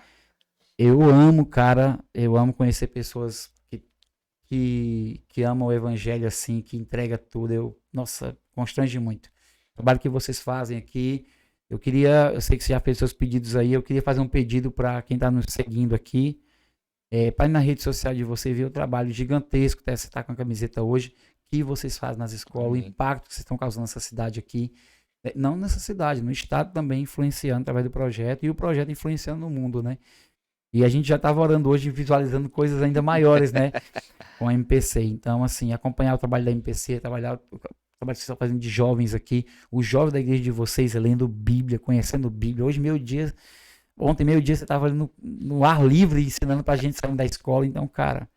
B: eu amo, cara, eu amo conhecer pessoas que amam o evangelho, assim, que entrega tudo. Nossa, constrange muito. O trabalho que vocês fazem aqui. Eu sei que você já fez seus pedidos aí, eu queria fazer um pedido para quem está nos seguindo aqui, para ir na rede social de você ver o trabalho gigantesco, até você está com a camiseta hoje, que vocês fazem nas escolas, o impacto que vocês estão causando nessa cidade aqui, não nessa cidade, no estado também influenciando através do projeto, e o projeto influenciando no mundo, né? E a gente já estava orando hoje, visualizando coisas ainda maiores, né? Com a MPC. Então, assim, acompanhar o trabalho da MPC, trabalho que vocês estão fazendo de jovens aqui, os jovens da igreja de vocês lendo Bíblia, conhecendo Bíblia. Hoje, ontem, meio-dia, você estava no ar livre ensinando pra gente saindo da escola. Então, cara,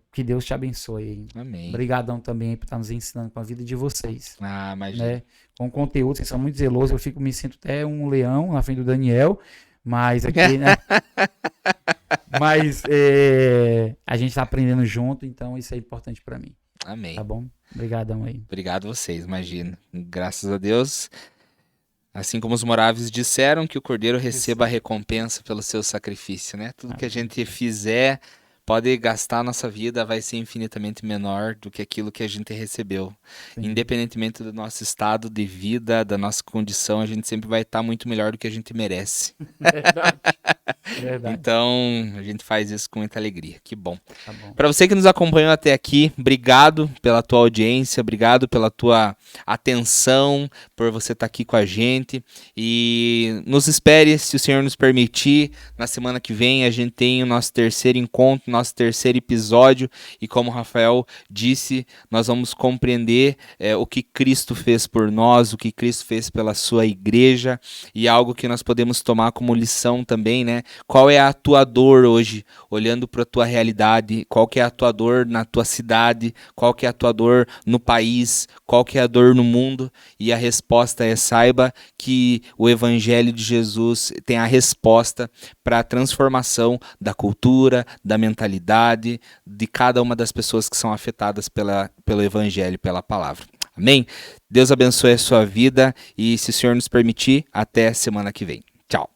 B: que Deus te abençoe.
A: Amém.
B: Obrigadão também por estar nos ensinando com a vida de vocês.
A: Ah, imagina.
B: Né? Com conteúdo, vocês são muito zelosos. Eu me sinto até um leão na frente do Daniel, mas aqui, né? Mas a gente tá aprendendo junto, então isso é importante para mim.
A: Amém.
B: Tá bom? Obrigadão aí.
A: Obrigado a vocês, imagina. Graças a Deus, assim como os moráveis disseram, que o Cordeiro receba a recompensa pelo seu sacrifício, né? Tudo que a gente fizer, pode gastar a nossa vida, vai ser infinitamente menor do que aquilo que a gente recebeu.
B: Sim.
A: Independentemente do nosso estado de vida, da nossa condição, a gente sempre vai estar muito melhor do que a gente merece.
B: Verdade.
A: Então, a gente faz isso com muita alegria. Que bom.
B: Tá bom.
A: Para você que nos acompanhou até aqui, obrigado pela tua audiência, obrigado pela tua atenção, por você estar aqui com a gente. E nos espere, se o Senhor nos permitir, na semana que vem a gente tem o nosso terceiro encontro, nosso terceiro episódio. E como o Rafael disse, nós vamos compreender o que Cristo fez por nós, o que Cristo fez pela sua igreja, e algo que nós podemos tomar como lição também, né? Qual é a tua dor hoje, olhando para a tua realidade? Qual que é a tua dor na tua cidade? Qual que é a tua dor no país? Qual que é a dor no mundo? E a resposta é: saiba que o Evangelho de Jesus tem a resposta para a transformação da cultura, da mentalidade, de cada uma das pessoas que são afetadas pelo Evangelho, pela palavra. Amém? Deus abençoe a sua vida e, se o Senhor nos permitir, até semana que vem. Tchau.